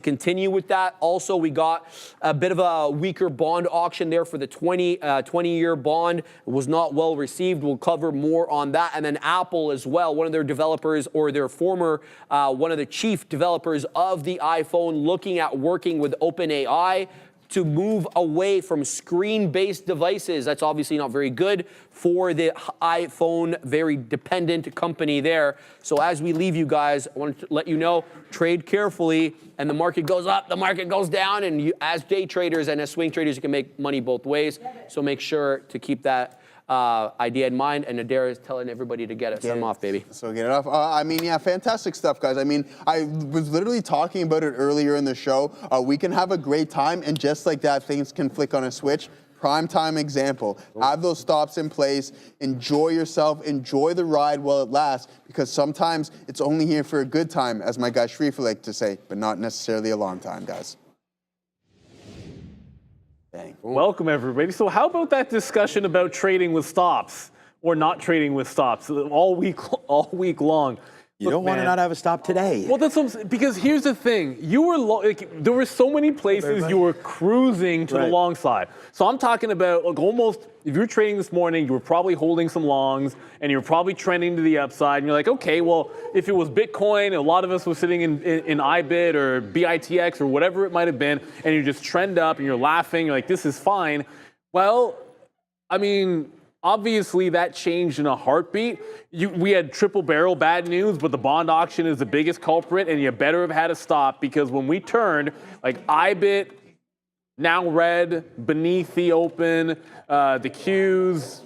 continue with that. Also, we got a bit of a weaker bond auction there for the 20-year bond. It was not well received. We'll cover more on that. And then Apple as well, one of their developers, or their former, one of the chief developers of the iPhone, looking at working with OpenAI to move away from screen-based devices. That's obviously not very good for the iPhone, very dependent company there. So as we leave you guys, I want to let you know, trade carefully, and the market goes up, the market goes down, and you, as day traders and as swing traders, you can make money both ways. So make sure to keep that idea in mind, and Adair is telling everybody to get it. Send them off, baby. So get it off. I mean, yeah, fantastic stuff, guys. I mean, I was literally talking about it earlier in the show. We can have a great time, and just like that, things can flick on a switch. Prime time example. Have those stops in place. Enjoy yourself. Enjoy the ride while it lasts, because sometimes it's only here for a good time, as my guy Sharif would like to say, but not necessarily a long time, guys. Dang. Welcome, everybody. So how about that discussion about trading with stops or not trading with stops all week long? You don't want to not have a stop today. Well, that's what I'm saying, because here's the thing. You were there were so many places you were cruising to the long side. So I'm talking about like almost, if you're trading this morning, you were probably holding some longs and you're probably trending to the upside. And you're like, okay, well, if it was Bitcoin, a lot of us were sitting in IBIT or BITX or whatever it might have been, and you just trend up and you're laughing, you're like, this is fine. Well, I mean, obviously that changed in a heartbeat. We had triple barrel bad news, but the bond auction is the biggest culprit, and you better have had a stop, because when we turned, like IBIT, now red, beneath the open, the Qs,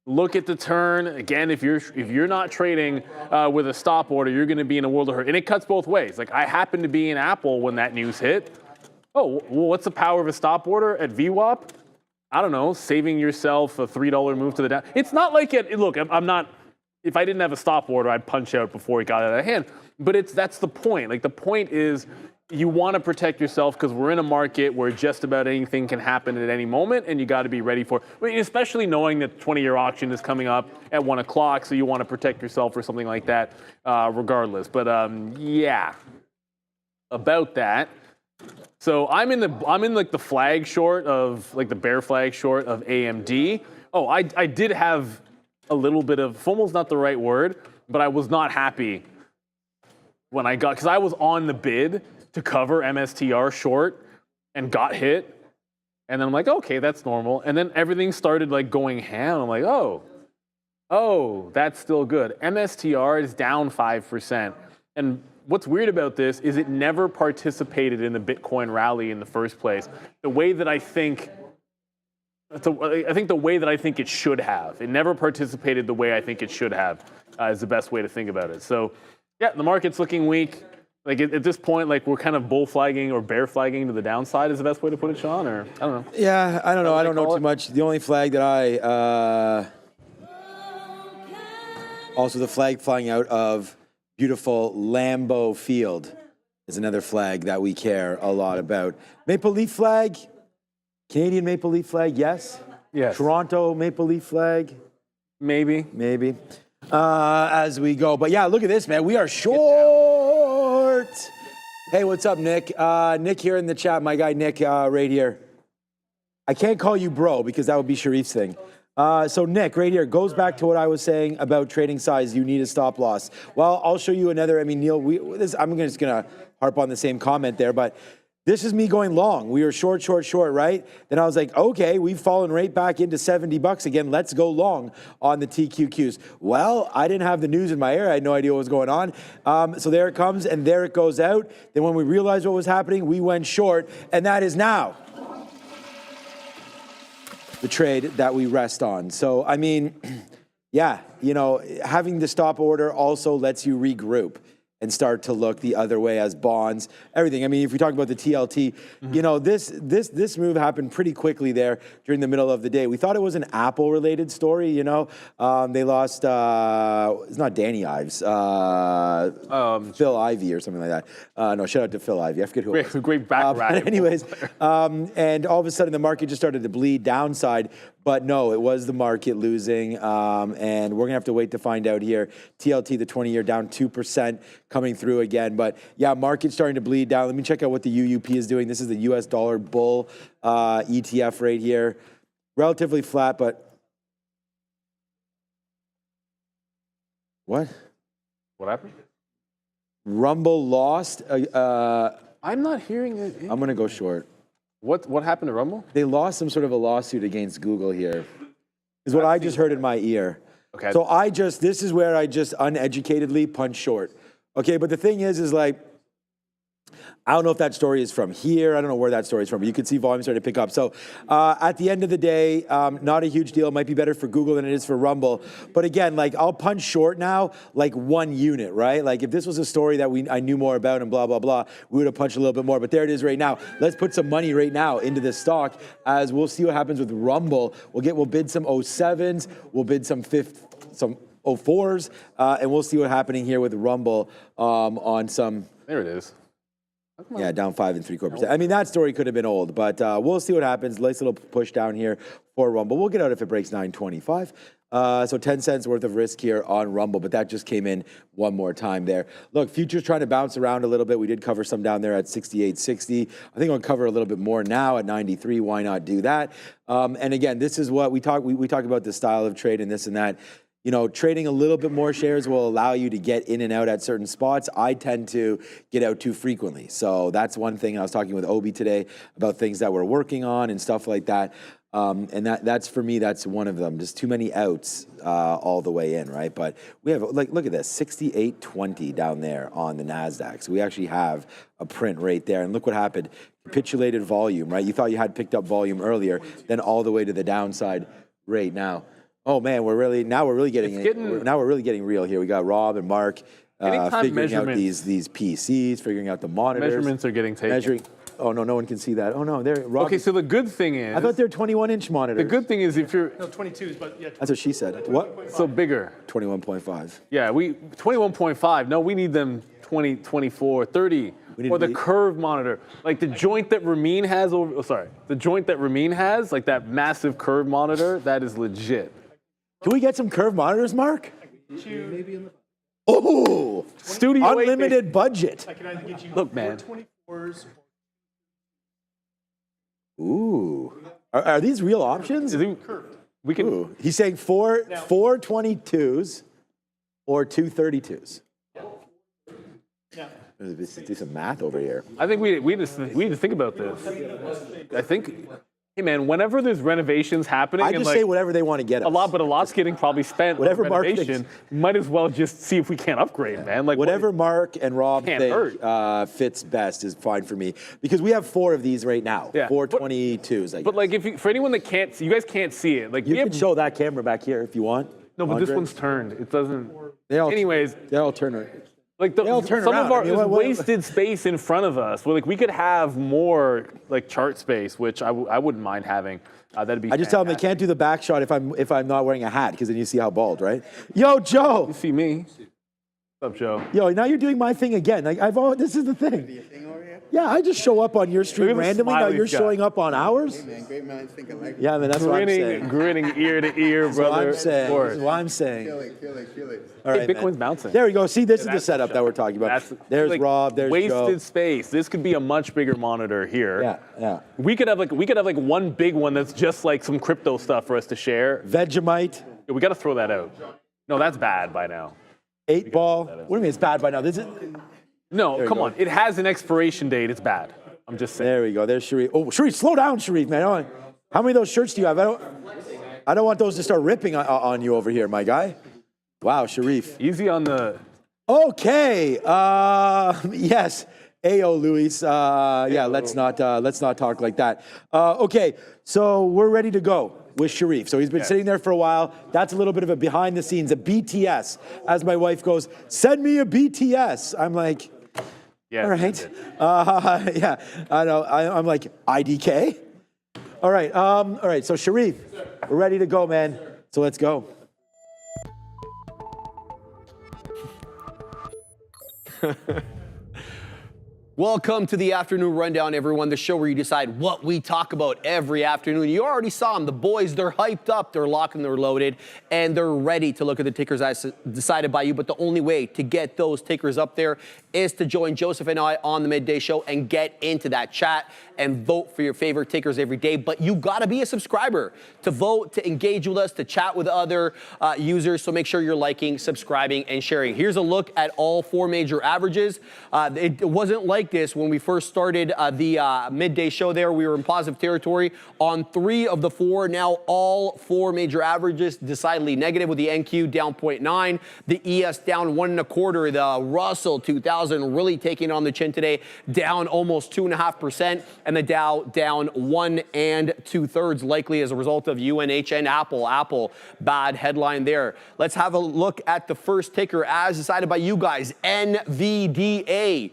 look at the turn. Again, if you're not trading with a stop order, you're going to be in a world of hurt. And it cuts both ways. Like, I happened to be in Apple when that news hit. Oh, well, what's the power of a stop order at VWAP? I don't know, saving yourself a $3 move to the down. It's not like look, I'm not, if I didn't have a stop order, I'd punch out before it got out of hand. But that's the point. Like, the point is, you want to protect yourself, because we're in a market where just about anything can happen at any moment, and you got to be ready for it. I mean, especially knowing that the 20-year auction is coming up at 1 o'clock, so you want to protect yourself for something like that regardless. But yeah, about that. So I'm in like the flag short of, like, the bear flag short of AMD. Oh, I did have a little bit of, FOMO's not the right word, but I was not happy when I got, because I was on the bid to cover MSTR short and got hit. And then I'm like, okay, that's normal. And then everything started like going ham. I'm like, oh, that's still good. MSTR is down 5%. And what's weird about this is it never participated in the Bitcoin rally in the first place. The way that I think the way that I think it should have. It never participated the way I think it should have is the best way to think about it. So yeah, the market's looking weak. Like, at this point, like, we're kind of bull flagging or bear flagging to the downside is the best way to put it, Sean, or I don't know. Yeah, I don't know. I don't know too much. The only flag that also the flag flying out of beautiful Lambeau Field is another flag that we care a lot about. Maple Leaf flag, Canadian Maple Leaf flag, yes. Yes. Toronto Maple Leaf flag, maybe. As we go. But yeah, look at this, man. We are short. Hey, what's up, Nick? Nick here in the chat, my guy Nick right here. I can't call you bro because that would be Sharif's thing. So Nick, right here, goes back to what I was saying about trading size. You need a stop loss. Well, I'll show you another. I mean, Neil, I'm just going to harp on the same comment there, but this is me going long. We were short, right? Then I was like, okay, we've fallen right back into $70 again. Let's go long on the TQQs. Well, I didn't have the news in my ear. I had no idea what was going on. So there it comes, and there it goes out. Then when we realized what was happening, we went short, and that is now the trade that we rest on. So, I mean, yeah, you know, having the stop order also lets you regroup and start to look the other way as bonds, everything. I mean, if we talk about the TLT, you know, this move happened pretty quickly there during the middle of the day. We thought it was an Apple-related story, you know. They lost, it's not Danny Ives, Phil Ivey or something like that. No, shout out to Phil Ivey. I forget who it was. Great back But anyways, and all of a sudden the market just started to bleed downside. But no, it was the market losing, and we're going to have to wait to find out here. TLT, the 20-year, down 2%, coming through again. But yeah, market's starting to bleed down. Let me check out what the UUP is doing. This is the US dollar bull ETF right here. Relatively flat, but... What? What happened? Rumble lost. I'm not hearing it. I'm going to go short. What happened to Rumble? They lost some sort of a lawsuit against Google here, is what I just heard in my ear. Okay. So this is where I just uneducatedly punch short. Okay, but the thing is like, I don't know if that story is from here. I don't know where that story is from, but you can see volume starting to pick up. So at the end of the day, not a huge deal. It might be better for Google than it is for Rumble. But again, like I'll punch short now, like 1 unit, right? Like if this was a story that I knew more about and blah, blah, blah, we would have punched a little bit more. But there it is right now. Let's put some money right now into this stock as we'll see what happens with Rumble. We'll bid some 07s. We'll bid some 04s. And we'll see what's happening here with Rumble on some... There it is. Yeah, down 5 3/4%. I mean, that story could have been old, but we'll see what happens. Nice little push down here for Rumble. We'll get out if it breaks 925. So 10 cents worth of risk here on Rumble, but that just came in one more time there. Look, futures trying to bounce around a little bit. We did cover some down there at 68.60. I think I'll cover a little bit more now at 93. Why not do that? And again, this is what we talk about the style of trade and this and that. You know, trading a little bit more shares will allow you to get in and out at certain spots. I tend to get out too frequently. So that's one thing. I was talking with Obi today about things that we're working on and stuff like that. And that's for me, that's one of them. Just too many outs all the way in, right? But we have, like, look at this, 68.20 down there on the Nasdaq. So we actually have a print right there. And look what happened. Capitulated volume, right? You thought you had picked up volume earlier, then all the way to the downside right now. Oh man, we're really getting real here. We got Rob and Mark figuring out these PCs, figuring out the monitors. Measurements are getting taken. Oh no, no one can see that. Oh no, there. Okay, so the good thing is, I thought they're 21-inch monitors. The good thing is if you're 22s, but yeah. That's what she said. What? So bigger. 21.5. Yeah, 21.5. No, we need them 20, 24, 30. Or the curve monitor, like the joint that Ramin has the joint that Ramin has, like that massive curve monitor, that is legit. Can we get some curved monitors, Mark? Oh, Studio unlimited budget. I can either get you Look, man. 424s. Ooh, are these real options? We can. Ooh. He's saying four 22s or 2 32s. Yeah. Let's do some math over here. I think we need to think about this. I think. Hey man, whenever there's renovations happening, I just say whatever they want to get us. a lot's getting probably spent whatever on Mark renovation. Might as well just see if we can't upgrade, man. Like whatever Mark and Rob think fits best is fine for me because we have 4 of these right now. Yeah, 4 22s. I guess. But like, for anyone that can't, you guys can't see it. Like you can show that camera back here if you want. No, but this one's turned. It doesn't. Anyways, they all turn right. Like some of our wasted space in front of us. Where like we could have more like chart space, which I wouldn't mind having. That'd be. I just tell them they can't do the back shot if I'm not wearing a hat because then you see how bald, right? Yo, Joe. You see me. What's up, Joe? Yo, now you're doing my thing again. Like this is the thing. Yeah, I just show up on your stream randomly. Now you're showing up on ours. Hey man, great minds think alike. Yeah, man, that's what I'm saying. Grinning ear to ear, brother. This is what I'm saying. Feel it. All right, Bitcoin's bouncing. There we go. See, this is the setup that we're talking about. There's like Rob. There's wasted Joe. Space. This could be a much bigger monitor here. Yeah. We could have like one big one that's just like some crypto stuff for us to share. Vegemite. We got to throw that out. No, that's bad by now. 8 ball. What do you mean it's bad by now? This is. No, come on. It has an expiration date. It's bad. I'm just saying. There we go. There's Sharif. Oh, Sharif, slow down, Sharif, man. How many of those shirts do you have? I don't want those to start ripping on you over here, my guy. Wow, Sharif. Easy on the. Okay. Yes. Ayo, Luis. Yeah, let's not talk like that. Okay, so we're ready to go with Sharif. So he's been sitting there for a while. That's a little bit of a behind the scenes, a BTS. As my wife goes, send me a BTS. I'm like, all right. Yeah, I know. I'm like, IDK? All right. So Sharif, we're ready to go, man. So let's go. Welcome to the Afternoon Rundown, everyone, the show where you decide what we talk about every afternoon. You already saw them. The boys, they're hyped up, they're locked and they're loaded, and they're ready to look at the tickers as decided by you. But the only way to get those tickers up there is to join Joseph and I on the midday show and get into that chat and vote for your favorite tickers every day. But you got to be a subscriber to vote, to engage with us, to chat with other users. So make sure you're liking, subscribing, and sharing. Here's a look at all four major averages. It wasn't like this when we first started the midday show there. We were in positive territory on 3 of the 4. Now all 4 major averages decidedly negative, with the NQ down 0.9, the ES down 1.25, the Russell 2000 really taking on the chin today, down almost 2.5%, and the Dow down 1 2/3, likely as a result of UNH and Apple. Apple, bad headline there. Let's have a look at the first ticker as decided by you guys, NVDA.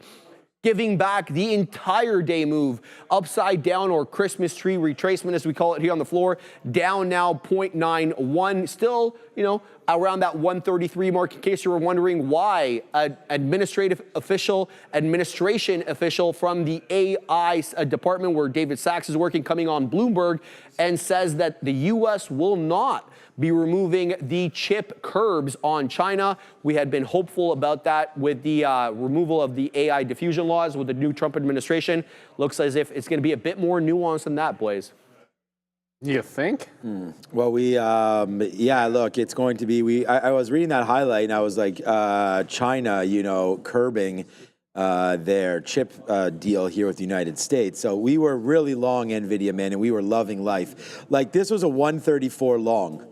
Giving back the entire day move, upside down or Christmas tree retracement as we call it here on the floor, down now 0.91, still, around that 133 mark in case you were wondering why. An administration official from the AI department where David Sachs is working, coming on Bloomberg, and says that the US will not be removing the chip curbs on China. We had been hopeful about that with the removal of the AI diffusion laws with the new Trump administration. Looks as if it's going to be a bit more nuanced than that, boys. You think? Well, yeah, look, it's going to be, I was reading that highlight and I was like, China, curbing their chip deal here with the United States. So we were really long NVIDIA, man, and we were loving life. Like, this was a 134 long,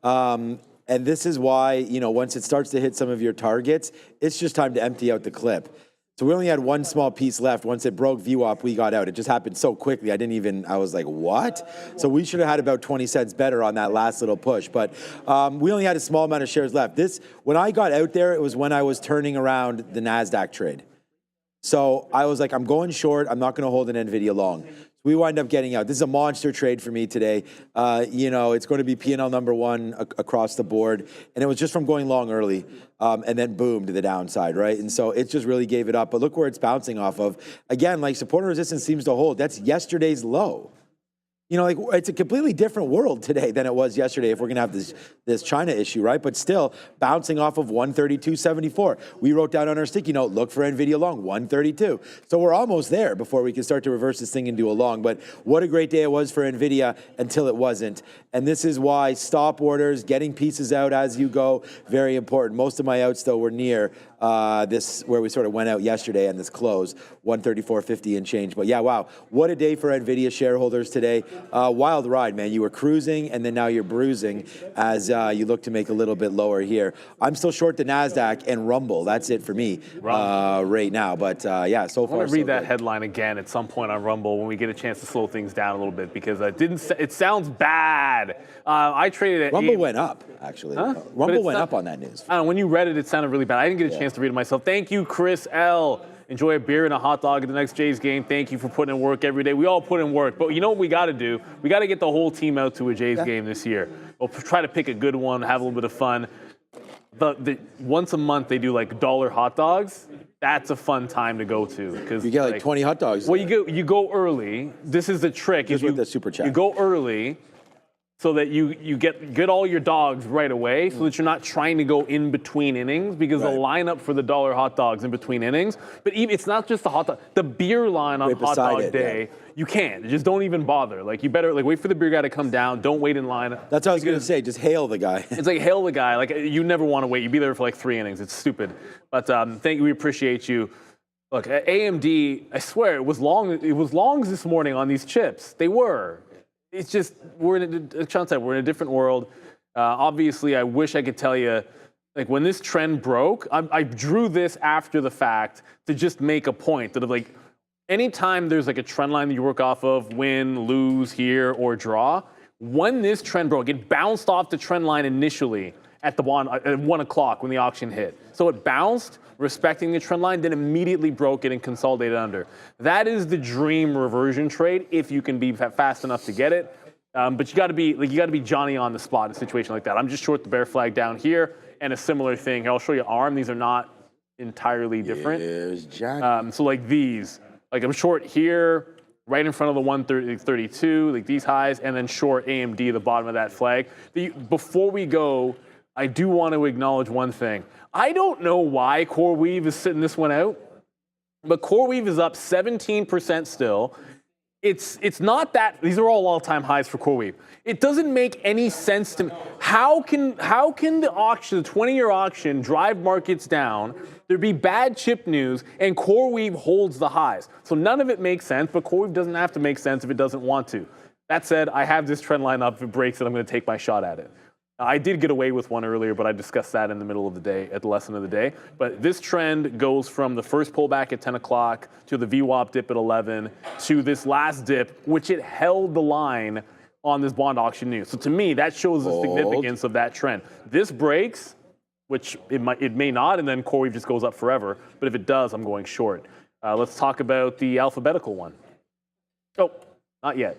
and this is why, once it starts to hit some of your targets, it's just time to empty out the clip. So we only had one small piece left. Once it broke VWAP, we got out. It just happened so quickly. I was like, what? So we should have had about 20 cents better on that last little push. But we only had a small amount of shares left. When I got out there, it was when I was turning around the Nasdaq trade. So I was like, I'm going short. I'm not going to hold an NVIDIA long. We wind up getting out. This is a monster trade for me today. It's going to be P&L number 1 across the board. And it was just from going long early and then boom to the downside, right? And so it just really gave it up. But look where it's bouncing off of. Again, like, support and resistance seems to hold. That's yesterday's low. It's a completely different world today than it was yesterday if we're going to have this China issue, right? But still bouncing off of 132.74. We wrote down on our sticky note, look for NVIDIA long, 132. So we're almost there before we can start to reverse this thing into a long. But what a great day it was for NVIDIA until it wasn't. And this is why stop orders, getting pieces out as you go, very important. Most of my outs, though, were near this, where we sort of went out yesterday and this close, 134.50 and change. But yeah, wow, what a day for NVIDIA shareholders today. Wild ride, man. You were cruising and then now you're bruising as you look to make a little bit lower here. I'm still short the NASDAQ and Rumble. That's it for me right now. But yeah, so far, I want to read that headline again at some point on Rumble when we get a chance to slow things down a little bit, because it sounds bad. I traded at Rumble went up, actually. Huh? Rumble went up on that news. I don't know, when you read it, it sounded really bad. I didn't get a chance to read it myself. Thank you, Chris L. Enjoy a beer and a hot dog at the next Jays game. Thank you for putting in work every day. We all put in work, but you know what we got to do? We got to get the whole team out to a Jays game this year. We'll try to pick a good one, have a little bit of fun. Once a month they do like dollar hot dogs. That's a fun time to go to, because you get like 20 hot dogs. Well, you go early. This is the trick. Just with the super chat. You go early, so that you get all your dogs right away, so that you're not trying to go in between innings, because the lineup for the dollar hot dogs in between innings, but even, it's not just the hot dog, the beer line on hot dog day, you can't. Just don't even bother. Like, you better wait for the beer guy to come down. Don't wait in line. That's what I was going to say. Just hail the guy. It's like hail the guy. Like, you never want to wait. You'd be there for like 3 innings. It's stupid. But thank you. We appreciate you. Look, at AMD, I swear it was longs this morning on these chips. They were. It's just, we're in a different world. Obviously, I wish I could tell you, like, when this trend broke, I drew this after the fact to just make a point that, like, anytime there's like a trend line that you work off of, win, lose here, or draw, when this trend broke, it bounced off the trend line initially at 1 o'clock when the auction hit. So it bounced, respecting the trend line, then immediately broke it and consolidated under. That is the dream reversion trade if you can be fast enough to get it. But you got to be Johnny on the spot in a situation like that. I'm just short the bear flag down here, and a similar thing. I'll show you ARM. These are not entirely different. Here's Jack. So like these, like I'm short here, right in front of the 132, like these highs, and then short AMD, the bottom of that flag. Before we go, I do want to acknowledge one thing. I don't know why CoreWeave is sitting this one out, but CoreWeave is up 17% still. It's not that, these are all-time highs for CoreWeave. It doesn't make any sense to me. How can the auction, the 20-year auction, drive markets down, there'd be bad chip news, and CoreWeave holds the highs? So none of it makes sense, but CoreWeave doesn't have to make sense if it doesn't want to. That said, I have this trend line up. If it breaks it, I'm going to take my shot at it. I did get away with one earlier, but I discussed that in the middle of the day, at the lesson of the day. But this trend goes from the first pullback at 10 o'clock to the VWAP dip at 11 to this last dip, which it held the line on this bond auction news. So to me, that shows the significance of that trend. This breaks, which it may not, and then CoreWeave just goes up forever. But if it does, I'm going short. Let's talk about the alphabetical one. Oh, not yet.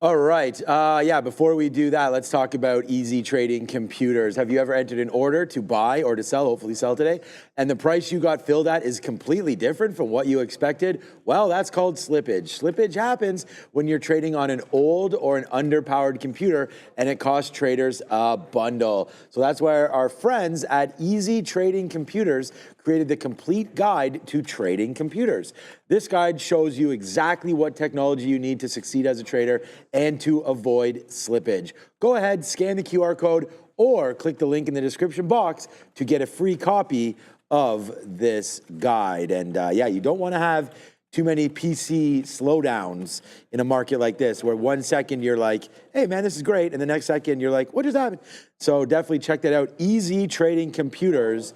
All right. Yeah, before we do that, let's talk about easy trading computers. Have you ever entered an order to buy or to sell, hopefully sell today, and the price you got filled at is completely different from what you expected? Well, that's called slippage. Slippage happens when you're trading on an old or an underpowered computer and it costs traders a bundle. So that's why our friends at Easy Trading Computers created the complete guide to trading computers. This guide shows you exactly what technology you need to succeed as a trader and to avoid slippage. Go ahead, scan the QR code or click the link in the description box to get a free copy of this guide. And yeah, you don't want to have too many PC slowdowns in a market like this, where 1 second you're like, hey man, this is great, and the next second you're like, what just happened? So definitely check that out. Easy Trading Computers.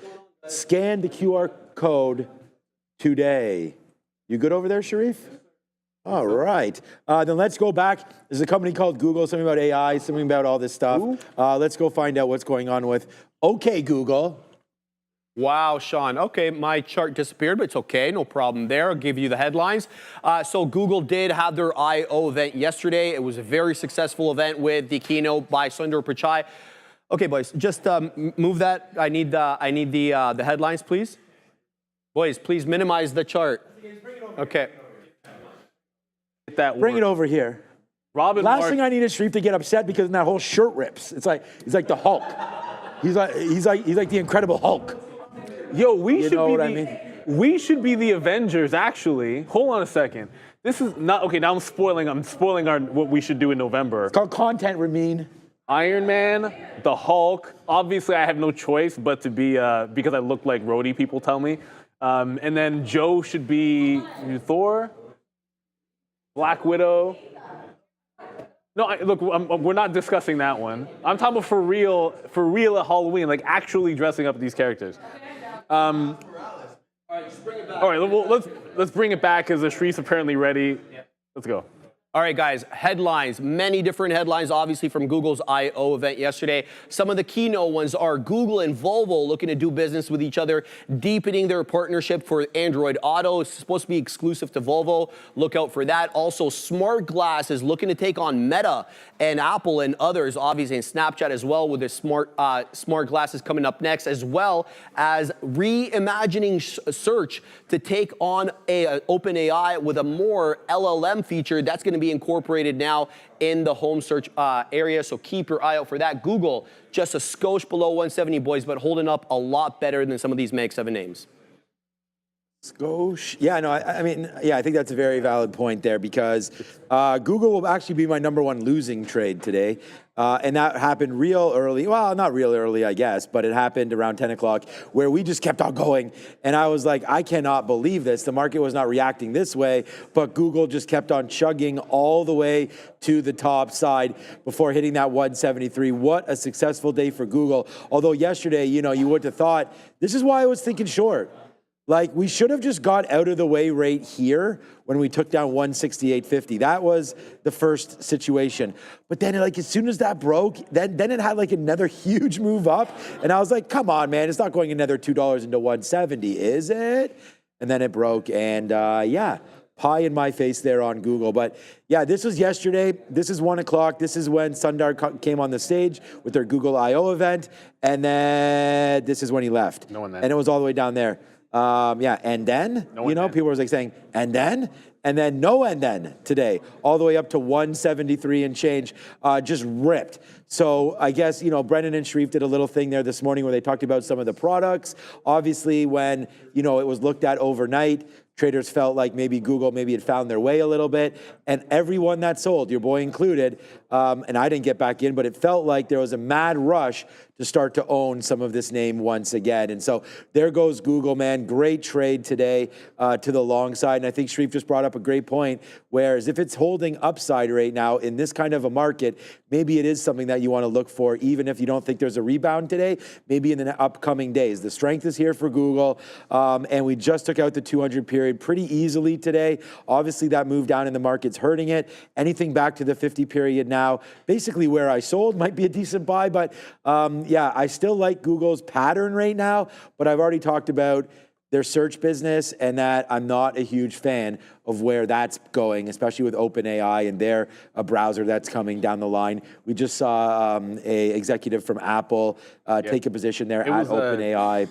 Scan the QR code today. You good over there, Sharif? All right. Then let's go back. There's a company called Google, something about AI, something about all this stuff. Let's go find out what's going on with OK Google. Wow, Sean. Okay, my chart disappeared, but it's okay. No problem there. I'll give you the headlines. So Google did have their I.O. event yesterday. It was a very successful event with the keynote by Sundar Pichai. Okay, boys, just move that. I need the headlines, please. Boys, please minimize the chart. Okay. Bring it over here. Robin Last Mark, thing I need is Sharif to get upset because that whole shirt rips. It's like he's like the Hulk. He's like the Incredible Hulk. yo, we You should know be what the, I mean? we should be the Avengers. Actually, hold on a second. This is not okay. Now I'm spoiling what we should do in November. It's called content, Ramin. Iron Man, the Hulk. Obviously, I have no choice but to be because I look like Rhodey. People tell me. And then Joe should be Thor, Black Widow. No, look, we're not discussing that one. I'm talking about for real at Halloween, like actually dressing up these characters. All right, let's bring it back because the Shree's apparently ready. Let's go. All right, guys, headlines, many different headlines, obviously, from Google's I.O. event yesterday. Some of the keynote ones are Google and Volvo looking to do business with each other, deepening their partnership for Android Auto. It's supposed to be exclusive to Volvo. Look out for that. Also, Smart Glass is looking to take on Meta and Apple and others, obviously, and Snapchat as well, with the smart glasses coming up next, as well as reimagining search to take on OpenAI with a more LLM feature that's going to be incorporated now in the home search area, so keep your eye out for that. Google, just a skosh below 170, boys, but holding up a lot better than some of these Mag 7 names. Skosh. Yeah, no, I mean, yeah, I think that's a very valid point there because Google will actually be my #1 losing trade today. And that happened real early. Well, not real early, I guess, but it happened around 10 o'clock where we just kept on going. And I was like, I cannot believe this. The market was not reacting this way, but Google just kept on chugging all the way to the top side before hitting that 173. What a successful day for Google. Although yesterday, you know, you would have thought, this is why I was thinking short. Like, we should have just got out of the way right here when we took down 168.50. That was the first situation. But then, like, as soon as that broke, then it had, like, another huge move up. And I was like, come on, man, it's not going another $2 into 170, is it? And then it broke. And, yeah, pie in my face there on Google. But yeah, this was yesterday. This is 1 o'clock. This is when Sundar came on the stage with their Google I/O event. And then this is when he left. No, and then. And it was all the way down there. Yeah, and then, No, you know, and then. people were like saying, and then no, and then today, all the way up to 173 and change, just ripped. So I guess, you know, Brendan and Sharif did a little thing there this morning where they talked about some of the products. Obviously, when, you know, it was looked at overnight, traders felt like maybe Google maybe had found their way a little bit. And everyone that sold, your boy included, and I didn't get back in, but it felt like there was a mad rush to start to own some of this name once again. And so there goes Google, man. Great trade today to the long side. And I think Sharif just brought up a great point, whereas if it's holding upside right now in this kind of a market, maybe it is something that you want to look for, even if you don't think there's a rebound today, maybe in the upcoming days. The strength is here for Google, and we just took out the 200 period pretty easily today. Obviously, that move down in the market's hurting it. Anything back to the 50 period now, basically where I sold might be a decent buy, but yeah, I still like Google's pattern right now, but I've already talked about their search business and that I'm not a huge fan of where that's going, especially with OpenAI and their browser that's coming down the line. We just saw a executive from Apple take a position there at OpenAI.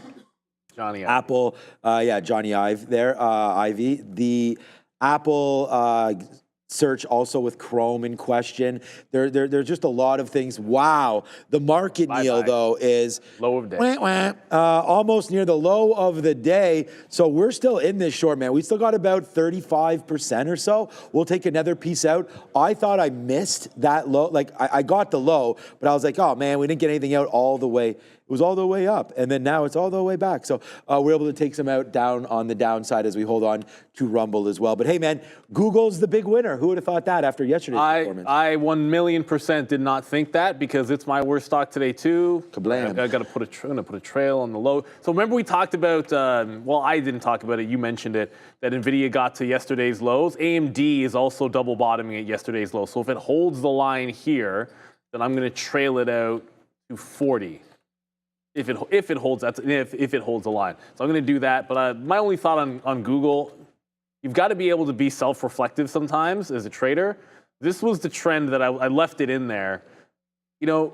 Johnny Ive. Apple, yeah, Johnny Ive there, Ivy. The Apple search also with Chrome in question. There's just a lot of things. Wow. The market, Neil, though, is low of day. Almost near the low of the day. So we're still in this short, man. We still got about 35% or so. We'll take another piece out. I thought I missed that low. Like, I got the low, but I was like, oh, man, we didn't get anything out all the way. It was all the way up, and then now it's all the way back. So we're able to take some out down on the downside as we hold on to Rumble as well. But hey, man, Google's the big winner. Who would have thought that after yesterday's performance? I 1,000,000% did not think that because it's my worst stock today too. Kablam. I got to put a trail on the low. So remember we talked about, well, I didn't talk about it. You mentioned it, that NVIDIA got to yesterday's lows. AMD is also double bottoming at yesterday's low. So if it holds the line here, then I'm going to trail it out to 40. If it holds the line. So I'm going to do that. But my only thought on Google, you've got to be able to be self-reflective sometimes as a trader. This was the trend that I left it in there. You know,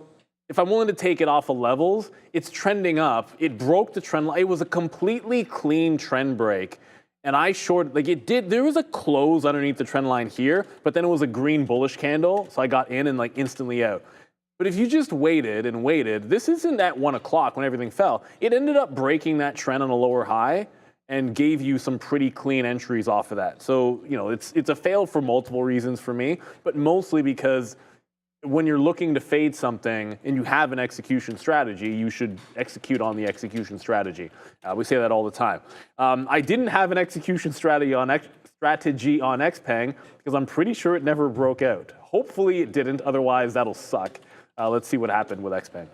if I'm willing to take it off of levels, it's trending up. It broke the trend line. It was a completely clean trend break. And I shorted, like it did, there was a close underneath the trend line here, but then it was a green bullish candle. So I got in and like instantly out. But if you just waited and waited, this isn't at 1 o'clock when everything fell. It ended up breaking that trend on a lower high and gave you some pretty clean entries off of that. So, you know, it's a fail for multiple reasons for me, but mostly because when you're looking to fade something and you have an execution strategy, you should execute on the execution strategy. We say that all the time. I didn't have an execution strategy on XPeng because I'm pretty sure it never broke out. Hopefully it didn't, otherwise that'll suck. Let's see what happened with XPeng.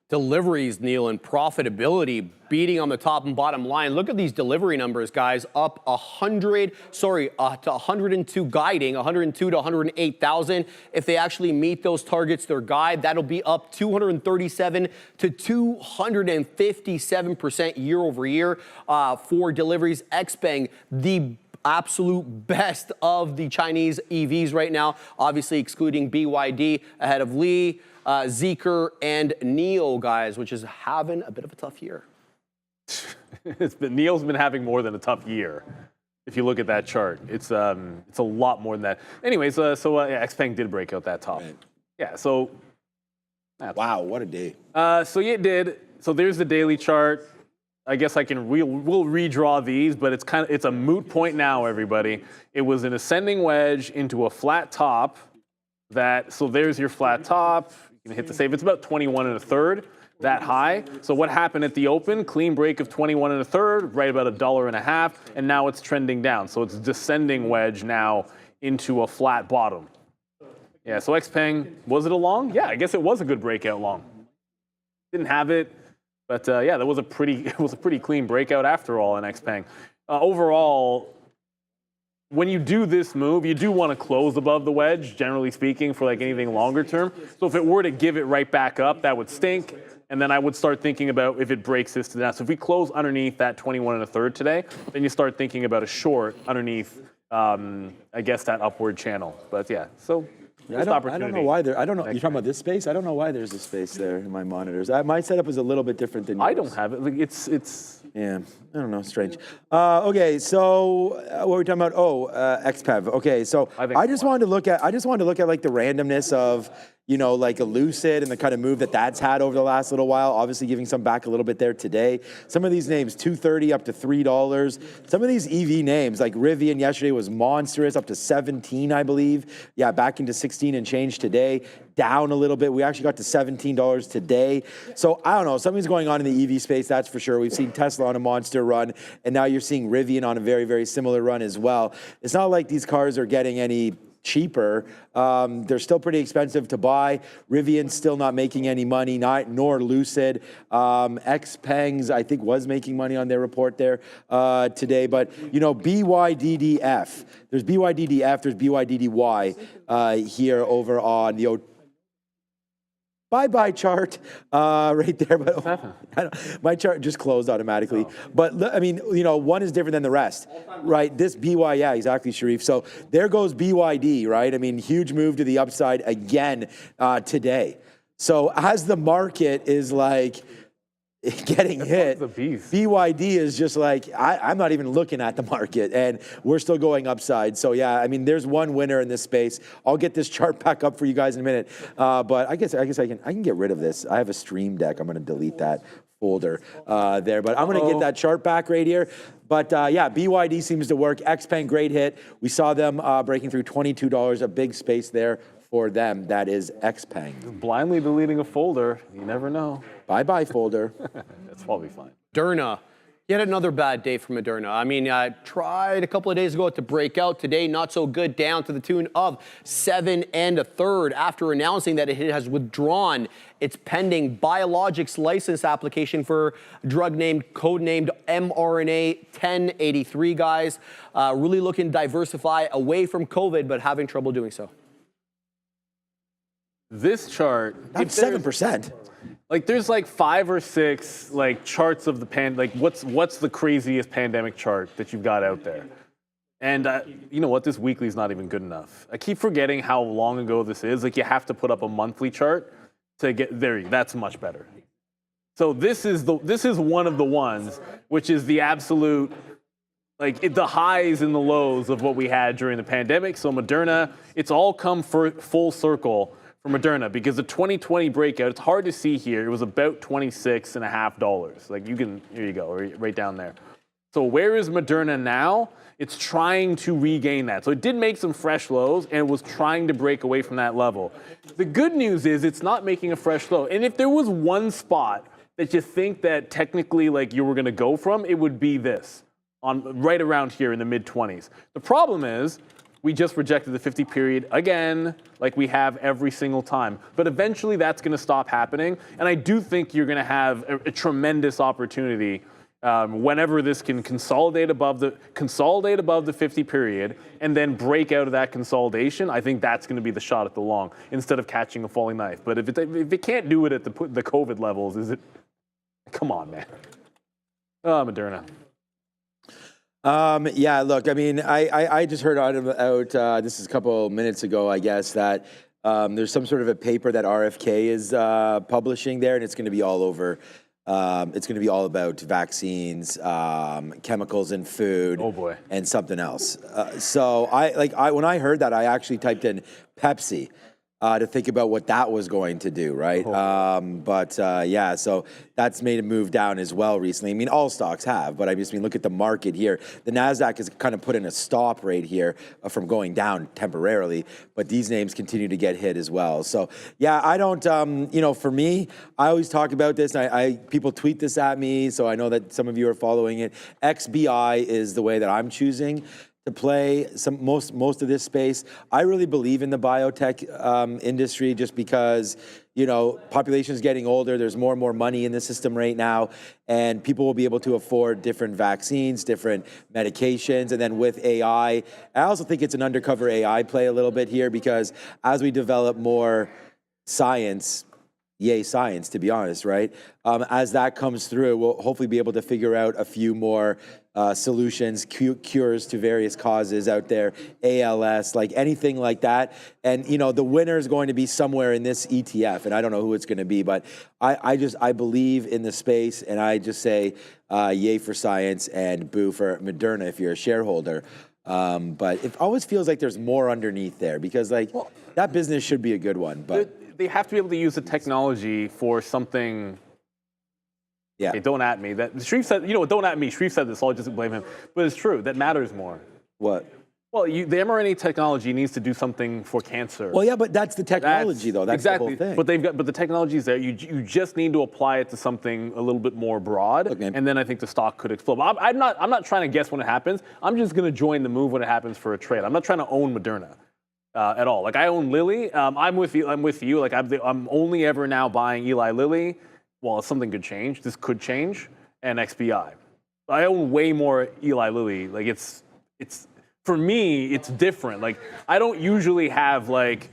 Deliveries, Neil, and profitability beating on the top and bottom line. Look at these delivery numbers, guys. Up 102 guiding, 102 to 108,000. If they actually meet those targets, their guide, that'll be up 237 to 257% year over year for deliveries. XPeng, the absolute best of the Chinese EVs right now, obviously excluding BYD, ahead of Li, Zeekr, and NIO, guys, which is having a bit of a tough year. NIO's been having more than a tough year. If you look at that chart, it's a lot more than that. Anyways, yeah, XPeng did break out that top. Right. Yeah, so. Wow, what a day. So yeah, it did. So there's the daily chart. I guess we'll redraw these, but it's a moot point now, everybody. It was an ascending wedge into a flat top so there's your flat top. You can hit the save. It's about 21 1/3, that high. So what happened at the open? Clean break of 21 1/3, right about $1.50, and now it's trending down. So it's descending wedge now into a flat bottom. Yeah, so XPeng, was it a long? Yeah, I guess it was a good breakout long. Didn't have it. But yeah, it was a pretty clean breakout after all in XPeng. Overall, when you do this move, you do want to close above the wedge, generally speaking, for like anything longer term. So if it were to give it right back up, that would stink. And then I would start thinking about if it breaks this to that. So if we close underneath that 21 1/3 today, then you start thinking about a short underneath I guess, that upward channel. But yeah, so I don't know why there. I don't know. You're talking about this space. I don't know why there's a space there in my monitors. My setup is a little bit different than yours. I don't have it. Like, it's. Yeah, I don't know. Strange. Okay, so what were we talking about? Oh, XPEV. Okay, so I just wanted to look at like the randomness of, you know, like a Lucid and the kind of move that that's had over the last little while. Obviously, giving some back a little bit there today. Some of these names, $2.30 up to $3. Some of these EV names, like Rivian yesterday was monstrous, up to 17, I believe. Yeah, back into 16 and change today. Down a little bit. We actually got to $17 today. So I don't know. Something's going on in the EV space, that's for sure. We've seen Tesla on a monster run, and now you're seeing Rivian on a very, very similar run as well. It's not like these cars are getting any cheaper. They're still pretty expensive to buy. Rivian's still not making any money, nor Lucid. XPeng's, I think, was making money on their report there today. But, you know, BYDDF. There's BYDDF, there's BYDDY here over on the bye-bye chart right there. But my chart just closed automatically. But I mean, you know, one is different than the rest, right? This BY, yeah, exactly, Sharif. So there goes BYD, right? I mean, huge move to the upside again today. So as the market is like getting hit, BYD is just like, I'm not even looking at the market, and we're still going upside. So yeah, I mean, there's one winner in this space. I'll get this chart back up for you guys in a minute, but I guess I can get rid of this. I have a stream deck. I'm going to delete that folder there, but I'm going to get that chart back right here. But yeah, BYD seems to work. XPeng, great hit. We saw them breaking through $22, a big space there for them. That is XPeng. Blindly deleting a folder, you never know. Bye-bye folder. That's probably fine. Moderna. Yet another bad day for Moderna. I mean, I tried a couple of days ago to break out. Today, not so good, down to the tune of 7 1/3 after announcing that it has withdrawn its pending biologics license application for a drug codenamed mRNA 1083, guys. Really looking to diversify away from COVID, but having trouble doing so. This chart, that's 7%. Like, there's like 5 or 6 like charts of the like what's the craziest pandemic chart that you've got out there? And you know what? This weekly is not even good enough. I keep forgetting how long ago this is. Like, you have to put up a monthly chart to get there. That's much better. So this is one of the ones which is the absolute, like, the highs and the lows of what we had during the pandemic. So Moderna, it's all come full circle for Moderna, because the 2020 breakout, it's hard to see here, it was about $26.50. Like, you can, here you go, right down there. So where is Moderna now? It's trying to regain that. So it did make some fresh lows, and it was trying to break away from that level. The good news is it's not making a fresh low. And if there was one spot that you think that technically, like, you were gonna go from, it would be this, right around here in the mid-20s. The problem is, we just rejected the 50 period again, like we have every single time. But eventually that's going to stop happening. And I do think you're going to have a tremendous opportunity whenever this can consolidate above the 50 period and then break out of that consolidation. I think that's going to be the shot at the long instead of catching a falling knife. But if it can't do it at the COVID levels, is it? Come on, man. Oh, Moderna. Yeah, look, I mean, I just heard out this is a couple minutes ago, I guess, that there's some sort of a paper that RFK is publishing there, and it's going to be all over. It's going to be all about vaccines, chemicals in food, oh boy, and something else. So when I heard that, I actually typed in Pepsi. To think about what that was going to do, right? Yeah, so that's made a move down as well recently. I mean, all stocks have, but I just mean, look at the market here. The Nasdaq has kind of put in a stop right here from going down temporarily, but these names continue to get hit as well. So yeah, I don't, you know, for me, I always talk about this, and people tweet this at me, so I know that some of you are following it. XBI is the way that I'm choosing to play most of this space. I really believe in the biotech industry just because, you know, population is getting older. There's more and more money in the system right now, and people will be able to afford different vaccines, different medications. And then with AI, I also think it's an undercover AI play a little bit here, because as we develop more science, yay science, to be honest, right? As that comes through, we'll hopefully be able to figure out a few more solutions, cures to various causes out there, ALS, like anything like that. And, you know, the winner is going to be somewhere in this ETF, and I don't know who it's going to be, but I believe in the space, and I just say yay for science and boo for Moderna if you're a shareholder. But it always feels like there's more underneath there because, like, that business should be a good one, but they have to be able to use the technology for something. yeah. Okay, don't at me. That Sharif said, you know what? Don't at me. Sharif said this. So I'll just blame him. But it's true. That matters more. What? Well, the mRNA technology needs to do something for cancer. Well, yeah, but that's the technology, though. That's exactly. the whole thing. But the technology is there. You just need to apply it to something a little bit more broad, Okay. and then I think the stock could explode. I'm not trying to guess when it happens. I'm just going to join the move when it happens for a trade. I'm not trying to own Moderna at all. Like I own Lilly. I'm with you. Like I'm only ever now buying Eli Lilly. Well, something could change. This could change. And XBI. I own way more Eli Lilly. Like it's. For me, it's different. Like, I don't usually have like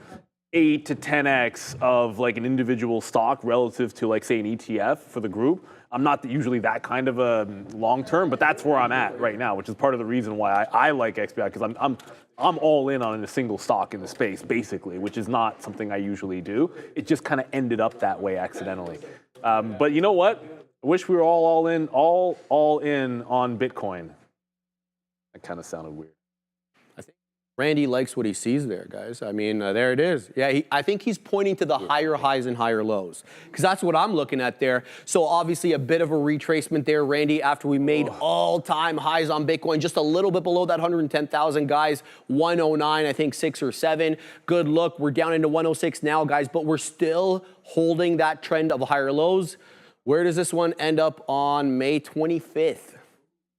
8 to 10x of like an individual stock relative to like, say, an ETF for the group. I'm not usually that kind of a long term, but that's where I'm at right now, which is part of the reason why I like XBI, because I'm all in on a single stock in the space, basically, which is not something I usually do. It just kind of ended up that way accidentally. But you know what? I wish we were all in on Bitcoin. That kind of sounded weird. Randy likes what he sees there, guys. I mean, there it is. Yeah, I think he's pointing to the higher highs and higher lows, because that's what I'm looking at there. So obviously a bit of a retracement there, Randy, after we made all-time highs on Bitcoin, just a little bit below that 110,000, guys. 109, I think 6 or 7. Good look. We're down into 106 now, guys, but we're still holding that trend of higher lows. Where does this one end up on May 25th?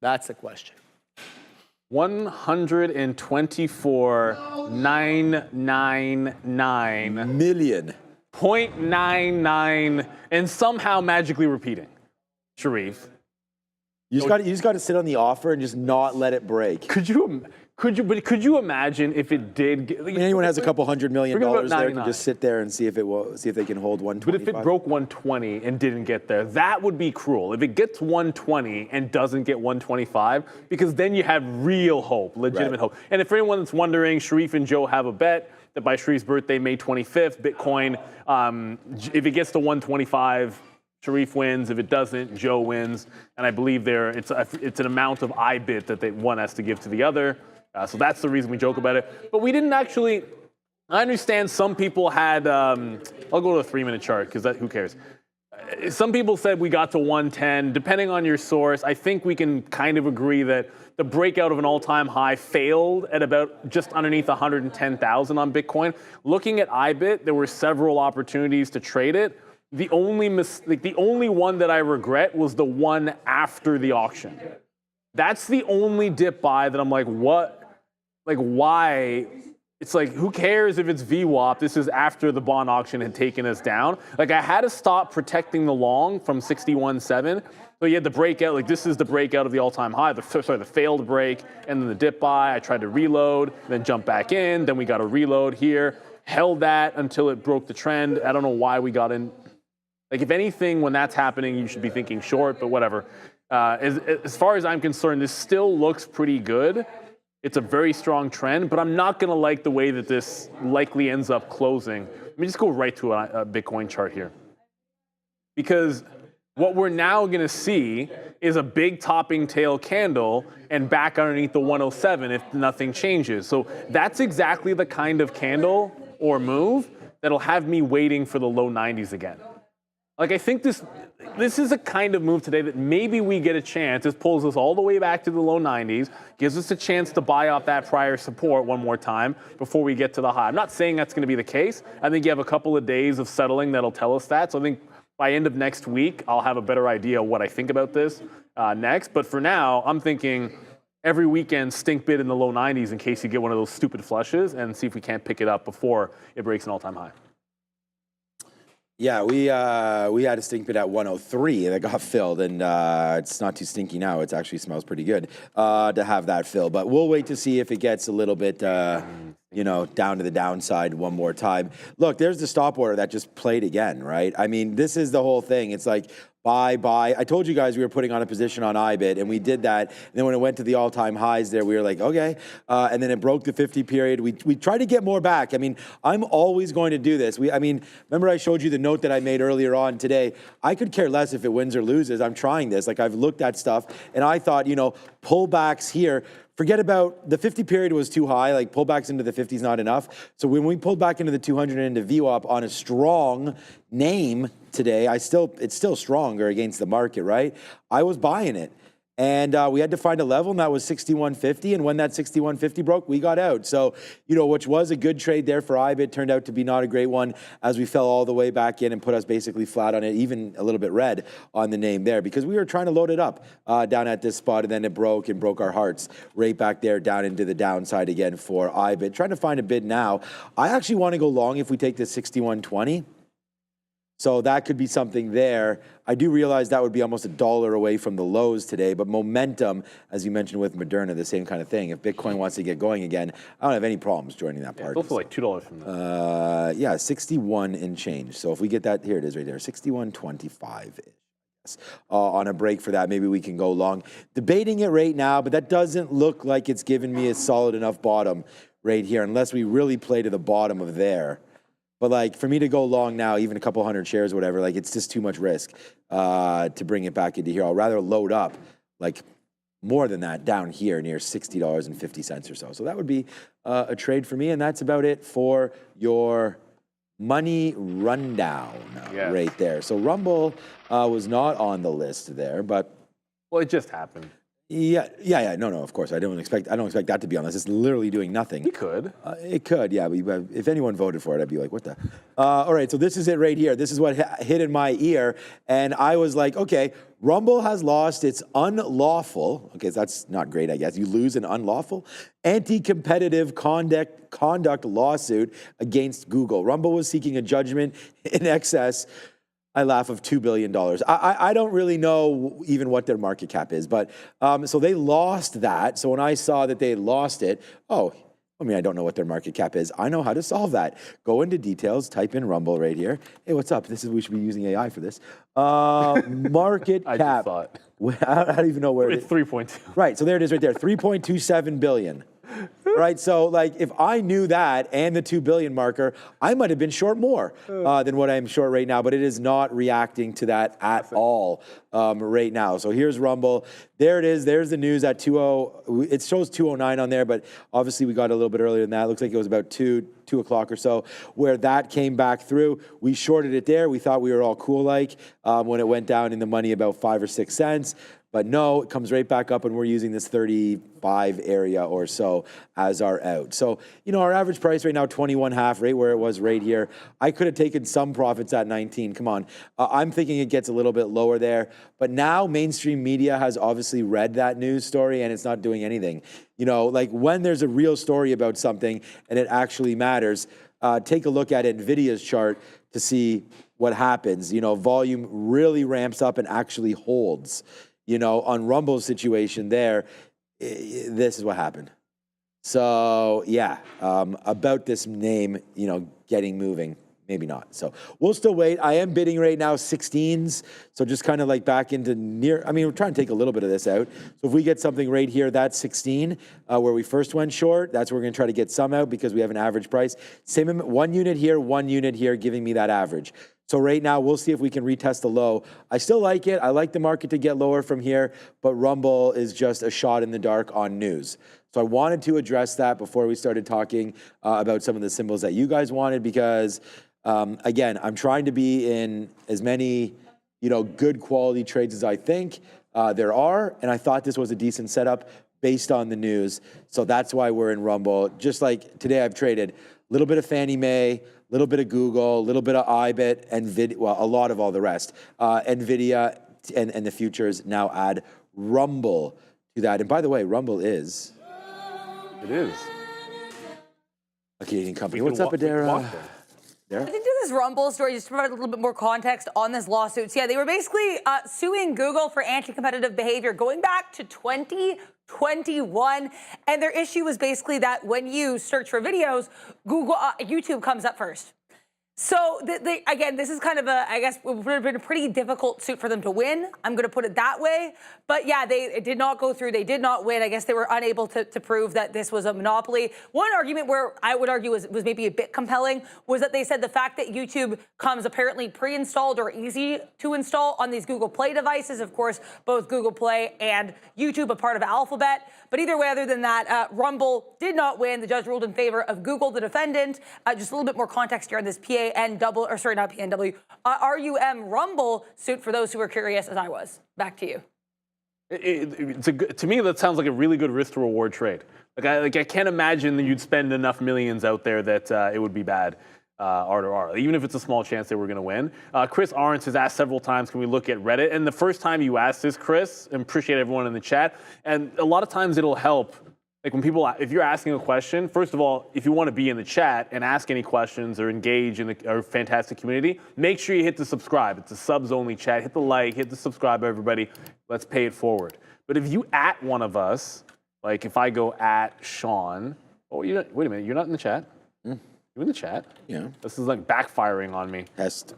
That's the question. 124,999 million. 0.99 and somehow magically repeating. Sharif. You just got to sit on the offer and just not let it break. Could you imagine if it did? I mean, anyone has a couple $100 million there can just sit there and see if they can hold 125. But if it broke 120 and didn't get there, that would be cruel. If it gets 120 and doesn't get 125, because then you have real hope, legitimate hope. And if for anyone that's wondering, Sharif and Joe have a bet that by Sharif's birthday, May 25th, Bitcoin, if it gets to 125, Sharif wins. If it doesn't, Joe wins. And I believe it's an amount of IBIT that one has to give to the other. So that's the reason we joke about it. But we didn't actually. I understand some people had. I'll go to a 3-minute chart because who cares? Some people said we got to 110. Depending on your source, I think we can kind of agree that the breakout of an all-time high failed at about just underneath 110,000 on Bitcoin. Looking at IBIT, there were several opportunities to trade it. The only one that I regret was the one after the auction. That's the only dip buy that I'm like, what? Like, why? It's like, who cares if it's VWAP? This is after the bond auction had taken us down. Like, I had to stop protecting the long from 61.7. So you had the breakout. Like, this is the breakout of the all-time high. The failed break, and then the dip buy. I tried to reload, then jump back in. Then we got a reload here. Held that until it broke the trend. I don't know why we got in. Like, if anything, when that's happening, you should be thinking short, but whatever. As far as I'm concerned, this still looks pretty good. It's a very strong trend, but I'm not going to like the way that this likely ends up closing. Let me just go right to a Bitcoin chart here. Because what we're now going to see is a big topping tail candle and back underneath the 107 if nothing changes. So that's exactly the kind of candle or move that'll have me waiting for the low 90s again. Like, I think this is a kind of move today that maybe we get a chance. This pulls us all the way back to the low 90s, gives us a chance to buy off that prior support one more time before we get to the high. I'm not saying that's going to be the case. I think you have a couple of days of settling that'll tell us that. So I think by end of next week, I'll have a better idea what I think about this next. But for now, I'm thinking every weekend stink bid in the low 90s in case you get one of those stupid flushes and see if we can't pick it up before it breaks an all-time high. Yeah, we had a stink bid at 103 that got filled, and it's not too stinky now. It actually smells pretty good to have that fill. But we'll wait to see if it gets a little bit you know, down to the downside one more time. Look, there's the stop order that just played again, right? I mean, this is the whole thing. It's like, buy. I told you guys we were putting on a position on IBIT, and we did that. And then when it went to the all-time highs there, we were like, okay. And then it broke the 50 period. We tried to get more back. I mean, I'm always going to do this. Remember I showed you the note that I made earlier on today. I could care less if it wins or loses. I'm trying this. Like, I've looked at stuff, and I thought, you know, pullbacks here. Forget about the 50 period was too high, like pullbacks into the 50 is not enough. So when we pulled back into the 200 and into VWAP on a strong name today, it's still stronger against the market, right? I was buying it. And we had to find a level, and that was 61.50. And when that 61.50 broke, we got out. So, you know, which was a good trade there for IBIT, turned out to be not a great one as we fell all the way back in and put us basically flat on it, even a little bit red on the name there, because we were trying to load it up down at this spot, and then it broke our hearts right back there down into the downside again for IBIT. Trying to find a bid now. I actually want to go long if we take this 61.20. So that could be something there. I do realize that would be almost $1 away from the lows today, but momentum, as you mentioned with Moderna, the same kind of thing. If Bitcoin wants to get going again, I don't have any problems joining that party. It's also like $2 from that. Yeah, 61 and change. So if we get that, here it is right there, 61.25-ish. On a break for that, maybe we can go long. Debating it right now, but that doesn't look like it's given me a solid enough bottom right here, unless we really play to the bottom of there. But like for me to go long now, even a couple hundred shares or whatever, like it's just too much risk to bring it back into here. I'll rather load up like more than that down here near $60.50 or so. So that would be a trade for me. And that's about it for your money rundown right there. So Rumble was not on the list there, but. Well, it just happened. Yeah. No, of course. I don't expect that to be on this. It's literally doing nothing. It could. It could, yeah. But if anyone voted for it, I'd be like, what the? All right, so this is it right here. This is what hit in my ear. And I was like, okay, Rumble has lost its unlawful, okay, so that's not great, I guess. You lose an unlawful anti-competitive conduct lawsuit against Google. Rumble was seeking a judgment in excess, I laugh, of $2 billion. I don't really know even what their market cap is, but so they lost that. So when I saw that they had lost it, I don't know what their market cap is. I know how to solve that. Go into details, type in Rumble right here. Hey, what's up? We should be using AI for this. Market cap. I just saw it. I don't even know where it's 3.2. Right, so there it is right there, 3.27 billion. Right, so like if I knew that and the 2 billion marker, I might have been short more than what I'm short right now, but it is not reacting to that at all right now. So here's Rumble. There it is. There's the news at 2:00. It shows 2:09 on there, but obviously we got a little bit earlier than that. It looks like it was about 2 o'clock or so where that came back through. We shorted it there. We thought we were all cool like when it went down in the money about 5 or 6 cents. But no, it comes right back up, and we're using this 35 area or so as our out. So, you know, our average price right now, 21.5, right where it was right here. I could have taken some profits at 19. Come on. I'm thinking it gets a little bit lower there. But now mainstream media has obviously read that news story, and it's not doing anything. You know, like when there's a real story about something and it actually matters, take a look at NVIDIA's chart to see what happens. You know, volume really ramps up and actually holds. You know, on Rumble's situation there, this is what happened. So, yeah, about this name, you know, getting moving, maybe not. So we'll still wait. I am bidding right now 16s. So just kind of like back into we're trying to take a little bit of this out. So if we get something right here, that's 16, where we first went short. That's where we're going to try to get some out because we have an average price. Same, 1 unit here, giving me that average. So right now, we'll see if we can retest the low. I still like it. I like the market to get lower from here, but Rumble is just a shot in the dark on news. So I wanted to address that before we started talking about some of the symbols that you guys wanted because, again, I'm trying to be in as many, you know, good quality trades as I think there are, and I thought this was a decent setup based on the news. So that's why we're in Rumble. Just like today I've traded a little bit of Fannie Mae, a little bit of Google, a little bit of IBIT, and a lot of all the rest. NVIDIA and the futures now add Rumble to that. And by the way, Rumble is... It is. A Canadian company. What's up, Adara? Yeah. I think to this Rumble story, just to provide a little bit more context on this lawsuit. So yeah, they were basically suing Google for anti-competitive behavior going back to 2021. And their issue was basically that when you search for videos, YouTube comes up first. So, again, this is kind of I guess, it would have been a pretty difficult suit for them to win. I'm going to put it that way. But yeah, it did not go through. They did not win. I guess they were unable to prove that this was a monopoly. One argument where I would argue was maybe a bit compelling was that they said the fact that YouTube comes apparently pre-installed or easy to install on these Google Play devices. Of course, both Google Play and YouTube, a part of Alphabet. But either way, other than that, Rumble did not win. The judge ruled in favor of Google, the defendant. Just a little bit more context here on this RUM Rumble suit for those who were curious, as I was. Back to you. To me, that sounds like a really good risk to reward trade. I can't imagine that you'd spend enough millions out there that it would be bad. R to R, even if it's a small chance they were going to win. Chris Arntz has asked several times, can we look at Reddit? And the first time you asked this, Chris, and appreciate everyone in the chat. And a lot of times it'll help. Like when people, if you're asking a question, first of all, if you want to be in the chat and ask any questions or engage in our fantastic community, make sure you hit the subscribe. It's a subs only chat. Hit the like, hit the subscribe, everybody. Let's pay it forward. But if you at one of us, like if I go at Sean, wait a minute, you're not in the chat. You in the chat? Yeah. This is like backfiring on me. Test.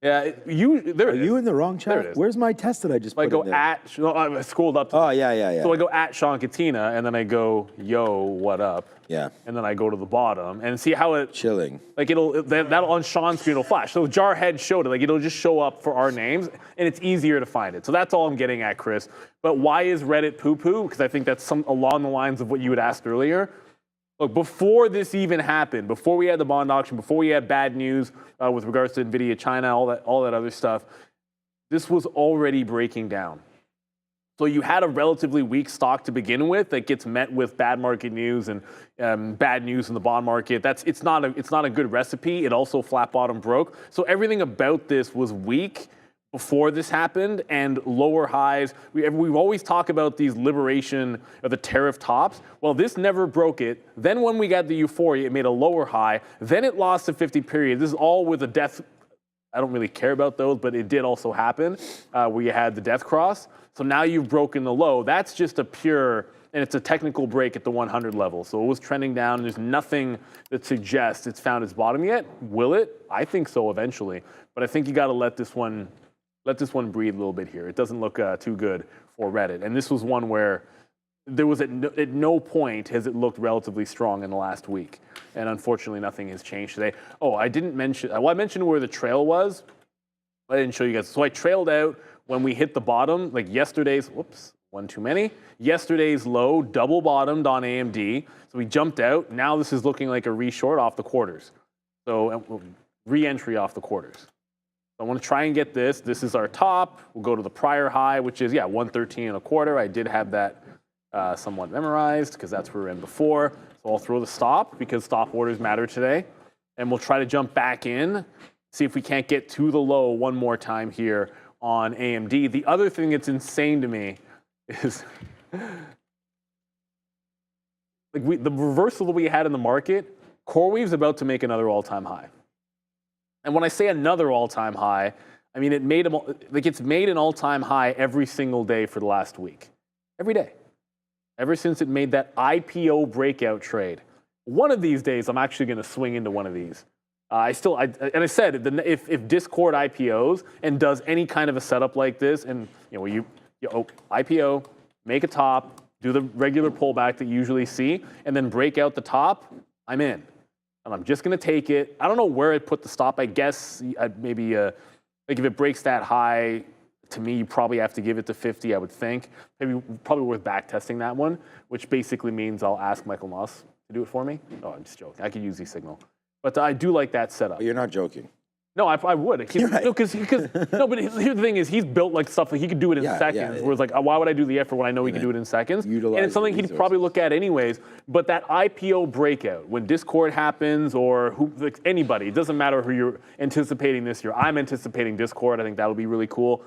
Yeah, Are you in the wrong There it chat? is. Where's my test that I just So I put go in there? at, no, I scrolled up. Oh, yeah. So I go at Sean Katina, and then I go, yo, what up? Yeah. And then I go to the bottom and see how it, Chilling. like that'll on Sean's screen, it'll flash. So Jarhead showed it, like it'll just show up for our names, and it's easier to find it. So that's all I'm getting at, Chris. But why is Reddit poo-poo? Because I think that's along the lines of what you had asked earlier. Look, before this even happened, before we had the bond auction, before we had bad news with regards to NVIDIA, China, all that other stuff, this was already breaking down. So you had a relatively weak stock to begin with that gets met with bad market news and bad news in the bond market. It's not a good recipe. It also flat bottom broke. So everything about this was weak before this happened, and lower highs. We've always talked about these liberation of the tariff tops. Well, this never broke it. Then when we got the euphoria, it made a lower high. Then it lost the 50 period. This is all with a death. I don't really care about those, but it did also happen where you had the death cross. So now you've broken the low. That's just a pure, and it's a technical break at the 100 level. So it was trending down, and there's nothing that suggests it's found its bottom yet. Will it? I think so eventually. But I think you got to let this one breathe a little bit here. It doesn't look too good for Reddit. And this was one where there was at no point has it looked relatively strong in the last week. And unfortunately, nothing has changed today. Oh, I didn't mention, I mentioned where the trail was. I didn't show you guys. So I trailed out when we hit the bottom, like yesterday's, whoops, one too many. Yesterday's low, double bottomed on AMD. So we jumped out. Now this is looking like a re-short off the quarters. So re-entry off the quarters. I want to try and get this. This is our top. We'll go to the prior high, which is, 113.25. I did have that somewhat memorized because that's where we were in before. So I'll throw the stop because stop orders matter today. And we'll try to jump back in, see if we can't get to the low one more time here on AMD. The other thing that's insane to me is like the reversal that we had in the market, CoreWeave's about to make another all-time high. And when I say another all-time high, I mean it's made an all-time high every single day for the last week. Every day. Ever since it made that IPO breakout trade. One of these days, I'm actually going to swing into one of these. I said, if Discord IPOs and does any kind of a setup like this, and you IPO, make a top, do the regular pullback that you usually see, and then break out the top, I'm in. And I'm just going to take it. I don't know where I'd put the stop. I guess maybe like if it breaks that high, to me, you probably have to give it to 50, I would think. Probably worth back testing that one, which basically means I'll ask Michael Moss to do it for me. Oh, I'm just joking. I could use the signal. But I do like that setup. You're not joking. No, I would. Right. No, because here's the thing is he's built like stuff that he could do it in seconds. Whereas like, why would I do the effort when I know he can do it in seconds? And it's something he'd probably look at anyways. But that IPO breakout, when Discord happens or anybody, it doesn't matter who you're anticipating this year. I'm anticipating Discord. I think that'll be really cool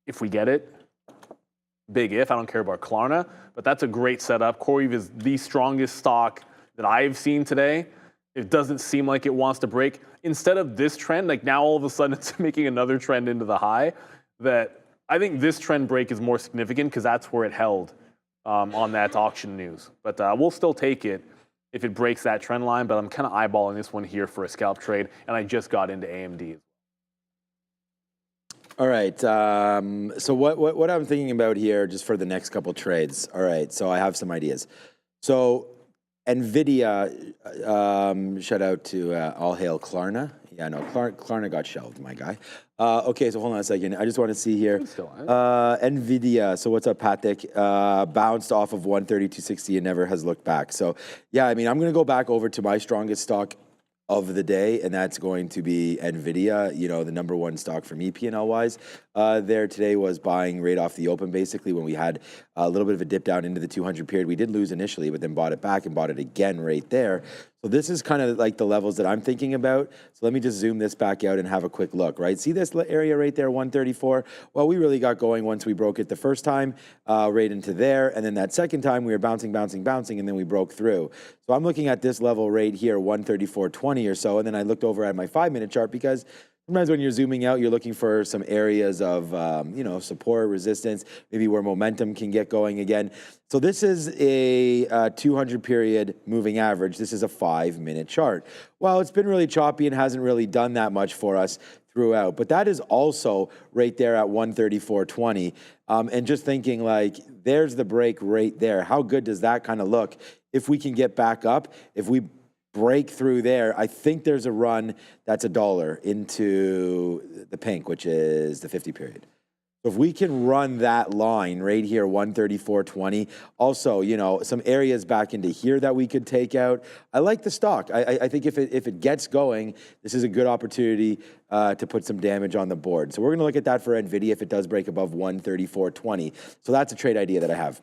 if we get it. Big if. I don't care about Klarna, but that's a great setup. CoreWeave is the strongest stock that I've seen today. It doesn't seem like it wants to break. Instead of this trend, like now all of a sudden it's making another trend into the high. That I think this trend break is more significant because that's where it held on that auction news. But we'll still take it if it breaks that trend line. But I'm kind of eyeballing this one here for a scalp trade, and I just got into AMD. All right. So what I'm thinking about here, just for the next couple trades. All right. So I have some ideas. So NVIDIA, shout out to all hail Klarna. Yeah, no, Klarna got shelved, my guy. Okay, so hold on a second. I just want to see here. NVIDIA, so what's up, Patek? Bounced off of 132.60 and never has looked back. So, yeah, I mean, I'm going to go back over to my strongest stock of the day, and that's going to be NVIDIA, you know, the number one stock for me, P&L-wise. There today was buying right off the open, basically, when we had a little bit of a dip down into the 200 period. We did lose initially, but then bought it back and bought it again right there. So this is kind of like the levels that I'm thinking about. So let me just zoom this back out and have a quick look, right? See this area right there, 134? Well, we really got going once we broke it the first time, right into there. And then that second time, we were bouncing, and then we broke through. So I'm looking at this level right here, 134.20 or so. And then I looked over at my 5-minute chart because sometimes when you're zooming out, you're looking for some areas of, you know, support, resistance, maybe where momentum can get going again. So this is a 200 period moving average. This is a 5-minute chart. Well, it's been really choppy and hasn't really done that much for us throughout, but that is also right there at 134.20. And just thinking like, there's the break right there. How good does that kind of look? If we can get back up, if we break through there, I think there's a run that's $1 into the pink, which is the 50 period. So if we can run that line right here, 134.20, also, you know, some areas back into here that we could take out. I like the stock. I think if it gets going, this is a good opportunity to put some damage on the board. So we're going to look at that for NVIDIA if it does break above 134.20. So that's a trade idea that I have.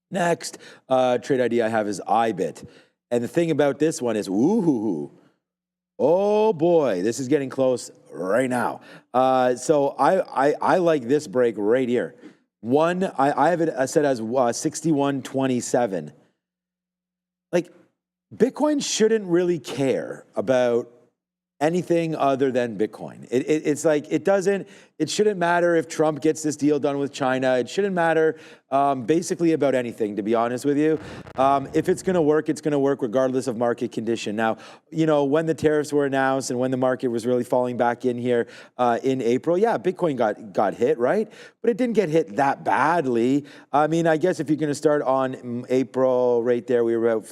Next trade idea I have is IBIT. And the thing about this one is, ooh, oh boy, this is getting close right now. So I like this break right here. I have it set as 61.27. Like, Bitcoin shouldn't really care about anything other than Bitcoin. It's like, it shouldn't matter if Trump gets this deal done with China. It shouldn't matter basically about anything, to be honest with you. If it's going to work, it's going to work regardless of market condition. Now, you know, when the tariffs were announced and when the market was really falling back in here in April, yeah, Bitcoin got hit, right? But it didn't get hit that badly. I mean, I guess if you're going to start on April right there, we were about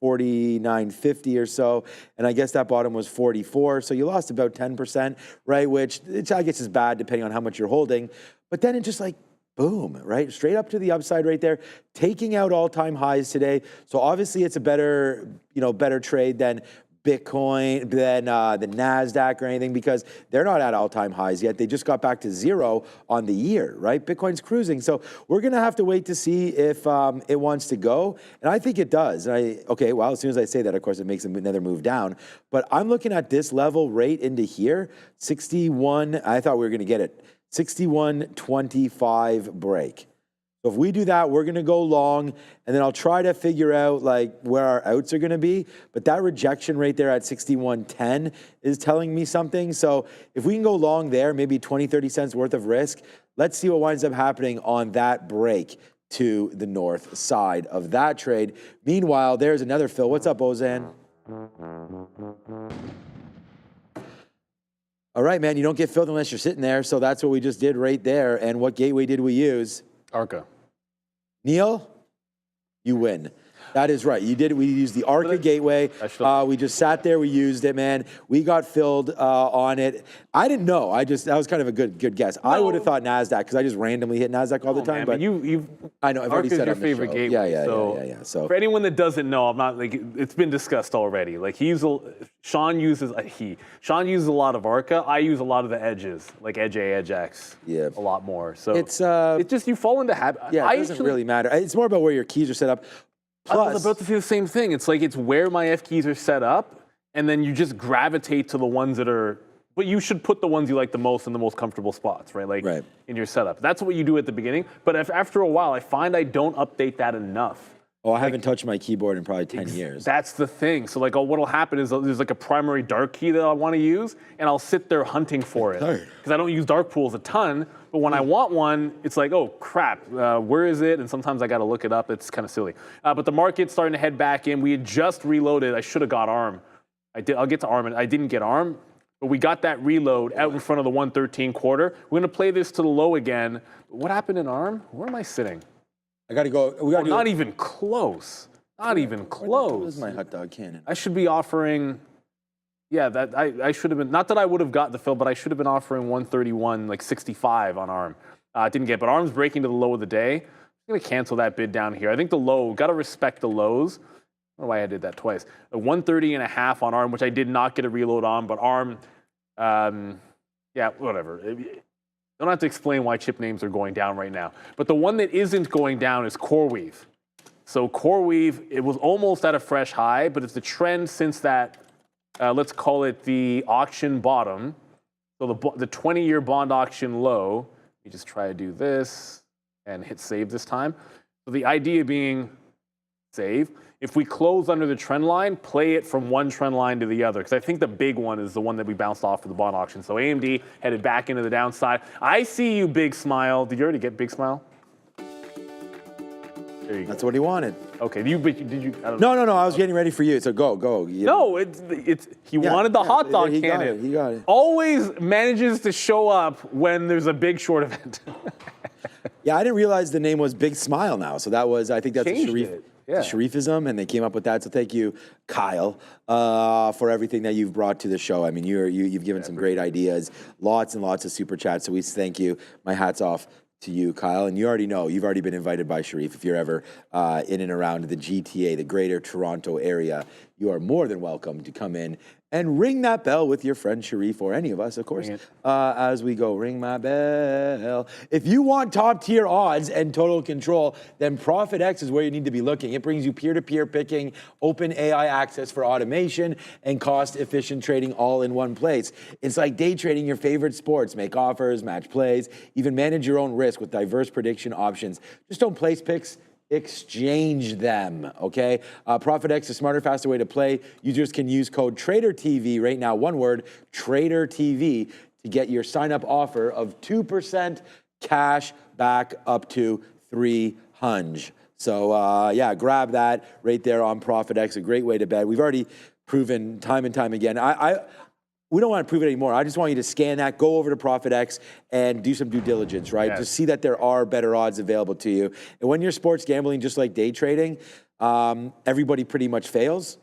49.50 or so, and I guess that bottom was 44, so you lost about 10%, right, which I guess is bad depending on how much you're holding, but then it just like, boom, right, straight up to the upside right there, taking out all-time highs today, so obviously it's a better, you know, better trade than Bitcoin, than the Nasdaq or anything, because they're not at all-time highs yet. They just got back to zero on the year, right? Bitcoin's cruising. So we're going to have to wait to see if it wants to go. And I think it does. Okay, well, as soon as I say that, of course, it makes another move down. But I'm looking at this level right into here, 61. I thought we were going to get it. 61.25 break. So if we do that, we're going to go long, and then I'll try to figure out like where our outs are going to be. But that rejection right there at 61.10 is telling me something. So if we can go long there, maybe 20, 30 cents worth of risk, let's see what winds up happening on that break to the north side of that trade. Meanwhile, there's another fill. What's up, Ozan? All right, man, you don't get filled unless you're sitting there. So that's what we just did right there. And what gateway did we use? Arca. Neil, you win. That is right. You did. We used the Arca gateway. We just sat there. We used it, man. We got filled on it. I didn't know. That was kind of a good guess. No. I would have thought Nasdaq because I just randomly hit Nasdaq all the time. Man, but I know. I've already said your favorite gateway. Yeah. So for anyone that doesn't know, I'm not like it's been discussed already. Like Sean uses a lot of Arca. I use a lot of the edges, like Edge A, Edge X. Yeah. A lot more. So it's just you fall into habit. Yeah. It doesn't really matter. It's more about where your keys are set up. Plus, I was about to say the same thing. It's like it's where my F keys are set up, and then you just gravitate to the ones that are. But you should put the ones you like the most in the most comfortable spots, right? Like in your setup. That's what you do at the beginning. But after a while, I find I don't update that enough. Oh, I haven't touched my keyboard in probably 10 years. That's the thing. So like, what'll happen is there's like a primary dark key that I want to use, and I'll sit there hunting for it because I don't use dark pools a ton. But when I want one, it's like, oh crap, where is it? And sometimes I got to look it up. It's kind of silly. But the market's starting to head back in. We had just reloaded. I should have got ARM. I'll get to ARM, and I didn't get ARM. But we got that reload out in front of the 113 quarter. We're going to play this to the low again. What happened in ARM? Where am I sitting? I got to go. We got Not even close. Not even close. Where's my hot dog cannon? I should be offering, yeah, that I should have been, not that I would have got the fill, but I should have been offering 131, like 65 on ARM. Didn't get, but ARM's breaking to the low of the day. I'm going to cancel that bid down here. I think the low, got to respect the lows. I don't know why I did that twice. A 130.5 on ARM, which I did not get a reload on, but ARM, yeah, whatever. Don't have to explain why chip names are going down right now. But the one that isn't going down is CoreWeave. So CoreWeave, it was almost at a fresh high, but it's the trend since that, let's call it the auction bottom. So the 20-year bond auction low. You just try to do this and hit save this time. So the idea being save. If we close under the trend line, play it from one trend line to the other, because I think the big one is the one that we bounced off for the bond auction. So AMD headed back into the downside. I see you, Big Smile. Did you already get Big Smile? There you go. That's what he wanted. Okay, did you? I don't know. No. I was getting ready for you. So go. No, he wanted the hot dog he cannon. He got it. Always manages to show up when there's a big short event. Yeah, I didn't realize the name was Big Smile now. So that was, I think that's a Changed Sharif. it. Yeah. Sharifism, and they came up with that. So thank you, Kyle, for everything that you've brought to the show. I mean, you've given some great ideas, lots and lots of super chats. So we thank you. My hat's off to you, Kyle. And you already know, you've already been invited by Sharif. If you're ever in and around the GTA, the Greater Toronto area, you are more than welcome to come in and ring that bell with your friend Sharif, or any of us, of course, as we go. Ring my bell. If you want top tier odds and total control, then ProfitX is where you need to be looking. It brings you peer-to-peer picking, open AI access for automation, and cost-efficient trading all in one place. It's like day trading your favorite sports. Make offers, match plays, even manage your own risk with diverse prediction options. Just don't place picks. Exchange them, okay? ProfitX is a smarter, faster way to play. Users can use code TraderTV right now, one word, TraderTV, to get your sign-up offer of 2% cash back up to $300. So, yeah, grab that right there on ProfitX, a great way to bet. We've already proven time and time again. We don't want to prove it anymore. I just want you to scan that, go over to ProfitX, and do some due diligence, right? Yes. Just see that there are better odds available to you. And when you're sports gambling, just like day trading, everybody pretty much fails.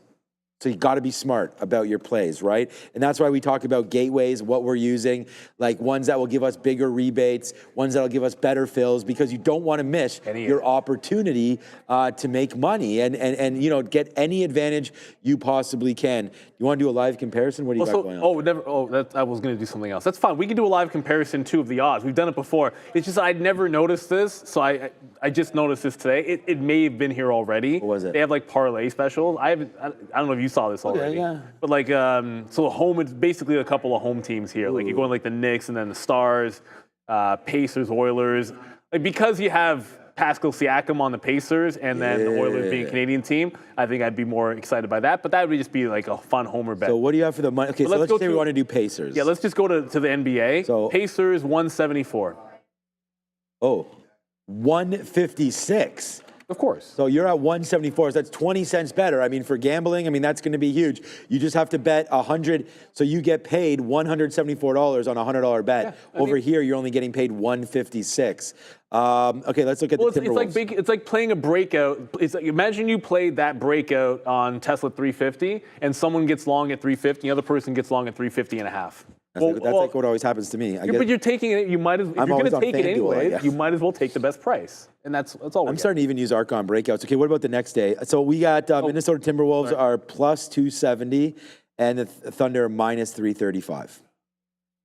So you got to be smart about your plays, right? And that's why we talk about gateways, what we're using, like ones that will give us bigger rebates, ones that will give us better fills, because you don't want to miss your opportunity to make money and you know, get any advantage you possibly can. You want to do a live comparison? What do you got going on? I was going to do something else. That's fine. We can do a live comparison too of the odds. We've done it before. It's just I'd never noticed this, so I just noticed this today. It may have been here already. What was it? They have like parlay specials. I don't know if you saw this already. Yeah. But like, so home, it's basically a couple of home teams here. Ooh. Like you're going like the Knicks and then the Stars, Pacers, Oilers. Like because you have Pascal Siakam on the Pacers and then the Oilers being a Canadian team, I think I'd be more excited by that. But that would just be like a fun homer bet. So what do you have for the money? Okay, so let's say we want to do Pacers. Yeah, let's just go to the NBA. So Pacers 174. Oh, 156. Of course. So you're at 174. So that's 20 cents better. I mean, for gambling, I mean, that's going to be huge. You just have to bet 100. So you get paid $174 on a $100 bet. Yeah, Over here, you're only getting paid 156. Okay, let's look at the Timberwolves. It's like playing a breakout. It's like, imagine you played that breakout on Tesla 350, and someone gets long at 350, the other person gets long at 350 and a half. That's like what always happens to me. But you're taking it. You might as if you're going to take it anyways. You might as well take the best price, and that's all. I'm starting to even use Archon breakouts. Okay, what about the next day? So we got Minnesota Timberwolves are plus 270, and the Thunder minus 335.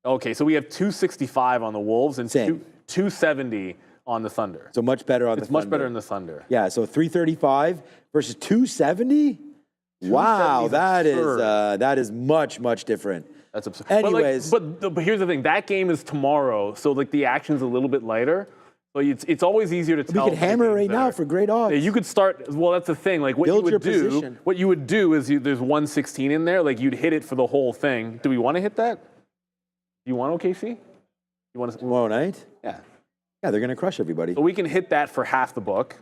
Okay, so we have 265 on the Wolves and 270 on the Thunder. So much better on the Thunder. It's much better in the Thunder. Yeah, so 335 versus 270. Wow, that is much different. That's absurd. Anyways, but here's the thing. That game is tomorrow, so like the action's a little bit lighter. So it's always easier to tell. We could hammer right now for great odds. Yeah, you could start. Well, that's the thing. Like what Build you your would do. position. What you would do is there's 116 in there. Like you'd hit it for the whole thing. Do we want to hit that? You want OKC? You want to? Tomorrow night? Yeah. Yeah, they're going to crush everybody. So we can hit that for half the book.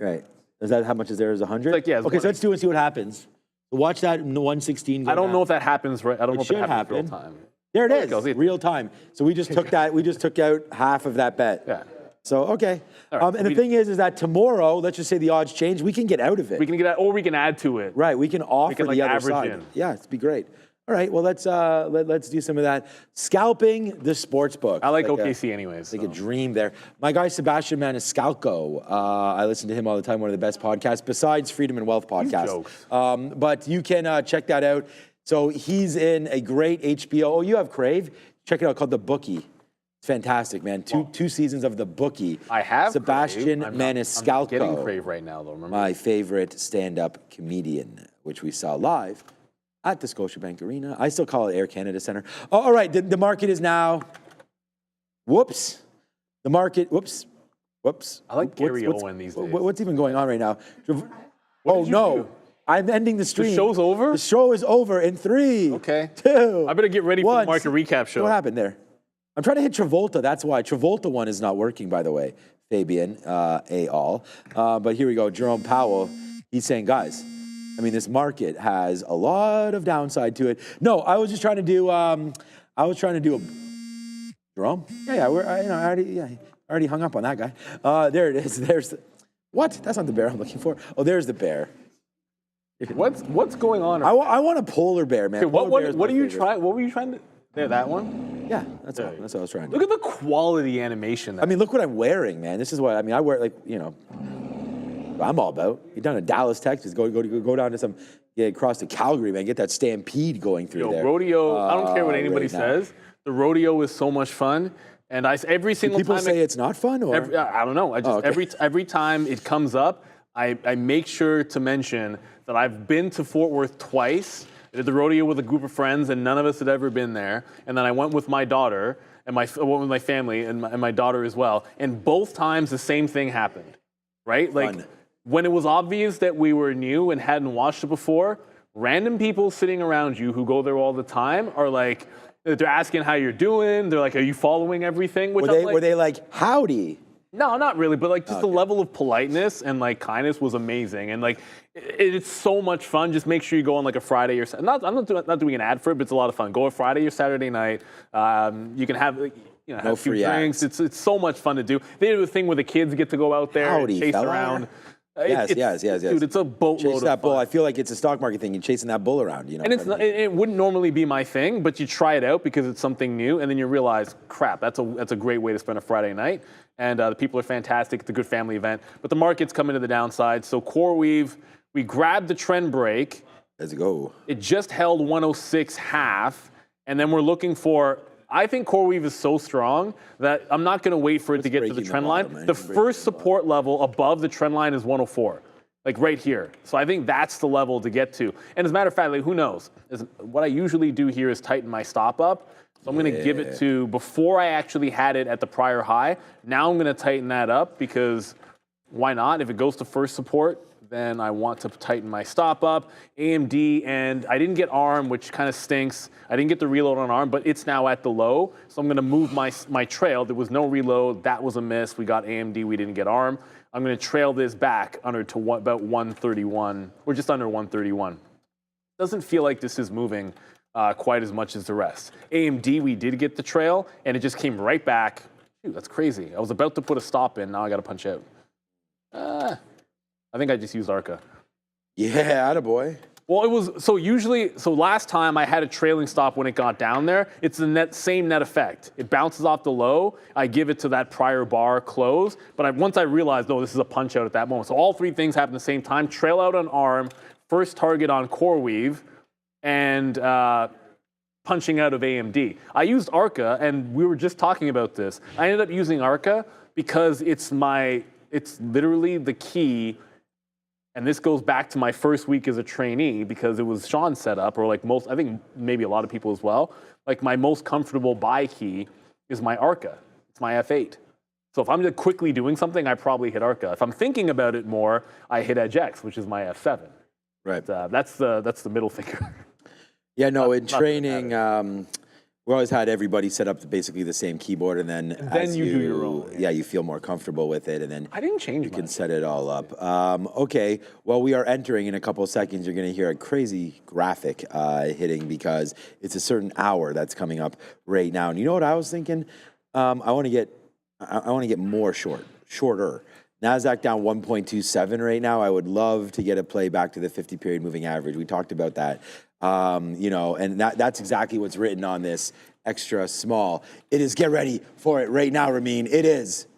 Right. Is that how much is there? Is 100? Like, yeah, it's okay, so let's do it and see what happens. Watch that in the 116. I don't know if that happens right. I don't know if should it happens happen. real time. There it There it is, goes. real time. So we just took that. We just took out half of that bet. Yeah. So okay. All right, And the thing is that tomorrow, let's just say the odds change, we can get out of it. We can get, or we can add to it. Right. We can offer like, the other average side. in. Yeah, it'd be great. All right. Well, let's do some of that. Scalping the sports book. I like It's OKC anyways. Like so. a dream there. My guy Sebastian Maniscalco, I listen to him all the time, one of the best podcasts, besides Freedom and Wealth podcast. jokes. But you can check that out. So he's in a great HBO. Oh, you have Crave? Check it out, called The Bookie. It's fantastic, man. Two seasons of The Bookie. I have Sebastian Crave. Maniscalco. I'm getting Crave right now, though. Remember? My favorite stand-up comedian, which we saw live at the Scotiabank Arena. I still call it Air Canada Center. Oh, all right, the market is now, whoops. The market, whoops. I like Gary Owen these days. What's even going on right now? What Oh, did you no. do? I'm ending the stream. The show's over? The show is over in 3, Okay. 2, I better get ready for the 1. market recap show. What happened there? I'm trying to hit Travolta. That's why. Travolta one is not working, by the way, Fabian, all. But here we go. Jerome Powell, he's saying, guys, I mean, this market has a lot of downside to it. No, I was just trying to do, Jerome? Yeah, I already hung up on that guy. There it is. What? That's not the bear I'm looking for. Oh, there's the bear. What's going on? I want a polar bear, man. Okay, what Polar bear is are my you favorite. trying? What were you trying to? There, that one. Yeah, that's all. That's what I was trying to Look do. at the quality animation. I mean, look what I'm wearing, man. This is what I mean. I wear I'm all about. You're down to Dallas, Texas. Go down to across to Calgary, man. Get that stampede going through there. Rodeo. I don't care what anybody right now. says. The rodeo is so much fun, and every single People time say it's not fun, or I don't know. I just every time it comes up, I make sure to mention that I've been to Fort Worth twice. I did the rodeo with a group of friends, and none of us had ever been there. And then I went with my daughter and went with my family and my daughter as well. And both times the same thing happened, right? Like Fun. when it was obvious that we were new and hadn't watched it before, random people sitting around you who go there all the time are like, they're asking how you're doing. They're like, are you following everything? Which were they like howdy? No, not really, but like just the level of politeness and like kindness was amazing, and like it's so much fun. Just make sure you go on like a Friday or I'm not doing an ad for it, but it's a lot of fun. Go a Friday or Saturday night. You can have have a few free drinks. ads. It's so much fun to do. They do a thing where the kids get to go out there Howdy, and chase fella. around. Yes. Dude, it's a boatload Chase of that bull. fun. I feel like it's a stock market thing. You're chasing that bull around, And it wouldn't normally be my thing, but you try it out because it's something new, and then you realize, crap, that's a great way to spend a Friday night. And the people are fantastic. It's a good family event. But the market's coming to the downside. So CoreWeave, we grabbed the trend break. Let's go. It just held 106.5, and then we're looking for. I think CoreWeave is so strong that I'm not going to wait for it to get to the breaking the trend bottom, line. man? The It's breaking first support level above the trend line is 104. Like right here. So I think that's the level to get to. And as a matter of fact, like who knows? What I usually do here is tighten my stop up. So I'm going to give it to, before I actually had it at the prior high, now I'm going to tighten that up because why not? If it goes to first support, then I want to tighten my stop up. AMD, and I didn't get ARM, which kind of stinks. I didn't get the reload on ARM, but it's now at the low. So I'm going to move my trail. There was no reload. That was a miss. We got AMD. We didn't get ARM. I'm going to trail this back under to about 131, or just under 131. Doesn't feel like this is moving quite as much as the rest. AMD, we did get the trail, and it just came right back. Dude, that's crazy. I was about to put a stop in. Now I got to punch out. I think I just used ARCA. Yeah, attaboy. Well, it was so last time I had a trailing stop when it got down there. It's the same net effect. It bounces off the low. I give it to that prior bar close. But once I realized, no, this is a punch out at that moment. So all three things happen at the same time. Trail out on ARM, first target on CoreWeave, and punching out of AMD. I used ARCA, and we were just talking about this. I ended up using ARCA because it's literally the key. And this goes back to my first week as a trainee because it was Sean's setup, or like I think maybe a lot of people as well. Like my most comfortable buy key is my ARCA. It's my F8. So if I'm just quickly doing something, I probably hit ARCA. If I'm thinking about it more, I hit Edge X, which is my F7. Right. That's the middle finger. Yeah, no, in training, we always had everybody set up to basically the same keyboard, and then as you do your own. Yeah, you feel more comfortable with it, and then I didn't change you can mine. set it all up. Okay, well, we are entering in a couple of seconds. You're going to hear a crazy graphic hitting because it's a certain hour that's coming up right now. And you know what I was thinking? I want to get more shorter. Nasdaq down 1.27 right now. I would love to get a play back to the 50-period moving average. We talked about that. You know, and that's exactly what's written on this extra small. It is, get ready for it right now, Ramin. It is.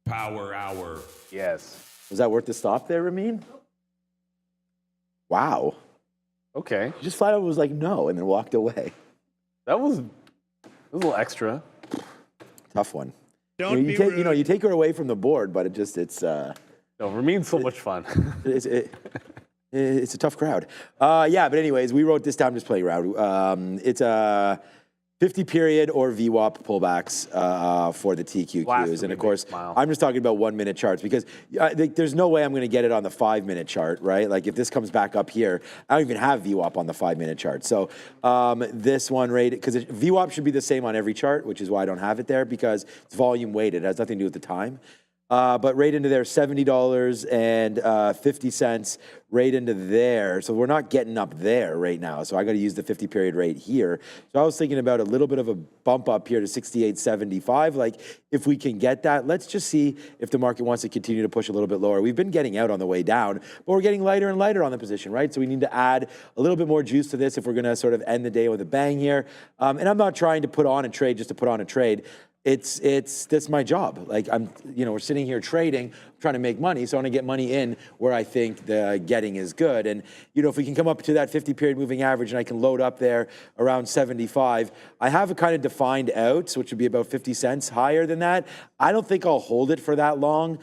Power hour. Yes. Was that worth the stop there, Ramin? Wow. Okay. You just flat out was like, no, and then walked away. That was a little extra. Tough one. Don't be rude. You take her away from the board, but it's No, Ramin's so much fun. It's a tough crowd. Yeah, but anyways, we wrote this down just playing around. It's a 50-period or VWAP pullbacks for the TQQs. And of course, I'm just talking about 1-minute charts because there's no way I'm going to get it on the 5-minute chart, right? Like if this comes back up here, I don't even have VWAP on the 5-minute chart. So this one, right, because VWAP should be the same on every chart, which is why I don't have it there because it's volume weighted. It has nothing to do with the time. But right into there, $70.50 right into there. So we're not getting up there right now. So I got to use the 50-period rate here. So I was thinking about a little bit of a bump up here to 68.75. Like if we can get that, let's just see if the market wants to continue to push a little bit lower. We've been getting out on the way down, but we're getting lighter and lighter on the position, right? So we need to add a little bit more juice to this if we're going to sort of end the day with a bang here. And I'm not trying to put on a trade just to put on a trade. That's my job. Like we're sitting here trading, trying to make money. So I want to get money in where I think the getting is good. And, if we can come up to that 50-period moving average and I can load up there around 75, I have a kind of defined outs, which would be about 50 cents higher than that. I don't think I'll hold it for that long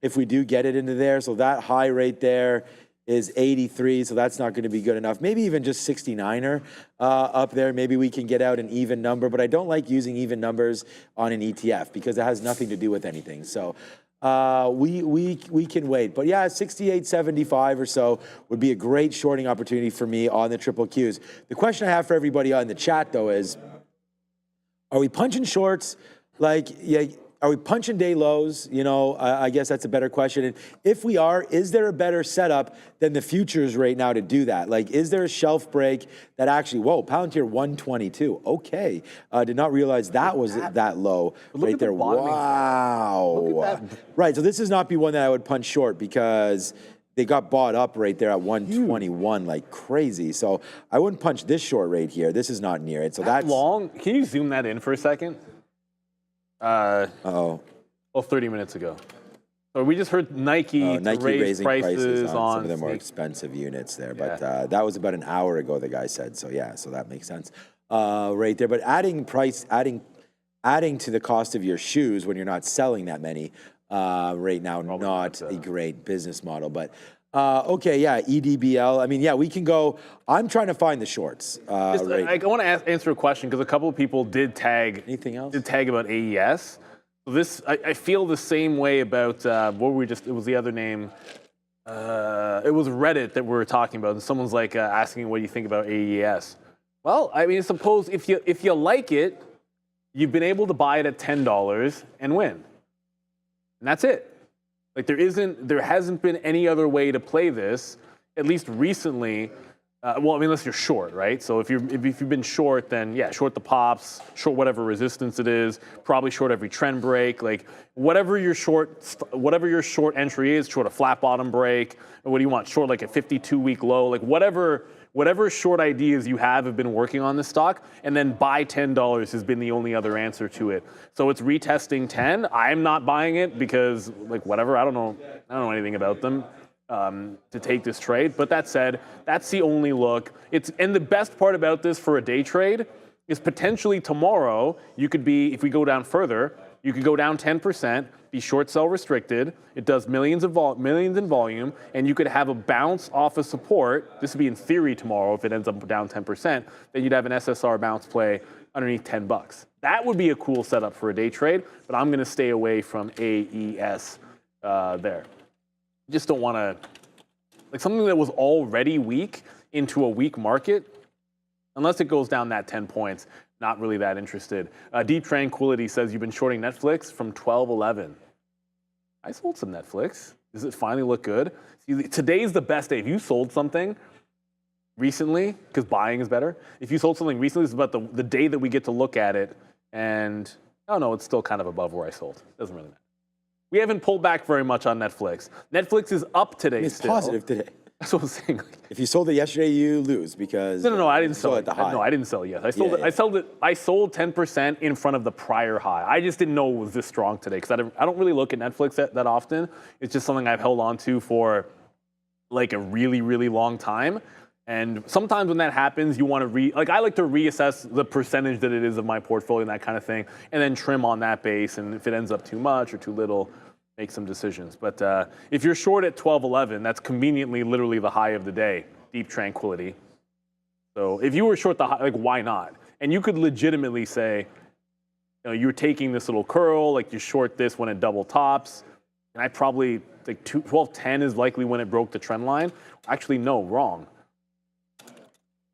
if we do get it into there. So that high rate there is 83, so that's not going to be good enough. Maybe even just 69er up there. Maybe we can get out an even number, but I don't like using even numbers on an ETF because it has nothing to do with anything. So we can wait. But yeah, 68.75 or so would be a great shorting opportunity for me on the triple Qs. The question I have for everybody on the chat, though, is are we punching shorts? Are we punching day lows? I guess that's a better question. And if we are, is there a better setup than the futures right now to do that? Like, is there a shelf break that actually, whoa, Palantir 122. Okay. Did not realize that was that low right there. Wow. Right. So this is not be one that I would punch short because they got bought up right there at 121 like crazy. So I wouldn't punch this short right here. This is not near it. So that's long. Can you zoom that in for a second? 30 minutes ago. So we just heard Nike raise prices on some of the more expensive units there. But that was about an hour ago, the guy said. So yeah, so that makes sense right there. But adding to the cost of your shoes when you're not selling that many right now, not a great business model. But okay, yeah, EDBL. I mean, yeah, we can go. I'm trying to find the shorts. I want to answer a question because a couple of people did tag. Anything else? Did tag about AES. So this, I feel the same way about what were we just? It was the other name. It was Reddit that we were talking about, and someone's like asking, "What do you think about AES?" Well, I mean, suppose if you like it, you've been able to buy it at $10 and win, and that's it. Like there hasn't been any other way to play this, at least recently. Well, I mean, unless you're short, right? So if you've been short, then yeah, short the pops, short whatever resistance it is, probably short every trend break, like whatever your short entry is, short a flat bottom break. Or what do you want? Short like a 52-week low, like whatever short ideas you have been working on this stock, and then buy $10 has been the only other answer to it. So it's retesting 10. I'm not buying it because like whatever, I don't know anything about them to take this trade. But that said, that's the only look. And the best part about this for a day trade is potentially tomorrow you could be, if we go down further, You could go down 10%, be short sell restricted. It does millions in volume, and you could have a bounce off of support. This would be in theory tomorrow if it ends up down 10%. Then you'd have an SSR bounce play underneath $10. That would be a cool setup for a day trade, but I'm going to stay away from AES there. Just don't want to, like something that was already weak into a weak market, unless it goes down that 10 points. Not really that interested. Deep Tranquility says you've been shorting Netflix from 12.11. I sold some Netflix. Does it finally look good? See, today's the best day. If you sold something recently, because buying is better, if you sold something recently, it's about the day that we get to look at it. And, oh no, it's still kind of above where I sold. Doesn't really matter. We haven't pulled back very much on Netflix. Netflix is up today It's still. positive today. That's what I'm saying. If you sold it yesterday, you lose because No, I didn't sell it. at the high. No, I didn't sell it yet. I sold it. Yeah. I sold 10% in front of the prior high. I just didn't know it was this strong today because I don't really look at Netflix that often. It's just something I've held on to for like a really, really long time. And sometimes when that happens, you want to I like to reassess the percentage that it is of my portfolio and that kind of thing, and then trim on that base. And if it ends up too much or too little, make some decisions. But if you're short at 12.11, that's conveniently literally the high of the day, Deep Tranquility. So if you were short the high, like why not? And you could legitimately say, you know, you're taking this little curl, like you short this when it double tops. And I probably, like 12.10 is likely when it broke the trend line. Actually, no, wrong.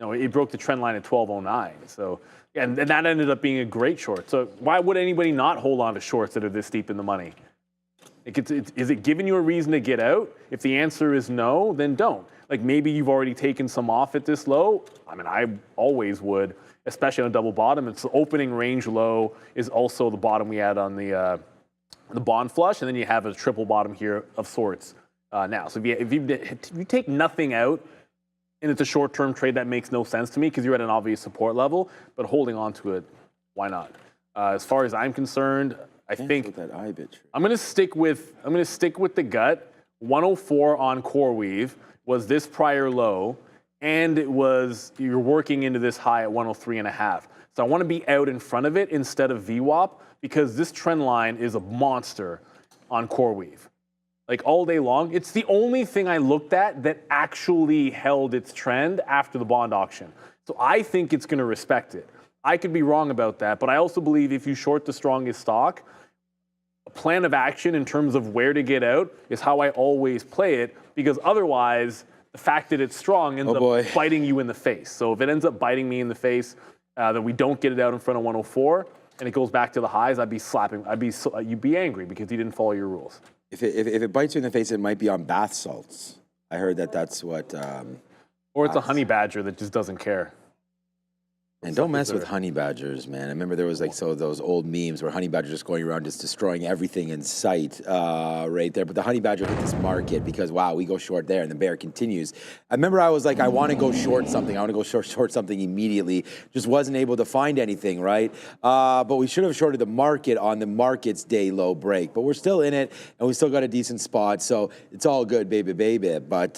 No, it broke the trend line at 12.09. So, yeah, and that ended up being a great short. So why would anybody not hold on to shorts that are this deep in the money? Is it giving you a reason to get out? If the answer is no, then don't. Like maybe you've already taken some off at this low. I mean, I always would, especially on a double bottom. It's the opening range low is also the bottom we had on the bond flush, and then you have a triple bottom here of sorts now. So if you take nothing out, and it's a short-term trade, that makes no sense to me because you're at an obvious support level. But holding on to it, why not? As far as I'm concerned, I think that IBIT I'm going to stick with the gut. 104 on CoreWeave was this prior low, and you're working into this high at 103.5. So I want to be out in front of it instead of VWAP because this trend line is a monster on CoreWeave. Like all day long, it's the only thing I looked at that actually held its trend after the bond auction. So I think it's going to respect it. I could be wrong about that, but I also believe if you short the strongest stock, a plan of action in terms of where to get out is how I always play it, because otherwise, the fact that it's strong ends up biting you in the face. So if it ends up biting me in the face, that we don't get it out in front of 104, and it goes back to the highs, I'd be slapping. You'd be angry because you didn't follow your rules. If it bites you in the face, it might be on bath salts. I heard that's what. Or it's a honey badger that just doesn't care. And don't mess with honey badgers, man. I remember there was like those old memes where honey badgers just going around just destroying everything in sight right there. But the honey badger hit this market because, wow, we go short there and the bear continues. I remember I was like, I want to go short something. I want to go short something immediately. Just wasn't able to find anything, right? But we should have shorted the market on the market's day low break. But we're still in it and we still got a decent spot. So it's all good, baby. But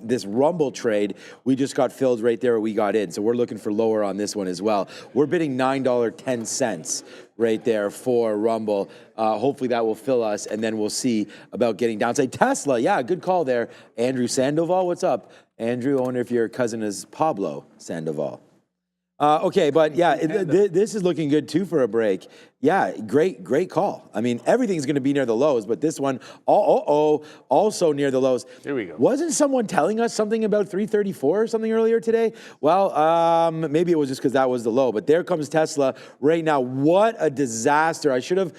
this Rumble trade, we just got filled right there where we got in. So we're looking for lower on this one as well. We're bidding $9.10 right there for Rumble. Hopefully that will fill us, and then we'll see about getting downside. Tesla, yeah, good call there. Andrew Sandoval, what's up? Andrew, I wonder if your cousin is Pablo Sandoval. Okay, but yeah, this is looking good too for a break. Yeah, great call. I mean, everything's going to be near the lows, but this one, also near the lows. Here we go. Wasn't someone telling us something about 334 or something earlier today? Well, maybe it was just because that was the low, but there comes Tesla right now. What a disaster. I should have...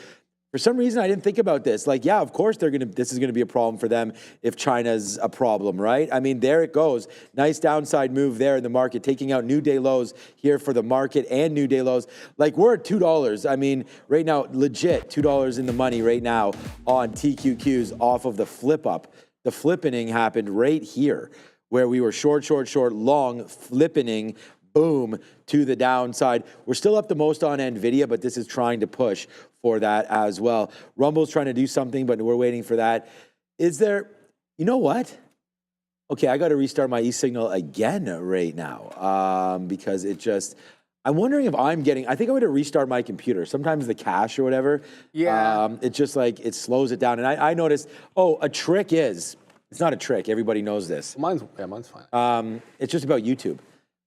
For some reason, I didn't think about this. Like, yeah, of course this is going to be a problem for them if China's a problem, right? I mean, there it goes. Nice downside move there in the market, taking out new day lows here for the market and new day lows. Like, we're at $2. I mean, right now, legit $2 in the money right now on TQQs off of the flip up. The flippening happened right here where we were short, long, flippening, boom, to the downside. We're still up the most on NVIDIA, but this is trying to push for that as well. Rumble's trying to do something, but we're waiting for that. Is there, you know what? Okay, I got to restart my e-signal again right now because it just, I'm wondering if I think I'm going to restart my computer. Sometimes the cache or whatever, it's just like, it slows it down. And I noticed, a trick is, it's not a trick, everybody knows this. Mine's fine. It's just about YouTube.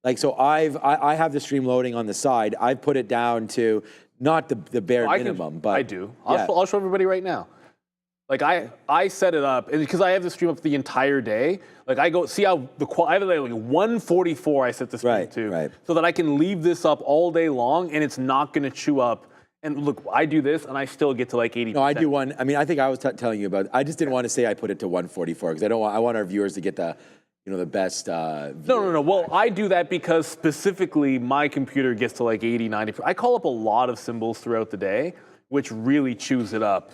Like, so I have the stream loading on the side. I've put it down to not the bare minimum, but I do. I'll show everybody right now. Like I set it up because I have the stream up the entire day. Like I go see how I have like 144 I set the stream to, so that I can leave this up all day long and it's not going to chew up. And look, I do this and I still get to like 80%. No, I do one. I mean, I think I was telling you about. I just didn't want to say I put it to 144 because I want our viewers to get the best. No. Well, I do that because specifically my computer gets to like 80, 90. I call up a lot of symbols throughout the day, which really chews it up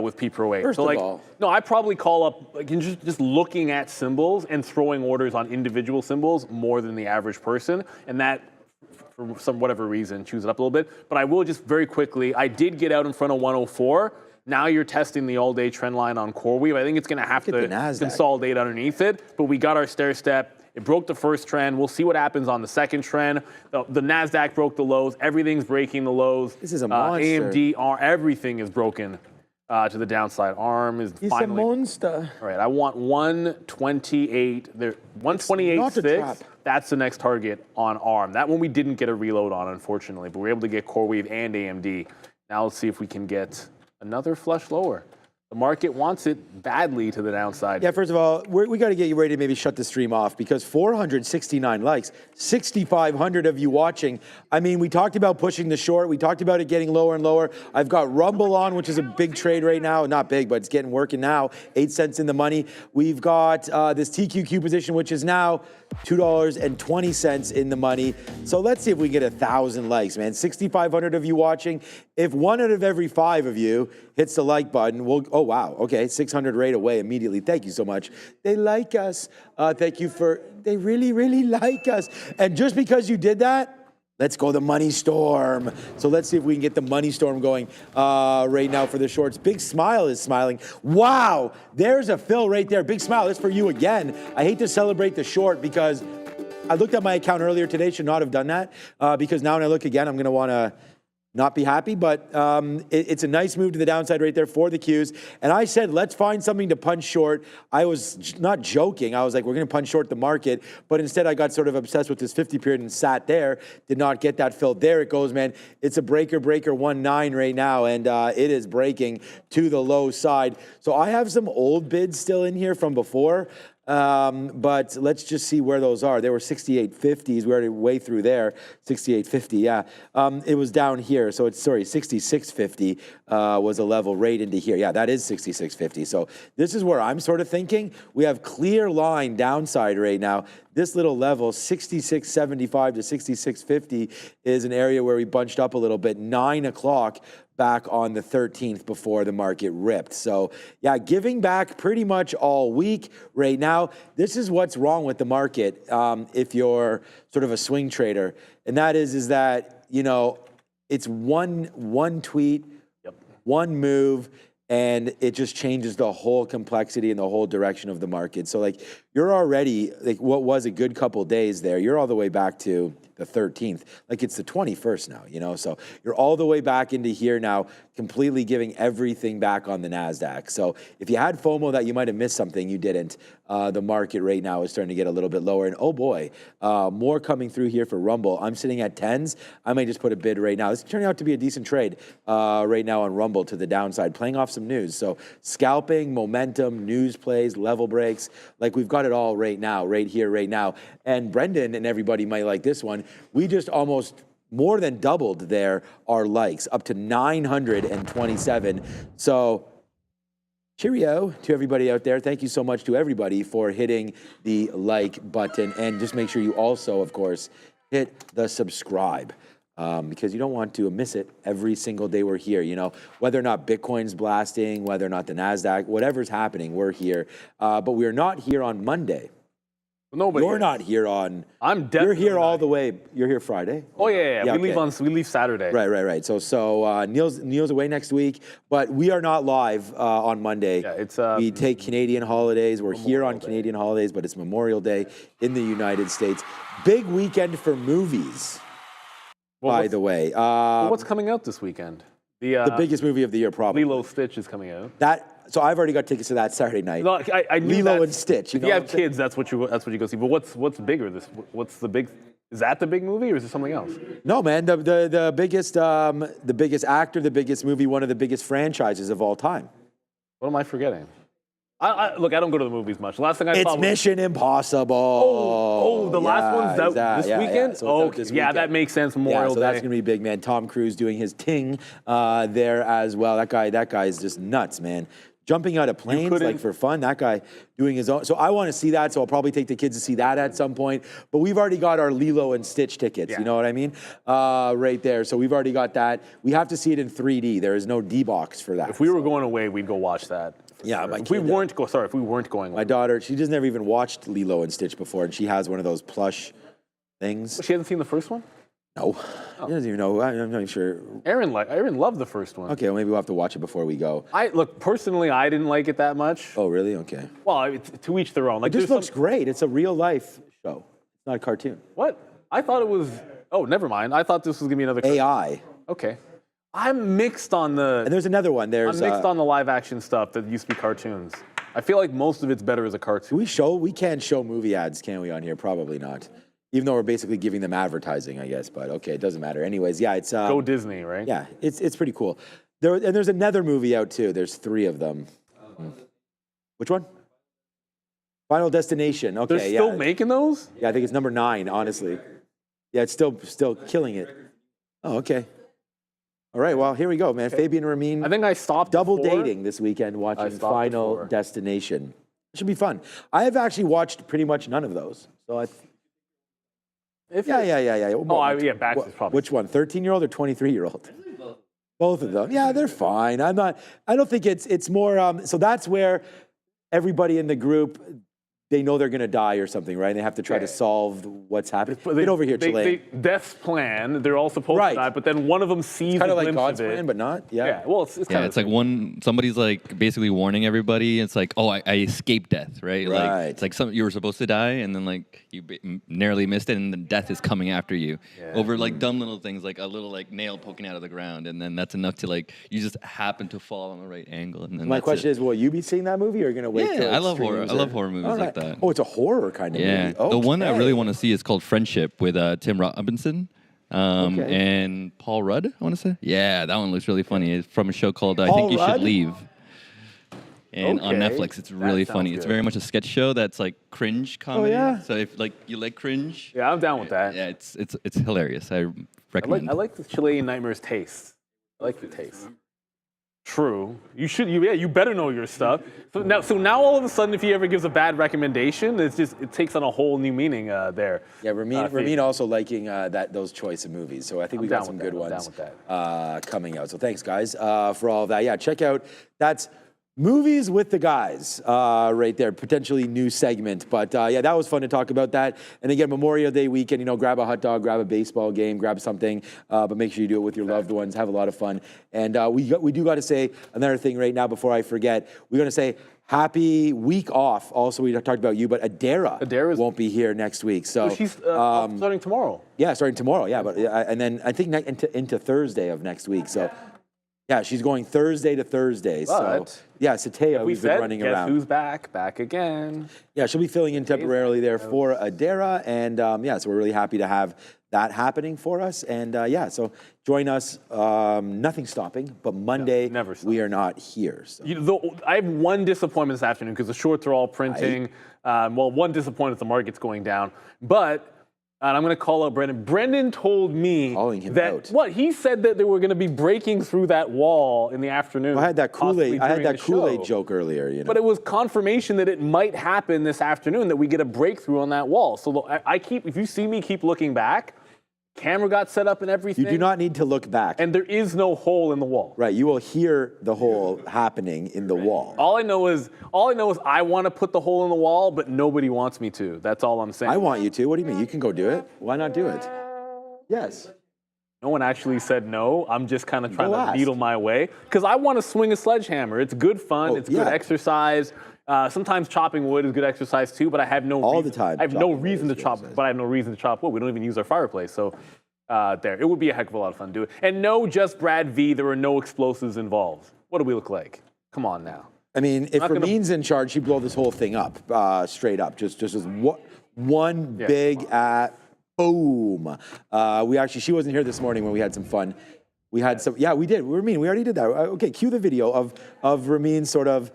with P Pro 8. First of all, no, I probably call up like just looking at symbols and throwing orders on individual symbols more than the average person, and that for whatever reason chews it up a little bit. But I will just very quickly, I did get out in front of 104. Now you're testing the all-day trend line on CoreWeave. I think it's going to have to consolidate underneath it, but we got our stair step. It broke the first trend. We'll see what happens on the second trend. The Nasdaq broke the lows. Everything's breaking the lows. This is a monster. AMD, ARM, everything is broken to the downside. ARM is it's finally. It's a monster. All right, I want 128. There, 128.6. That's the next target on ARM. That one we didn't get a reload on, unfortunately, but we were able to get CoreWeave and AMD. Now let's see if we can get another flush lower. The market wants it badly to the downside. Yeah, first of all, we got to get you ready to maybe shut the stream off because 469 likes, 6,500 of you watching. I mean, we talked about pushing the short. We talked about it getting lower and lower. I've got Rumble on, which is a big trade right now. Not big, but it's getting working now. 8 cents in the money. We've got this TQQ position, which is now $2.20 in the money. So let's see if we can get 1,000 likes, man. 6,500 of you watching. If 1 out of every 5 of you hits the like button, oh wow, okay, 600 right away immediately. Thank you so much. They like us. Thank you they really, really like us. And just because you did that, let's go the money storm. So let's see if we can get the money storm going right now for the shorts. Big Smile is smiling. Wow, there's a fill right there. Big Smile, that's for you again. I hate to celebrate the short because I looked at my account earlier today, should not have done that because now when I look again, I'm going to want to not be happy, but it's a nice move to the downside right there for the Qs. And I said, let's find something to punch short. I was not joking. I was like, we're going to punch short the market. But instead, I got sort of obsessed with this 50 period and sat there. Did not get that fill. There it goes, man. It's a breaker 1.9 right now, and it is breaking to the low side. So I have some old bids still in here from before. But let's just see where those are. They were 68.50s. We're already way through there. 68.50, yeah. It was down here. So it's, 66.50 was a level right into here. Yeah, that is 66.50. So this is where I'm sort of thinking. We have clear line downside right now. This little level, 66.75 to 66.50, is an area where we bunched up a little bit. 9 o'clock back on the 13th before the market ripped. So yeah, giving back pretty much all week right now. This is what's wrong with the market if you're sort of a swing trader. And that is that, it's one tweet, one move, and it just changes the whole complexity and the whole direction of the market. So like you're already, like what was a good couple days there, you're all the way back to the 13th. Like it's the 21st now, so you're all the way back into here now, completely giving everything back on the Nasdaq. So if you had FOMO that you might have missed something, you didn't. The market right now is starting to get a little bit lower, and oh boy, more coming through here for Rumble. I'm sitting at 10s. I might just put a bid right now. It's turning out to be a decent trade right now on Rumble to the downside, playing off some news. So scalping, momentum, news plays, level breaks, like we've got it all right now, right here, right now. And Brendan and everybody might like this one. We just almost more than doubled there our likes, up to 927. So cheerio to everybody out there. Thank you so much to everybody for hitting the like button. And just make sure you also, of course, hit the subscribe. Because you don't want to miss it every single day we're here. Whether or not Bitcoin's blasting, whether or not the Nasdaq, whatever's happening, we're here. But we're not here on Monday. Nobody. You're not here on. I'm definitely. You're here all the way. You're here Friday. Oh yeah. We okay. leave Saturday. Right. So Neil's away next week, but we are not live on Monday. Yeah, it's we take Canadian holidays. We're here on Canadian holidays, but it's Memorial Day in the United States. Big weekend for movies. by the way. What's coming out this weekend? The biggest movie of the year, probably. Lilo Stitch is coming out. So I've already got tickets to that Saturday night. No, I knew Lilo that. and Stitch. If you have kids, that's what you go see. But what's bigger? What's the big? Is that the big movie, or is it something else? No, man. The biggest actor, the biggest movie, one of the biggest franchises of all time. What am I forgetting? Look, I don't go to the movies much. The last thing I saw It's was Mission Impossible. Oh, the last one's out this weekend? So it's out Okay, this yeah, weekend. that makes sense. Memorial so that's Day. gonna be big, man. Tom Cruise doing his ting there as well. That guy is just nuts, man. Jumping out of planes like for fun. That guy doing his own. So I want to see that. So I'll probably take the kids to see that at some point. But we've already got our Lilo and Stitch tickets. Yeah. You know what I mean? Right there. So we've already got that. We have to see it in 3D. There is no D-box for that. If we were going away, we'd go watch that. Yeah, Sure. my If we kid- weren't going, My daughter, she's never even watched Lilo and Stitch before, and she has one of those plush things. She hasn't seen the first one. No, she doesn't even know. I'm not even sure. Aaron loved the first one. Okay, well, maybe we'll have to watch it before we go. Personally, I didn't like it that much. Oh, really? Okay. Well, it's to each their own. Like, It just there's looks great. It's a real life show. It's not a cartoon. What? I thought it was. Oh, never mind. I thought this was gonna be another. AI. Okay. I'm mixed on the. And there's another one. I'm mixed on the live action stuff that used to be cartoons. I feel like most of it's better as a cartoon. We can't show movie ads, can we, on here? Probably not. Even though we're basically giving them advertising, I guess. But okay, it doesn't matter. Anyways, yeah, it's Go Disney, right? yeah, it's pretty cool. There's another movie out too. There's 3 of them. Which one? Final Destination. Okay, They're still making those? Yeah, I think it's number 9. Honestly, yeah, it's still killing it. Oh, okay. All right, well, here we go, man. Okay. Fabian Ramin. I think I stopped double before. dating this weekend, watching Final Destination. It should be fun. I have actually watched pretty much none of those. So yeah. Oh, Bax is probably. Which one? 13-year-old or 23-year-old? Both of them. Yeah, they're fine. I don't think it's more. So that's where everybody in the group, they know they're going to die or something, right? And they have to try to solve what's happening. Get over here, Chile. Death's plan. They're all supposed to die, but then one of them sees kind a of like glimpse God's of it. plan, but not. Yeah. Well, it's kind of. It's like somebody's like basically warning everybody. It's like, oh, I escaped death, right? Like it's like you were supposed to die, and then like you narrowly missed it, and then death is coming after you over like dumb little things, like a little like nail poking out of the ground, and then that's enough to like you just happen to fall on the right angle. And then my question is, will you be seeing that movie, or are you going to wait? Yeah, I love horror. I love horror movies like that. Oh, it's a horror kind of movie. Okay. The one that I really want to see is called Friendship with Tim Robinson and Paul Rudd, I want to say. Yeah, that one looks really funny. It's from a show called I Think You Should Leave. And on Netflix, it's really funny. It's very much a sketch show that's like cringe comedy. Oh, yeah? So if like you like cringe, yeah, I'm down with that. Yeah, it's hilarious. I recommend. I like the Chilean Nightmares taste. I like the taste. True. You better know your stuff. So now all of a sudden, if he ever gives a bad recommendation, it takes on a whole new meaning there. Yeah, Ramin also liking those choice of movies. So I think we got some good ones coming out. So thanks, guys, for all of that. Yeah, check out that's Movies with the Guys right there, potentially new segment. But yeah, that was fun to talk about that. And again, Memorial Day weekend, grab a hot dog, grab a baseball game, grab something, but make sure you do it with your loved ones. Have a lot of fun. And we do got to say another thing right now before I forget. We're going to say happy week off. Also, we talked about you, but Adara won't be here next week. So she's starting tomorrow. Yeah, starting tomorrow. Yeah, but and then I think into Thursday of next week. So. Yeah, she's going Thursday to Thursday. So yeah, Sateo, who's been running around. Who's back again. Yeah, she'll be filling in temporarily there for Adara. And yeah, so we're really happy to have that happening for us. And yeah, so join us. Nothing stopping, but Monday we are not here. So. I have one disappointment this afternoon because the shorts are all printing. Well, one disappointment is the market's going down. But and I'm going to call out Brendan. Brendan told me he said that they were going to be breaking through that wall in the afternoon. Well, I had that Kool-Aid joke earlier, But it was confirmation that it might happen this afternoon that we get a breakthrough on that wall. So if you see me keep looking back, camera got set up and everything. You do not need to look back. And there is no hole in the wall. Right, you will hear the hole happening in the wall. All I know is I want to put the hole in the wall, but nobody wants me to. That's all I'm saying. I want you to. What do you mean? You can go do it. Why not do it? Yes. No one actually said no. I'm just kind of trying to needle my way. Because I want to swing a sledgehammer. It's good fun. It's good exercise. Sometimes chopping wood is good exercise too, but I have no reason to chop wood. We don't even use our fireplace. So there. It would be a heck of a lot of fun to do it. And no, just Brad V, there were no explosives involved. What do we look like? Come on now. I mean, if Ramin's in charge, he'd blow this whole thing up, straight up. Just as one big boom. She wasn't here this morning when we had some fun. We had some, we did. Ramin, we already did that. Okay, cue the video of Ramin's sort of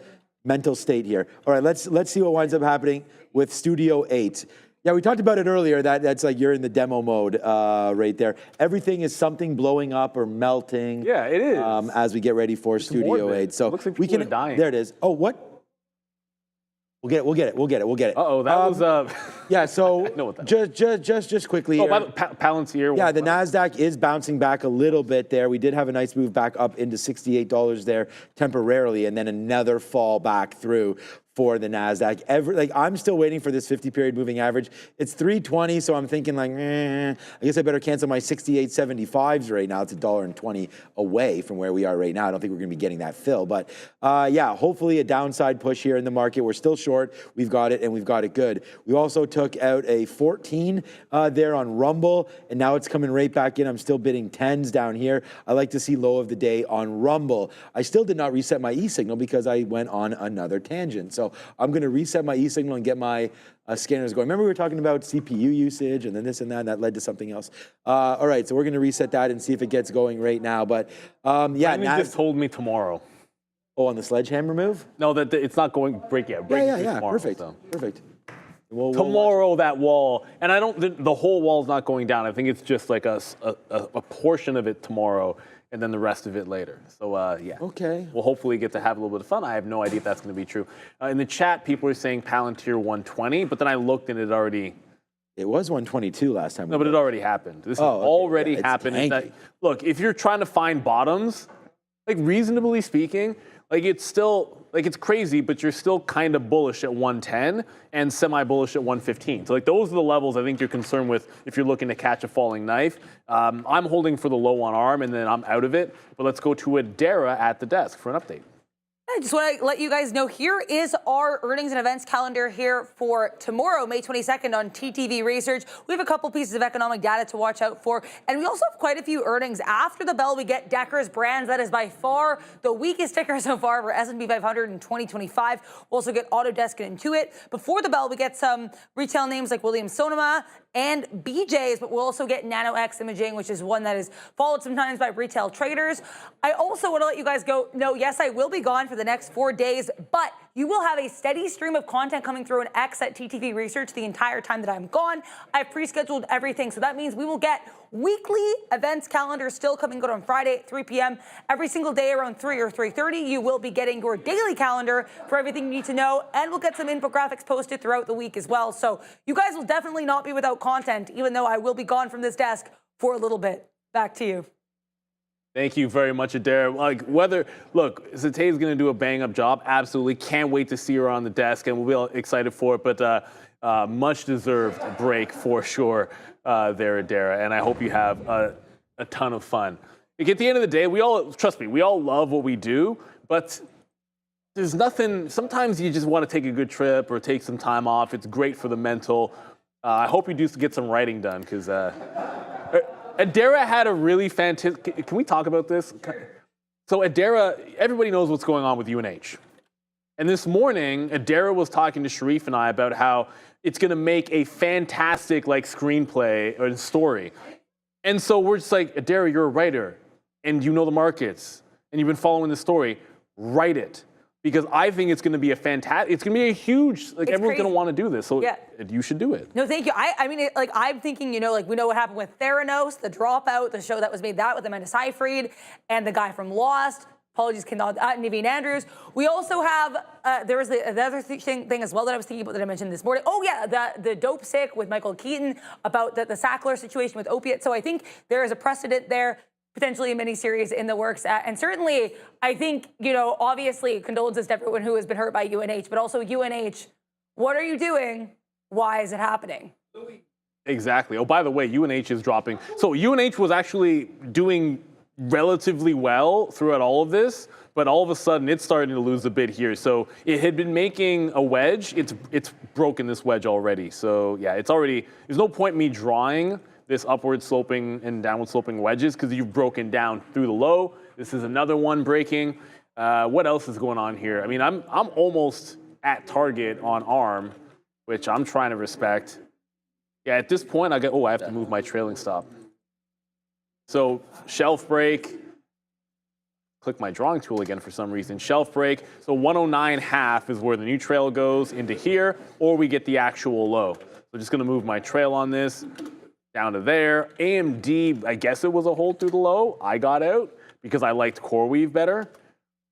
mental state here. All right, let's see what winds up happening with Studio 8. Yeah, we talked about it earlier. That's like you're in the demo mode right there. Everything is something blowing up or melting. Yeah, it is. As we get ready for Studio 8. So looks like we can. Are dying. There it is. Oh, what? We'll get it. Uh-oh, that was yeah. So I know what that just quickly. Oh, by the Palantir. Yeah, the Nasdaq is bouncing back a little bit there. We did have a nice move back up into $68 there temporarily, and then another fall back through for the Nasdaq. I'm still waiting for this 50-period moving average. It's 320, so I'm thinking I guess I better cancel my 68.75s right now. It's $1.20 away from where we are right now. I don't think we're going to be getting that fill, but hopefully a downside push here in the market. We're still short. We've got it, and we've got it good. We also took out a 14 there on Rumble, and now it's coming right back in. I'm still bidding 10s down here. I like to see low of the day on Rumble. I still did not reset my e-signal because I went on another tangent. So I'm going to reset my e-signal and get my scanners going. Remember we were talking about CPU usage and then this and that, and that led to something else. All right, so we're going to reset that and see if it gets going right now. But Brandon just told me tomorrow. Oh, on the sledgehammer move? No, that it's not going break yet. Yeah. Tomorrow, Perfect. So. Perfect. Tomorrow that wall, and I don't. The whole wall's not going down. I think it's just like a portion of it tomorrow, and then the rest of it later. So yeah. Okay. We'll hopefully get to have a little bit of fun. I have no idea if that's going to be true. In the chat, people are saying Palantir 120, but then I looked and it already. It was 122 last time. No, but it already happened. This has already happened. Look, if you're trying to find bottoms, like reasonably speaking, like it's still. Like it's crazy, but you're still kind of bullish at 110 and semi-bullish at 115. So like those are the levels I think you're concerned with if you're looking to catch a falling knife. I'm holding for the low on ARM and then I'm out of it. But let's go to Adara at the desk for an update. I just want to let you guys know here is our earnings and events calendar here for tomorrow, May 22nd on TTV Research. We have a couple pieces of economic data to watch out for, and we also have quite a few earnings. After the bell, we get Deckers Brands. That is by far the weakest ticker so far for S&P 500 in 2025. We'll also get Autodesk and Intuit. Before the bell, we get some retail names like Williams-Sonoma and BJ's, but we'll also get NanoX Imaging, which is one that is followed sometimes by retail traders. I also want to let you guys know, yes, I will be gone for the next 4 days, but you will have a steady stream of content coming through an X at TTV Research the entire time that I'm gone. I've pre-scheduled everything, so that means we will get weekly events calendar still coming out on Friday at 3 p.m. Every single day around 3 or 3:30, you will be getting your daily calendar for everything you need to know, and we'll get some infographics posted throughout the week as well. So you guys will definitely not be without content, even though I will be gone from this desk for a little bit. Back to you. Thank you very much, Adara. Look, Zatay's going to do a bang-up job. Absolutely. Can't wait to see her on the desk, and we'll be all excited for it. But much-deserved break for sure there, Adara. And I hope you have a ton of fun. Like, at the end of the day, trust me, we all love what we do, but there's nothing. Sometimes you just want to take a good trip or take some time off. It's great for the mental. I hope you do get some writing done because Adara had a really fantastic. Can we talk about this? So Adara, everybody knows what's going on with UNH. And this morning, Adara was talking to Sharif and I about how it's going to make a fantastic screenplay or story. And so we're just like, Adara, you're a writer and you know the markets and you've been following the story. Write it. Because I think it's going to be a fantastic, it's going to be a huge, everyone's going to want to do this. So you should do it. No, thank you. I mean, I'm thinking, we know what happened with Theranos, The Dropout, the show that was made with Amanda Seyfried, and the guy from Lost. Apologies, Naveen Andrews. We also have, there was the other thing as well that I was thinking about that I mentioned this morning. Oh, yeah, the dope sick with Michael Keaton about the Sackler situation with opiates. So I think there is a precedent there. Potentially a mini-series in the works. And certainly, I think, obviously, condolences to everyone who has been hurt by UNH, but also UNH, what are you doing? Why is it happening? Exactly. Oh, by the way, UNH is dropping. So UNH was actually doing relatively well throughout all of this, but all of a sudden, it's starting to lose a bit here. So it had been making a wedge. It's broken this wedge already. So, yeah, it's already, there's no point in me drawing this upward sloping and downward sloping wedges because you've broken down through the low. This is another one breaking. What else is going on here? I mean, I'm almost at target on ARM, which I'm trying to respect. Yeah, at this point, I have to move my trailing stop. So shelf break. Click my drawing tool again for some reason. Shelf break. So 109.5 is where the new trail goes into here, or we get the actual low. So just going to move my trail on this down to there. AMD, I guess it was a hold through the low. I got out because I liked CoreWeave better.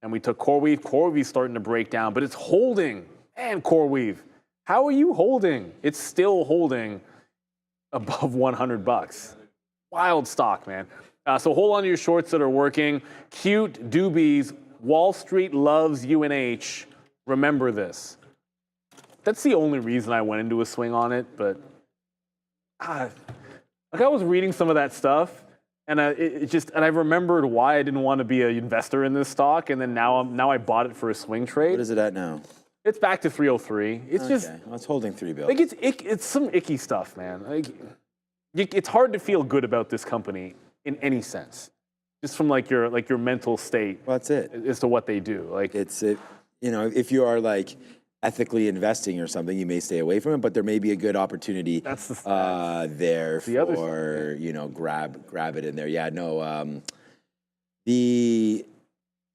And we took CoreWeave. CoreWeave's starting to break down, but it's holding. And CoreWeave, how are you holding? It's still holding above 100 bucks. Wild stock, man. So hold on to your shorts that are working. Cute doobies. Wall Street loves UNH. Remember this. That's the only reason I went into a swing on it, but like I was reading some of that stuff, and I remembered why I didn't want to be an investor in this stock, and then now I bought it for a swing trade. What is it at now? It's back to 303. It's just well, it's holding 3 bills. like it's some icky stuff, man. Like it's hard to feel good about this company in any sense, just from like your mental state. Well, that's it. As to what they do. Like if you are like ethically investing or something, you may stay away from it, but there may be a good opportunity there for grab it in there. Yeah, no.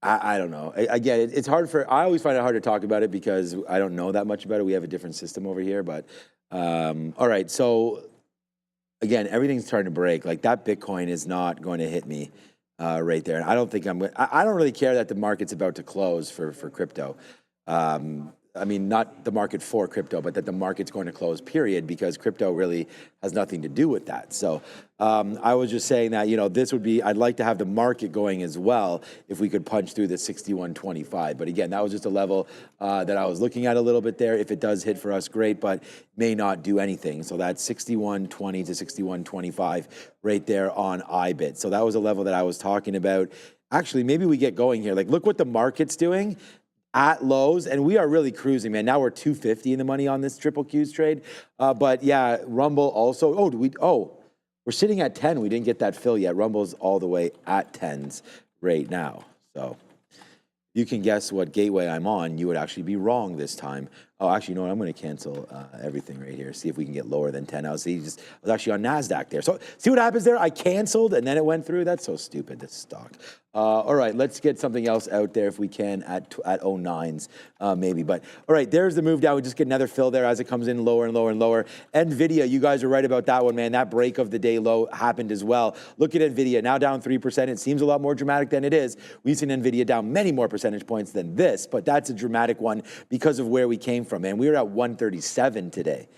I don't know. I get it. It's hard I always find it hard to talk about it because I don't know that much about it. We have a different system over here, but all right. So again, everything's starting to break. Like that Bitcoin is not going to hit me right there. And I don't think I don't really care that the market's about to close for crypto. I mean, not the market for crypto, but that the market's going to close, period, because crypto really has nothing to do with that. So I was just saying that, this would be, I'd like to have the market going as well if we could punch through the 61.25. But again, that was just a level that I was looking at a little bit there. If it does hit for us, great, but may not do anything. So that's 61.20 to 61.25 right there on IBIT. So that was a level that I was talking about. Actually, maybe we get going here. Like, look what the market's doing at lows, and we are really cruising, man. Now we're 250 in the money on this triple Qs trade. But yeah, Rumble also, we're sitting at 10. We didn't get that fill yet. Rumble's all the way at 10s right now. So you can guess what gateway I'm on. You would actually be wrong this time. Oh, actually, you know what? I'm going to cancel everything right here. See if we can get lower than 10. I was actually on Nasdaq there. So see what happens there? I canceled and then it went through. That's so stupid, this stock. All right, let's get something else out there if we can at 09s maybe. But all right, there's the move down. We just get another fill there as it comes in lower and lower and lower. NVIDIA, you guys are right about that one, man. That break of the day low happened as well. Look at NVIDIA, now down 3%. It seems a lot more dramatic than it is. We've seen NVIDIA down many more percentage points than this, but that's a dramatic one because of where we came from, man. We were at 137 today.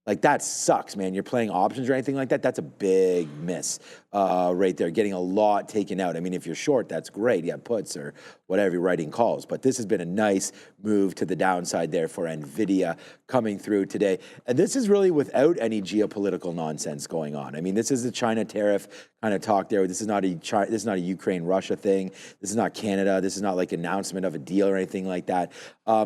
Like, that sucks, man. You're playing options or anything like that, that's a big miss right there, getting a lot taken out. I mean, if you're short, that's great. You have puts or whatever, you're writing calls. But this has been a nice move to the downside there for NVIDIA coming through today. And this is really without any geopolitical nonsense going on. I mean, this is a China tariff kind of talk there. This is not a Ukraine-Russia thing. This is not Canada. This is not like announcement of a deal or anything like that.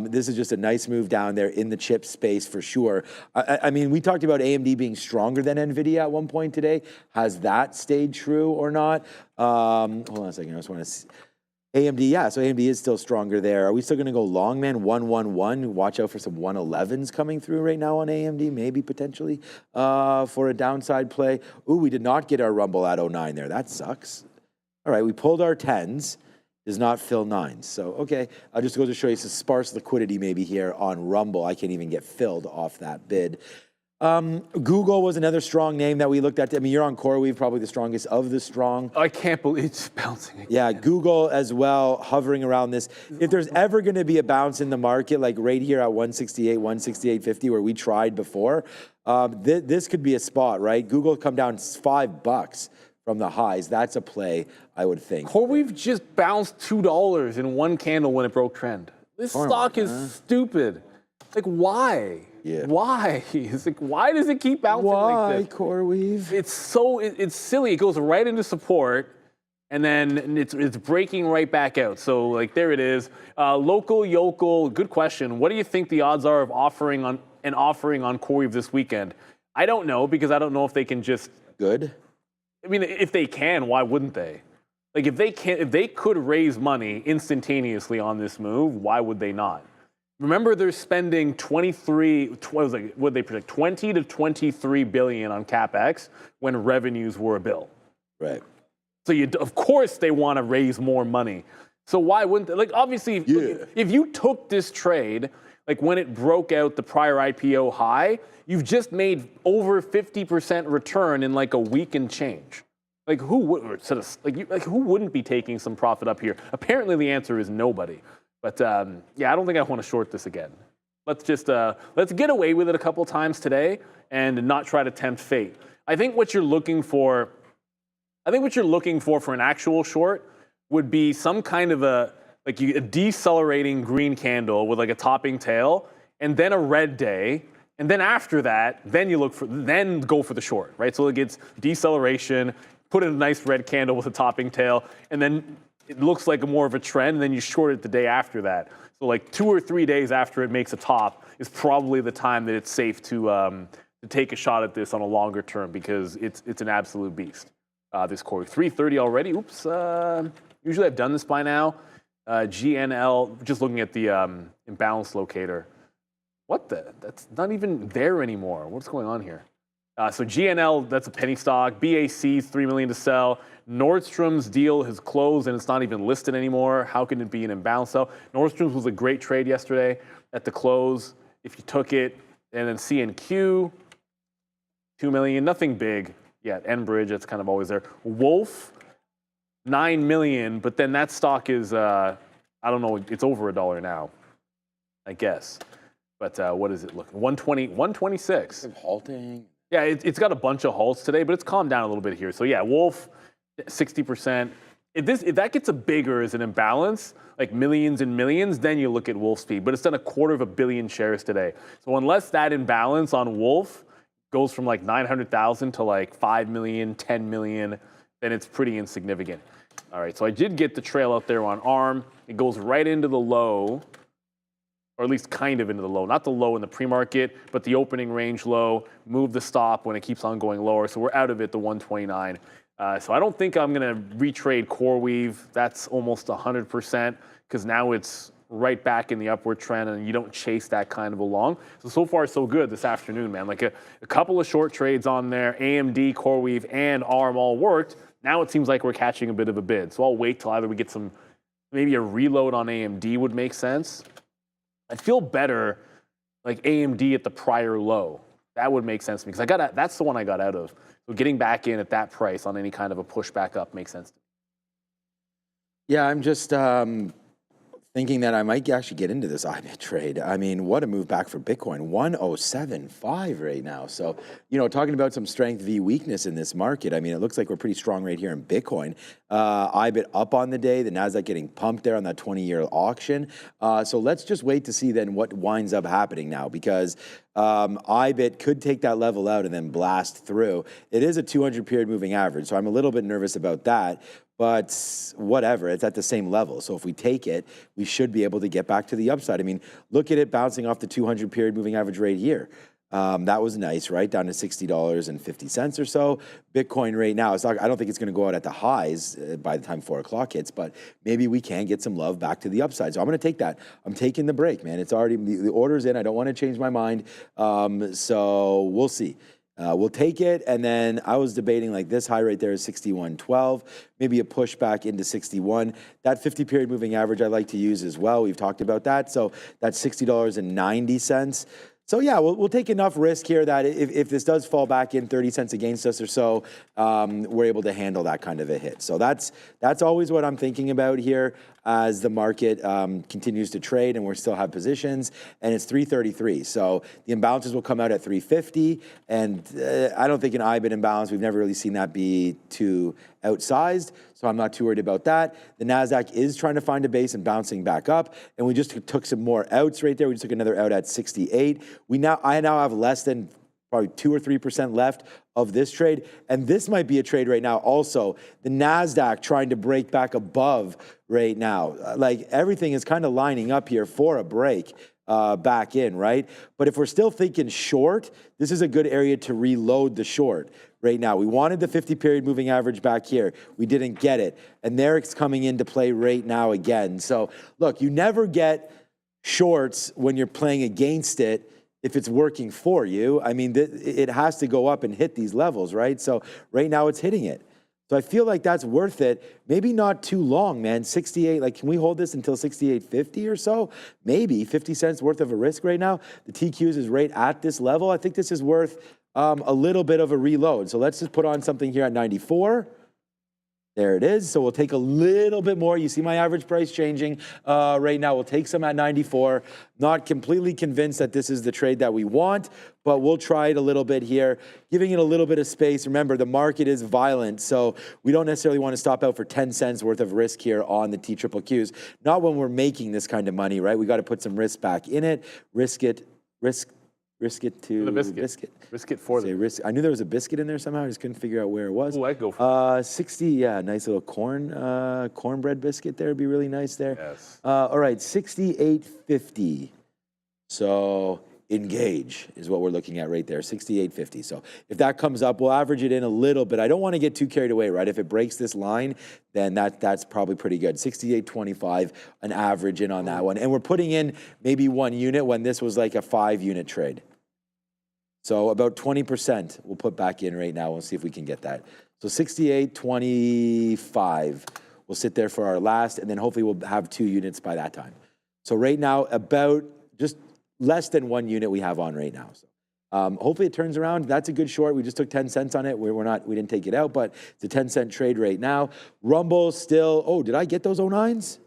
This is just a nice move down there in the chip space for sure. I mean, we talked about AMD being stronger than NVIDIA at one point today. Has that stayed true or not? Hold on a second. I just want to see. AMD, yeah, so AMD is still stronger there. Are we still going to go long, man? 111. Watch out for some 111s coming through right now on AMD, maybe potentially for a downside play. Ooh, we did not get our Rumble at 09 there. That sucks. All right, we pulled our 10s. Does not fill 9s. So, okay, I'll just go to show you some sparse liquidity maybe here on Rumble. I can't even get filled off that bid. Google was another strong name that we looked at. I mean, you're on CoreWeave, probably the strongest of the strong. I can't believe it's bouncing again. Yeah, Google as well, hovering around this. If there's ever going to be a bounce in the market, like right here at 168, 168.50, where we tried before, this could be a spot, right? Google come down $5 from the highs. That's a play, I would think. CoreWeave just bounced $2 in one candle when it broke trend. This stock is stupid. Like, why? Yeah. Why? It's like, why does it keep bouncing like this? Why, CoreWeave? It's silly. It goes right into support, and then it's breaking right back out. So, like, there it is. Local, yokel, good question. What do you think the odds are of offering on CoreWeave this weekend? I don't know, because I don't know if they can just. Good. I mean, if they can, why wouldn't they? Like, if they could raise money instantaneously on this move, why would they not? Remember, they're spending 20 to 23 billion on capex when revenues were a bill. Right. So of course they want to raise more money. So why wouldn't they? Like, obviously, if you took this trade, like when it broke out the prior IPO high, you've just made over 50% return in like a week and change. Like, who wouldn't be taking some profit up here? Apparently the answer is nobody. But yeah, I don't think I want to short this again. Let's just let's get away with it a couple times today and not try to tempt fate. I think what you're looking for for an actual short would be some kind of a decelerating green candle with like a topping tail, and then a red day, and then after that, then go for the short, right? So it gets deceleration, put in a nice red candle with a topping tail, and then it looks like more of a trend, and then you short it the day after that. So like 2 or 3 days after it makes a top is probably the time that it's safe to take a shot at this on a longer term, because it's an absolute beast. This core 330 already. Oops. Usually I've done this by now. GNL. Just looking at the imbalance locator. That's not even there anymore. What's going on here? So GNL, that's a penny stock. BAC's 3 million to sell. Nordstrom's deal has closed and it's not even listed anymore. How can it be an imbalance sell? Nordstrom's was a great trade yesterday at the close. If you took it, and then CNQ, 2 million, nothing big yet. Enbridge, that's kind of always there. Wolf, 9 million, but then that stock is, I don't know, it's over $1 now, I guess. But what is it looking? 120, 126. Halting. Yeah, it's got a bunch of halts today, but it's calmed down a little bit here. So yeah, Wolf, 60%. If that gets a bigger as an imbalance, like millions and millions, then you look at Wolf speed. But it's done 250 million shares today. So unless that imbalance on Wolf goes from like 900,000 to like 5 million, 10 million, then it's pretty insignificant. All right, so I did get the trail out there on ARM. It goes right into the low, or at least kind of into the low. Not the low in the pre-market, but the opening range low. Move the stop when it keeps on going lower. So we're out of it, the 129. So I don't think I'm going to retrade CoreWeave. That's almost 100%, because now it's right back in the upward trend, and you don't chase that kind of a long. So far, so good this afternoon, man. Like a couple of short trades on there. AMD, CoreWeave, and ARM all worked. Now it seems like we're catching a bit of a bid. So I'll wait till either we get some, maybe a reload on AMD would make sense. I'd feel better like AMD at the prior low. That would make sense to me, because that's the one I got out of. So getting back in at that price on any kind of a push back up makes sense to me. Yeah, I'm just thinking that I might actually get into this IBIT trade. I mean, what a move back for Bitcoin, 107.5 right now. So, talking about some strength v weakness in this market, I mean, it looks like we're pretty strong right here in Bitcoin. IBIT up on the day, the Nasdaq getting pumped there on that 20-year auction. So let's just wait to see then what winds up happening now, because IBIT could take that level out and then blast through. It is a 200-period moving average, so I'm a little bit nervous about that. But whatever, it's at the same level. So if we take it, we should be able to get back to the upside. I mean, look at it bouncing off the 200-period moving average right here. That was nice, right? Down to $60.50 or so. Bitcoin right now, I don't think it's going to go out at the highs by the time 4 o'clock hits, but maybe we can get some love back to the upside. So I'm going to take that. I'm taking the break, man. It's already, the order's in. I don't want to change my mind. So we'll see. We'll take it, and then I was debating like this high right there is 61.12, maybe a pushback into 61. That 50-period moving average I like to use as well. We've talked about that. So that's $60.90. So yeah, we'll take enough risk here that if this does fall back in 30 cents against us or so, we're able to handle that kind of a hit. So that's always what I'm thinking about here as the market continues to trade and we still have positions, and it's 333. So the imbalances will come out at 350, and I don't think an IBIT imbalance, we've never really seen that be too outsized, so I'm not too worried about that. The Nasdaq is trying to find a base and bouncing back up, and we just took some more outs right there. We just took another out at 68. I now have less than probably 2 or 3% left of this trade, and this might be a trade right now also. The Nasdaq trying to break back above right now. Like everything is kind of lining up here for a break. back in, right? But if we're still thinking short, this is a good area to reload the short right now. We wanted the 50-period moving average back here. We didn't get it. And there it's coming into play right now again. So look, you never get shorts when you're playing against it if it's working for you. I mean, it has to go up and hit these levels, right? So right now it's hitting it. So I feel like that's worth it. Maybe not too long, man. 68, like, can we hold this until 68.50 or so? Maybe 50 cents worth of a risk right now. The TQs is right at this level. I think this is worth a little bit of a reload. So let's just put on something here at 94. There it is. So we'll take a little bit more. You see my average price changing right now. We'll take some at 94. Not completely convinced that this is the trade that we want, but we'll try it a little bit here, giving it a little bit of space. Remember, the market is violent, so we don't necessarily want to stop out for 10 cents worth of risk here on the TQQs. Not when we're making this kind of money, right? We got to put some risk back in it. Risk it to the biscuit. Risk it for the risk. I knew there was a biscuit in there somehow. I just couldn't figure out where it was. Oh, I'd go for 60. Yeah, nice little cornbread biscuit there would be really nice there. Yes. All right, 68.50. So engage is what we're looking at right there, 68.50. So if that comes up, we'll average it in a little bit. I don't want to get too carried away, right? If it breaks this line, then that's probably pretty good. 68.25, an average in on that one. And we're putting in maybe 1 unit when this was like a 5-unit trade. So about 20% we'll put back in right now. We'll see if we can get that. So 68.25. We'll sit there for our last, and then hopefully we'll have 2 units by that time. So right now, about just less than 1 unit we have on right now. So hopefully it turns around. That's a good short. We just took 10 cents on it. We didn't take it out, but it's a 10-cent trade right now. Rumble still, oh, did I get those 09s?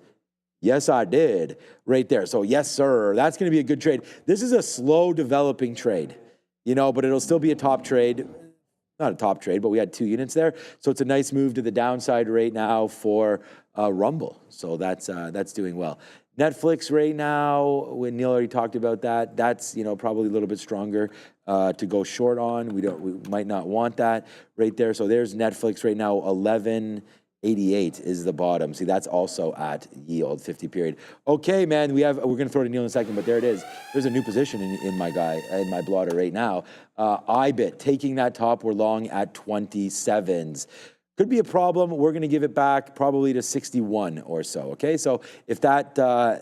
Yes, I did right there. So yes, sir, that's going to be a good trade. This is a slow developing trade, you know, but it'll still be a top trade. Not a top trade, but we had 2 units there. So it's a nice move to the downside right now for Rumble. So that's doing well. Netflix right now, when Neil already talked about that, that's, you know, probably a little bit stronger to go short on. We might not want that right there. So there's Netflix right now, 11.88 is the bottom. See, that's also at yield, 50 period. Okay, man, we're going to throw to Neil in a second, but there it is. There's a new position in my blotter right now. IBIT, taking that top, we're long at 27s. Could be a problem. We're going to give it back probably to 61 or so, okay? So if that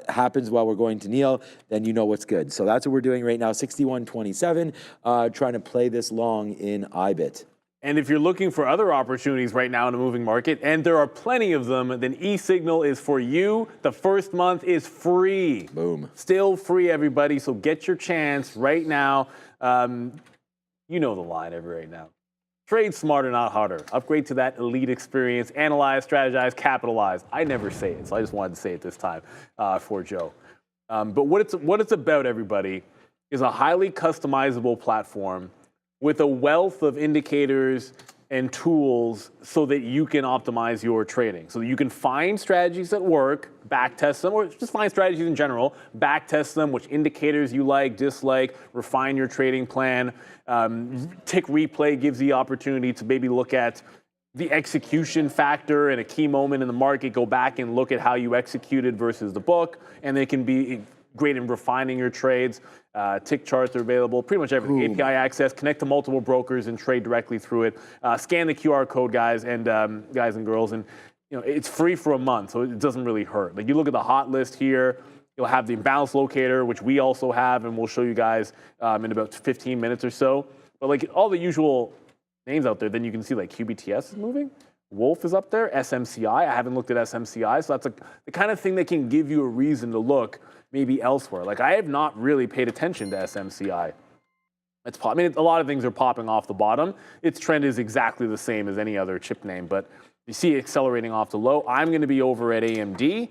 happens while we're going to Neil, then you know what's good. So that's what we're doing right now, 61.27, trying to play this long in IBIT. And if you're looking for other opportunities right now in a moving market, and there are plenty of them, then eSignal is for you. The first month is free. Boom. Still free, everybody, so get your chance right now. You know the line right now. Trade smarter, not harder. Upgrade to that elite experience. Analyze, strategize, capitalize. I never say it, so I just wanted to say it this time for Joe. But what it's about, everybody, is a highly customizable platform with a wealth of indicators and tools so that you can optimize your trading. So that you can find strategies that work, back test them, or just find strategies in general, back test them, which indicators you like, dislike, refine your trading plan. Tick replay gives the opportunity to maybe look at the execution factor in a key moment in the market, go back and look at how you executed versus the book, and they can be great in refining your trades. Tick charts are available, pretty much everything. Ooh. API access, connect to multiple brokers and trade directly through it. Scan the QR code, guys and girls, and you know it's free for a month, so it doesn't really hurt. Like you look at the hot list here, you'll have the imbalance locator, which we also have, and we'll show you guys in about 15 minutes or so. But like all the usual names out there, then you can see like QBTS is moving. Wolf is up there, SMCI. I haven't looked at SMCI, so that's the kind of thing that can give you a reason to look maybe elsewhere. Like I have not really paid attention to SMCI. I mean, a lot of things are popping off the bottom. Its trend is exactly the same as any other chip name, but you see it accelerating off the low. I'm going to be over at AMD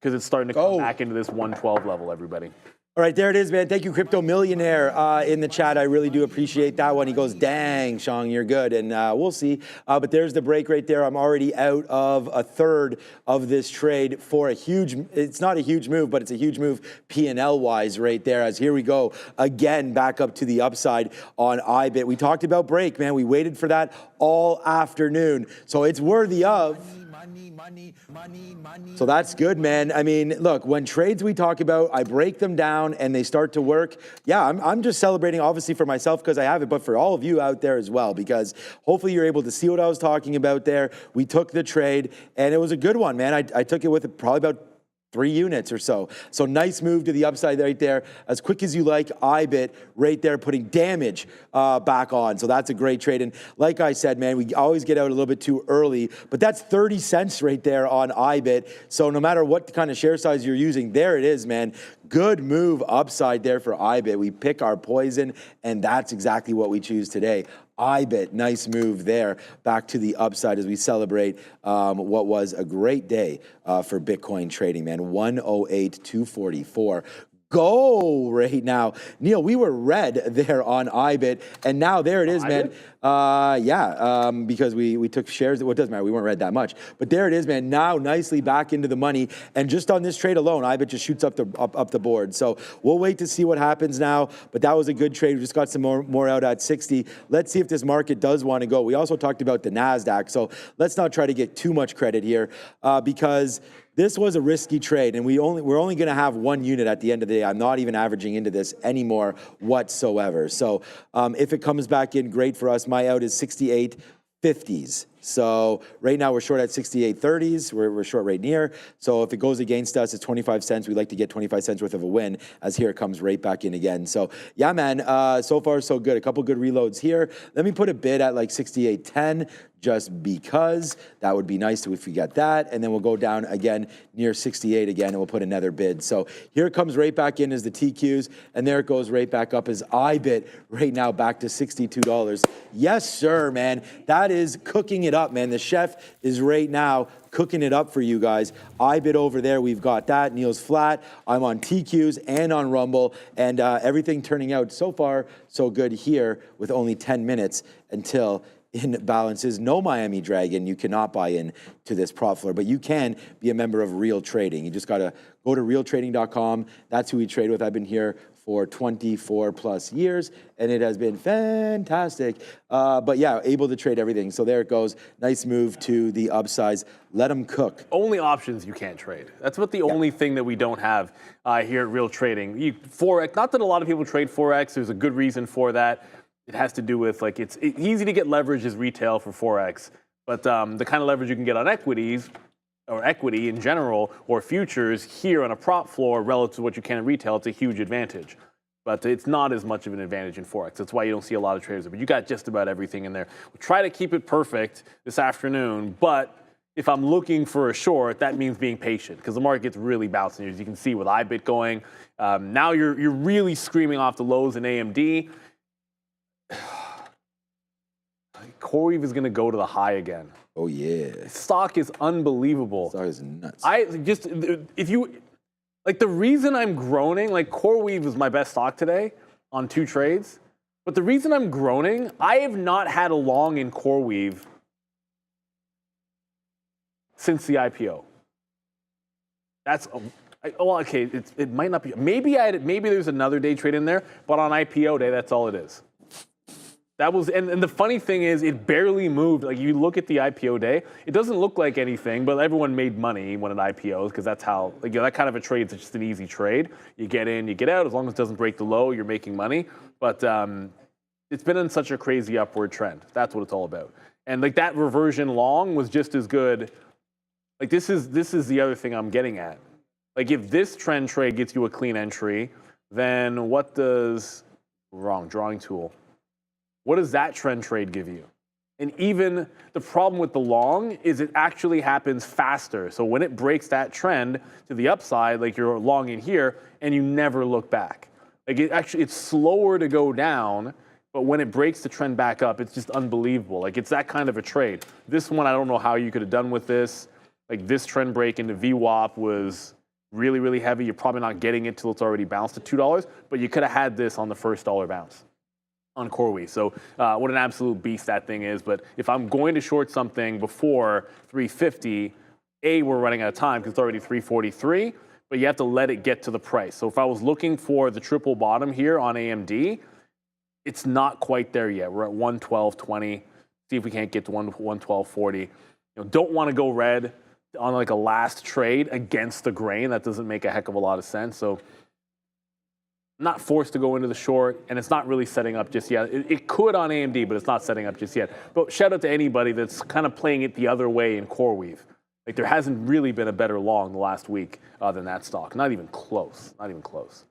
because it's starting to come back into this 112 level, everybody. All right, there it is, man. Thank you, Crypto Millionaire, in the chat. I really do appreciate that one. He goes, dang, Shang, you're good. And we'll see. But there's the break right there. I'm already out of a third of this trade for a huge, it's not a huge move, but it's a huge move P&L-wise right there. As here we go, again, back up to the upside on IBIT. We talked about break, man. We waited for that all afternoon. So it's worthy of So that's good, man. I mean, look, when trades we talk about, I break them down and they start to work. Yeah, I'm just celebrating, obviously, for myself because I have it, but for all of you out there as well, because hopefully you're able to see what I was talking about there. We took the trade, and it was a good one, man. I took it with probably about 3 units or so. So nice move to the upside right there. As quick as you like, IBIT right there putting damage back on. So that's a great trade. And like I said, man, we always get out a little bit too early, but that's 30 cents right there on IBIT. So no matter what kind of share size you're using, there it is, man. Good move upside there for IBIT. We pick our poison, and that's exactly what we choose today. IBIT, nice move there, back to the upside as we celebrate what was a great day for Bitcoin trading, man. 108,244. Go right now. Neil, we were red there on IBIT, and now there it is, man. Because we took shares. Well, it doesn't matter. We weren't red that much. But there it is, man. Now nicely back into the money. And just on this trade alone, IBIT just shoots up the board. So we'll wait to see what happens now. But that was a good trade. We just got some more out at 60. Let's see if this market does want to go. We also talked about the Nasdaq. So let's not try to get too much credit here because this was a risky trade, and we're only going to have 1 unit at the end of the day. I'm not even averaging into this anymore whatsoever. So if it comes back in, great for us. My out is 68.50s. So right now we're short at 68.30s. We're short right near. So if it goes against us, it's 25 cents. We'd like to get 25 cents worth of a win, as here it comes right back in again. So yeah, man, so far so good. A couple good reloads here. Let me put a bid at like 68.10 just because that would be nice if we get that. And then we'll go down again near 68 again, and we'll put another bid. So here it comes right back in as the TQs, and there it goes right back up as IBIT right now back to $62. Yes, sir, man. That is cooking it up, man. The chef is right now cooking it up for you guys. IBIT over there, we've got that. Neil's flat. I'm on TQs and on Rumble, and everything turning out so far so good here with only 10 minutes until in balances. No Miami Dragon. You cannot buy in to this prop floor, but you can be a member of Real Trading. You just got to go to realtrading.com. That's who we trade with. I've been here for 24 plus years, and it has been fantastic. But yeah, able to trade everything. So there it goes. Nice move to the upsides. Let them cook. Only options you can't trade. That's what the only thing that we don't have here at Real Trading. Forex, not that a lot of people trade Forex. There's a good reason for that. It has to do with, like, it's easy to get leverage as retail for Forex, but the kind of leverage you can get on equities, or equity in general, or futures here on a prop floor relative to what you can in retail, it's a huge advantage. But it's not as much of an advantage in Forex. That's why you don't see a lot of traders. But you got just about everything in there. We'll try to keep it perfect this afternoon, but if I'm looking for a short, that means being patient, because the market gets really bouncing. As you can see with IBIT going, now you're really screaming off the lows in AMD. CoreWeave is going to go to the high again. Oh, yeah. Stock is unbelievable. Stock is nuts. The reason I'm groaning, like CoreWeave is my best stock today on 2 trades, but the reason I'm groaning, I have not had a long in CoreWeave since the IPO. Okay, it might not be. Maybe there's another day trade in there, but on IPO day, that's all it is. That was, and the funny thing is, it barely moved. Like, you look at the IPO day, it doesn't look like anything, but everyone made money when it IPOs, because that's how, that kind of a trade is just an easy trade. You get in, you get out. As long as it doesn't break the low, you're making money. But it's been in such a crazy upward trend. That's what it's all about. And like that reversion long was just as good. Like, this is the other thing I'm getting at. Like, if this trend trade gets you a clean entry, then what does drawing tool? What does that trend trade give you? And even the problem with the long is it actually happens faster. So when it breaks that trend to the upside, like you're long in here, and you never look back. Like, it's slower to go down, but when it breaks the trend back up, it's just unbelievable. Like, it's that kind of a trade. This one, I don't know how you could have done with this. Like, this trend break into VWAP was really, really heavy. You're probably not getting it till it's already bounced to $2, but you could have had this on the first dollar bounce on CoreWeave. So what an absolute beast that thing is. But if I'm going to short something before 350, we're running out of time because it's already 343, but you have to let it get to the price. So if I was looking for the triple bottom here on AMD, it's not quite there yet. We're at 112.20. See if we can't get to 112.40. don't want to go red on like a last trade against the grain. That doesn't make a heck of a lot of sense. So not forced to go into the short, and it's not really setting up just yet. It could on AMD, but it's not setting up just yet. But shout out to anybody that's kind of playing it the other way in CoreWeave. Like there hasn't really been a better long the last week than that stock. Not even close. Not even close.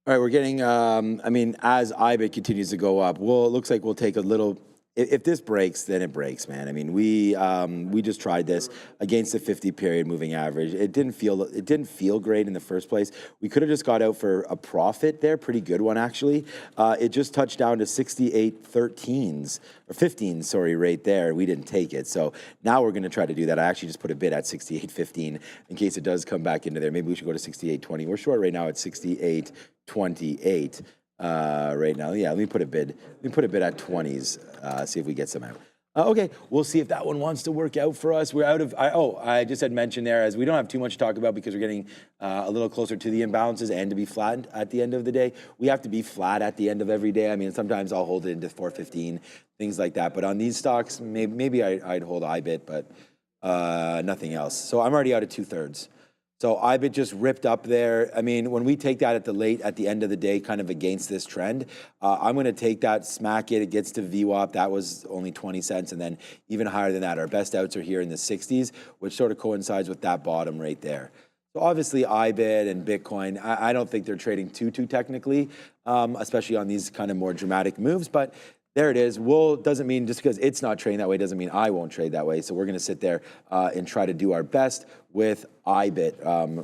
All right, we're getting, I mean, as IBIT continues to go up, it looks like we'll take a little, if this breaks, then it breaks, man. I mean, we just tried this against the 50-period moving average. It didn't feel great in the first place. We could have just got out for a profit there, pretty good one actually. It just touched down to 68.13s or 15, sorry, right there. We didn't take it, so now we're going to try to do that. I actually just put a bid at 68.15 in case it does come back into there. Maybe we should go to 68.20. We're short right now at 68.28. Right now, yeah. Let me put a bid at 20s. See if we get some out. Okay, we'll see if that one wants to work out for us. We're out of. I just had mentioned there as we don't have too much to talk about because we're getting a little closer to the imbalances and to be flat at the end of the day. We have to be flat at the end of every day. I mean, sometimes I'll hold it into 415, things like that. But on these stocks, maybe I'd hold IBIT, but nothing else. So I'm already out of 2/3. So IBIT just ripped up there. I mean, when we take that at the end of the day, kind of against this trend, I'm going to take that, smack it. It gets to VWAP. That was only 20 cents, and then even higher than that. Our best outs are here in the 60s, which sort of coincides with that bottom right there. So obviously IBIT and Bitcoin, I don't think they're trading too technically, especially on these kind of more dramatic moves, but there it is. Doesn't mean just because it's not trading that way doesn't mean I won't trade that way. So we're going to sit there and try to do our best with IBIT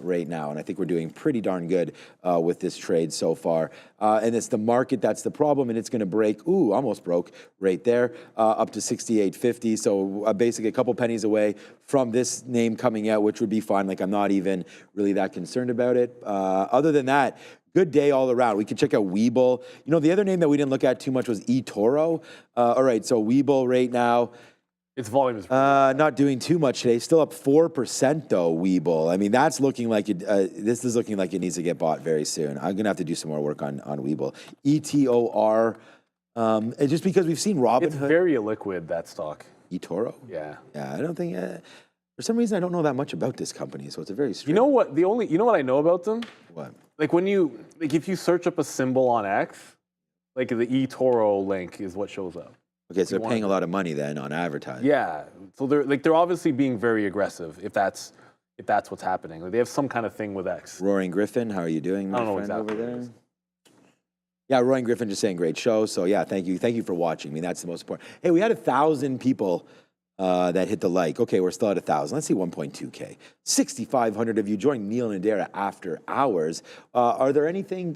right now. And I think we're doing pretty darn good with this trade so far. And it's the market that's the problem, and it's going to break. Ooh, almost broke right there, up to 68.50. So basically a couple pennies away from this name coming out, which would be fine. Like I'm not even really that concerned about it. Other than that, good day all around. We can check out Webull. You know, the other name that we didn't look at too much was eToro. All right, so Webull right now. Its volume is not doing too much today. Still up 4% though, Webull. I mean, that's looking like it. This is looking like it needs to get bought very soon. I'm gonna have to do some more work on Webull. ETOR. And just because we've seen Robinhood. It's very illiquid, that stock. eToro. Yeah. Yeah, I don't think. For some reason, I don't know that much about this company, so it's a very strange. You know what? You know what I know about them? What? Like if you search up a symbol on X, like the eToro link is what shows up. Okay, so they're paying a lot of money then on advertising. Yeah, so they're obviously being very aggressive if that's what's happening. Like they have some kind of thing with X. Roaring Griffin, how are you doing, my I don't know friend exactly over there? Yeah, Roaring Griffin just saying great show. So yeah, thank you for watching. I mean, that's the most important. Hey, we had 1,000 people that hit the like. Okay, we're still at 1,000. Let's see 1.2K. 6,500 of you joined Neil and Adara after hours. Are there anything?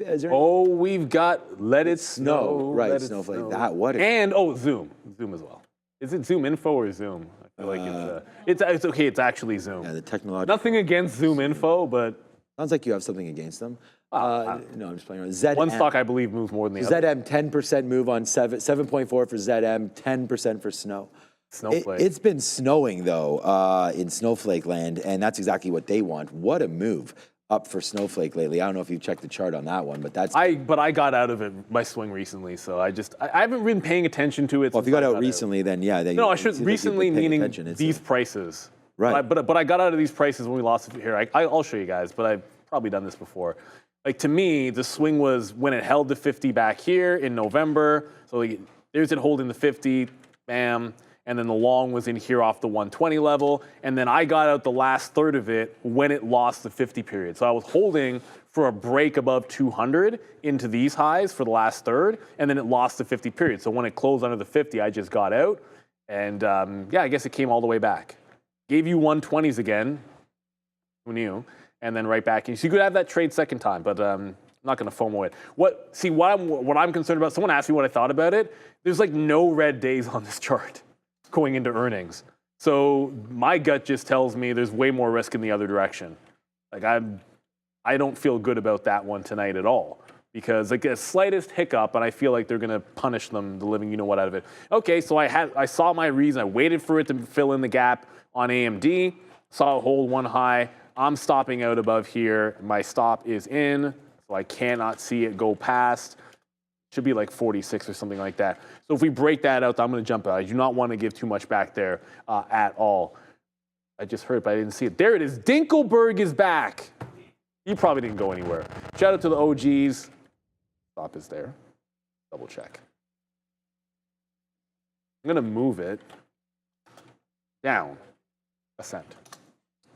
We've got Let It Snow. Right, Snowflake. That what? And Zoom as well. Is it Zoom Info or Zoom? I feel like it's okay. It's actually Zoom. Yeah, the technological. Nothing against Zoom Info, but sounds like you have something against them. No, I'm just playing around. ZM, one stock I believe moves more than the other. ZM 10% move on 7.4 for ZM, 10% for Snow. Snowflake. It's been snowing though in Snowflake land, and that's exactly what they want. What a move up for Snowflake lately. I don't know if you've checked the chart on that one, but that's. I got out of it by swing recently, so I haven't been paying attention to it. Well, if you got out recently, then yeah. Then no, I should recently meaning these prices. Right. But I got out of these prices when we lost it here. I'll show you guys, but I've probably done this before. Like to me, the swing was when it held the 50 back here in November. So there's it holding the 50, bam. And then the long was in here off the 120 level. And then I got out the last third of it when it lost the 50 period. So I was holding for a break above 200 into these highs for the last third. And then it lost the 50 period. So when it closed under the 50, I just got out. And yeah, I guess it came all the way back. Gave you 120s again. Who knew? And then right back in. So you could have that trade second time, but I'm not going to FOMO it. What I'm concerned about, someone asked me what I thought about it. There's like no red days on this chart going into earnings. So my gut just tells me there's way more risk in the other direction. Like I don't feel good about that one tonight at all because like a slightest hiccup and I feel like they're gonna punish them the living you know what out of it. Okay, so I saw my reason. I waited for it to fill in the gap on AMD, saw it hold one high. I'm stopping out above here. My stop is in, so I cannot see it go past. Should be like 46 or something like that. So if we break that out, I'm going to jump out. I do not want to give too much back there at all. I just heard it, but I didn't see it. There it is. Dinkelberg is back. He probably didn't go anywhere. Shout out to the OGs. Stop is there. Double check. I'm going to move it down a cent.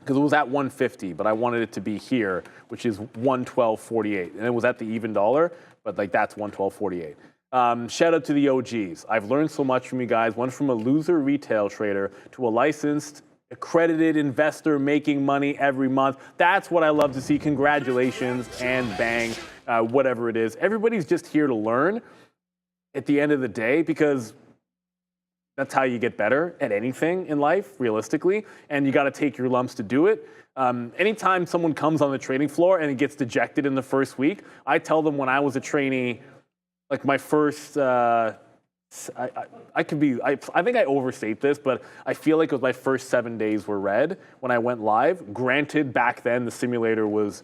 Because it was at 150, but I wanted it to be here, which is 112.48. And it was at the even dollar, but like that's 112.48. Shout out to the OGs. I've learned so much from you guys. Went from a loser retail trader to a licensed, accredited investor making money every month. That's what I love to see. Congratulations and bang, whatever it is. Everybody's just here to learn at the end of the day, because that's how you get better at anything in life, realistically, and you got to take your lumps to do it. Anytime someone comes on the trading floor and gets dejected in the first week, I tell them when I was a trainee, like my first, I think I overstate this, but I feel like it was my first 7 days were red when I went live. Granted, back then the simulator was,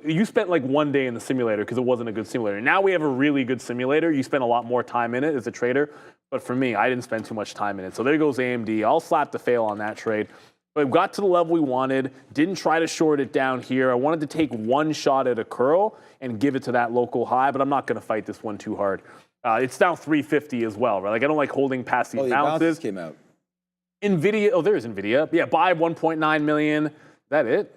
you spent like 1 day in the simulator because it wasn't a good simulator. Now we have a really good simulator. You spend a lot more time in it as a trader. But for me, I didn't spend too much time in it. So there goes AMD. I'll slap the fail on that trade. But we got to the level we wanted. Didn't try to short it down here. I wanted to take one shot at a curl and give it to that local high. But I'm not going to fight this one too hard. It's down 350 as well, right? Like I don't like holding past these bounces. Came out. NVIDIA. Oh, there's NVIDIA. Yeah, buy 1.9 million. Is that it?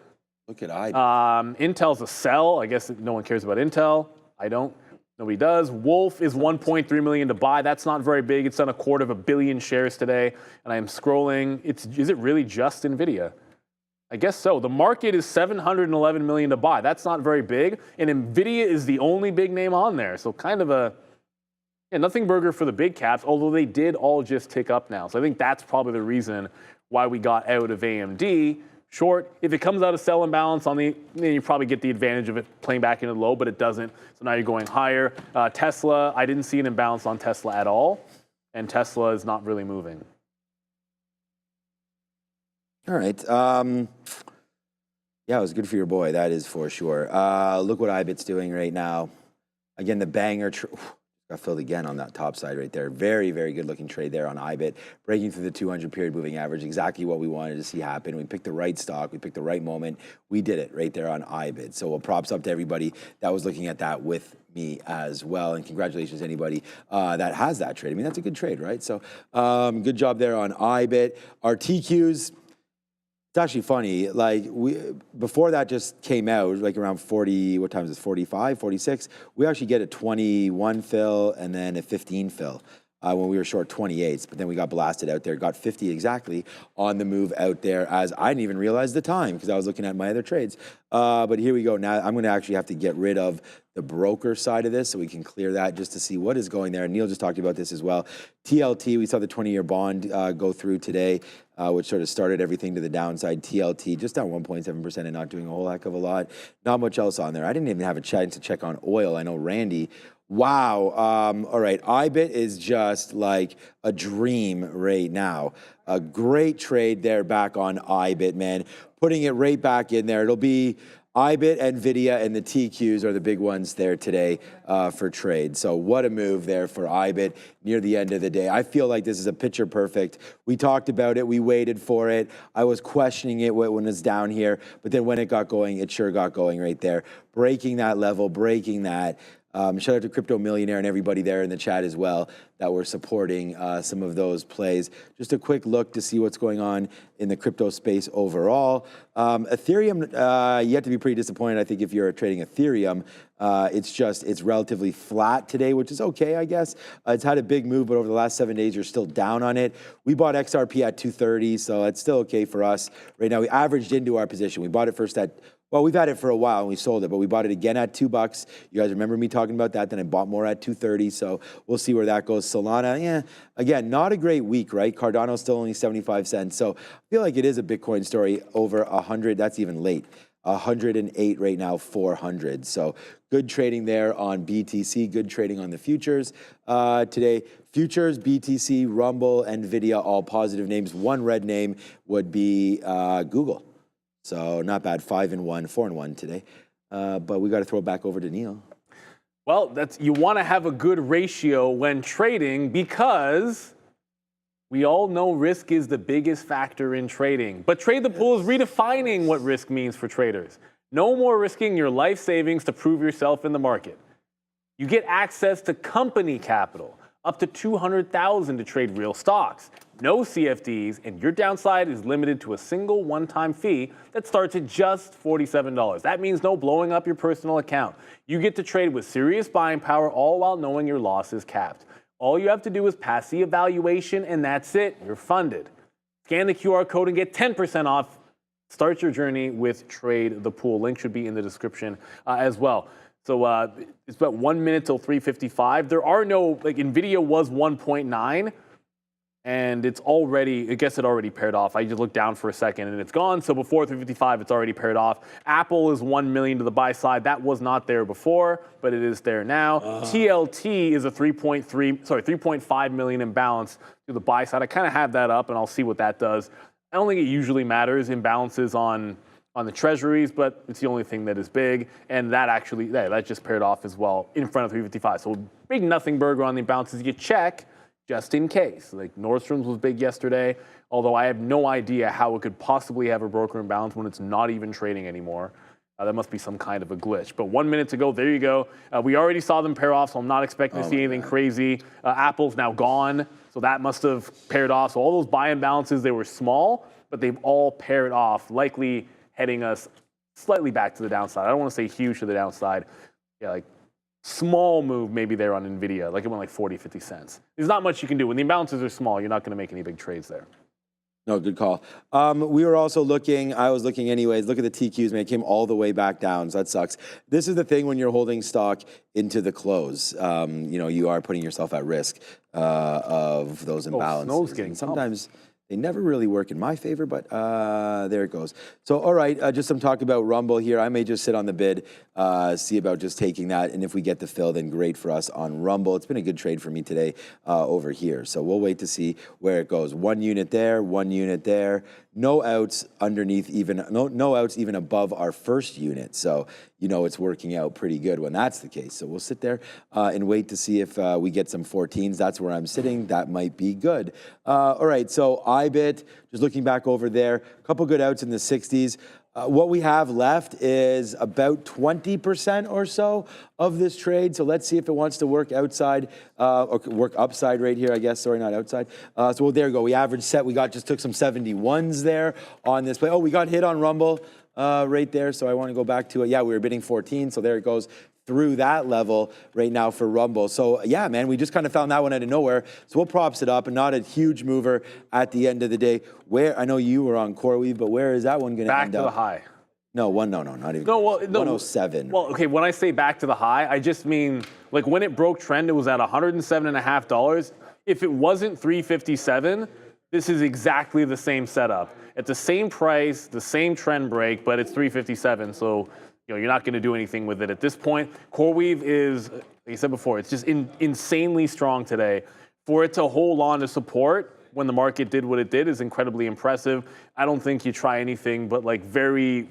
Look at IBIT. Intel's a sell. I guess no one cares about Intel. I don't. Nobody does. Wolf is 1.3 million to buy. That's not very big. It's done 250 million shares today. And I am scrolling. Is it really just NVIDIA? I guess so. The market is 711 million to buy. That's not very big. And NVIDIA is the only big name on there. So kind of a nothing burger for the big caps, although they did all just tick up now. So I think that's probably the reason why we got out of AMD. Short, if it comes out of sell imbalance then you probably get the advantage of it playing back into the low, but it doesn't. So now you're going higher. Tesla, I didn't see an imbalance on Tesla at all, and Tesla is not really moving. All right. Yeah, it was good for your boy. That is for sure. Look what IBIT's doing right now. Again, the banger. Got filled again on that top side right there. Very, very good looking trade there on IBIT. Breaking through the 200 period moving average. Exactly what we wanted to see happen. We picked the right stock. We picked the right moment. We did it right there on IBIT. So props up to everybody that was looking at that with me as well. And congratulations to anybody that has that trade. I mean, that's a good trade, right? So good job there on IBIT. Our TQs. It's actually funny, like before that just came out, like around 40, what time is this, 45, 46, we actually get a 21 fill and then a 15 fill when we were short 28s, but then we got blasted out there, got 50 exactly on the move out there as I didn't even realize the time because I was looking at my other trades. But here we go. Now I'm going to actually have to get rid of the broker side of this so we can clear that just to see what is going there. Neil just talked about this as well. TLT, we saw the 20-year bond go through today, which sort of started everything to the downside. TLT just down 1.7% and not doing a whole heck of a lot. Not much else on there. I didn't even have a chance to check on oil. I know Randy. Wow. All right. IBIT is just like a dream right now. A great trade there back on IBIT, man. Putting it right back in there. It'll be IBIT, NVIDIA, and the TQs are the big ones there today for trade. So what a move there for IBIT near the end of the day. I feel like this is a picture perfect. We talked about it. We waited for it. I was questioning it when it's down here. But then when it got going, it sure got going right there. Breaking that level, breaking that. Shout out to Crypto Millionaire and everybody there in the chat as well that were supporting some of those plays. Just a quick look to see what's going on in the crypto space overall. Ethereum, yet to be pretty disappointed, I think, if you're trading Ethereum. It's relatively flat today, which is okay, I guess. It's had a big move, but over the last 7 days, you're still down on it. We bought XRP at 230, so it's still okay for us. Right now, we averaged into our position. We bought it first at, well, we've had it for a while and we sold it, but we bought it again at $2. You guys remember me talking about that? Then I bought more at 230, so we'll see where that goes. Solana, again, not a great week, right? Cardano's still only 75 cents, so I feel like it is a Bitcoin story over 100. That's even late. 108 right now, 400. So good trading there on BTC, good trading on the futures today. Futures, BTC, Rumble, NVIDIA, all positive names. One red name would be Google. So not bad, 5-1, 4-1 today. But we got to throw it back over to Neil. Well, you want to have a good ratio when trading because we all know risk is the biggest factor in trading. But Trade the Pool is redefining what risk means for traders. No more risking your life savings to prove yourself in the market. You get access to company capital, up to $200,000 to trade real stocks. No CFDs, and your downside is limited to a single one-time fee that starts at just $47. That means no blowing up your personal account. You get to trade with serious buying power, all while knowing your loss is capped. All you have to do is pass the evaluation, and that's it. You're funded. Scan the QR code and get 10% off. Start your journey with Trade the Pool. Link should be in the description as well. So it's about 1 minute till 3:55. There are no, like NVIDIA was 1.9. And it's already, I guess it already paired off. I just looked down for a second and it's gone. So before 3:55, it's already paired off. Apple is 1 million to the buy side. That was not there before, but it is there now. TLT is a 3.5 million imbalance to the buy side. I kind of have that up and I'll see what that does. I don't think it usually matters, imbalances on the treasuries, but it's the only thing that is big. And that actually, that just paired off as well in front of 3:55. So big nothing burger on the imbalances. You check just in case. Like Nordstrom's was big yesterday, although I have no idea how it could possibly have a broker imbalance when it's not even trading anymore. That must be some kind of a glitch. But 1 minute to go, there you go. We already saw them pair off, so I'm not expecting to see anything crazy. Apple's now gone, so that must have paired off. So all those buy imbalances, they were small, but they've all paired off, likely heading us slightly back to the downside. I don't want to say huge to the downside. Yeah, like small move maybe there on NVIDIA, like it went like 40, 50 cents. There's not much you can do. When the imbalances are small, you're not going to make any big trades there. No, good call. We were also looking, I was looking anyways, look at the TQs, man, it came all the way back down, so that sucks. This is the thing when you're holding stock into the close. You are putting yourself at risk of those imbalances. Getting sometimes they never really work in my favor, but there it goes. So, all right, just some talk about Rumble here. I may just sit on the bid, see about just taking that. And if we get the fill, then great for us on Rumble. It's been a good trade for me today over here. So we'll wait to see where it goes. 1 unit there, 1 unit there. No outs underneath even, no outs even above our first unit. So, it's working out pretty good when that's the case. So we'll sit there and wait to see if we get some 14s. That's where I'm sitting. That might be good. All right, so IBIT, just looking back over there, a couple good outs in the 60s. What we have left is about 20% or so of this trade. So let's see if it wants to work outside, or work upside right here, I guess. Sorry, not outside. So there you go. We averaged set. We just took some 71s there on this play. Oh, we got hit on Rumble right there. So I want to go back to it. Yeah, we were bidding 14. So there it goes through that level right now for Rumble. So yeah, man, we just kind of found that one out of nowhere. So we'll props it up, and not a huge mover at the end of the day. Where I know you were on CoreWeave, but where is that one going to end up? Back to the high. No, not even. No, 107. Well, okay, when I say back to the high, I just mean like when it broke trend, it was at $107.50. If it wasn't $357, this is exactly the same setup. At the same price, the same trend break, but it's $357. So you're not going to do anything with it at this point. CoreWeave is, like I said before, it's just insanely strong today. For it to hold on to support when the market did what it did is incredibly impressive. I don't think you try anything but like very,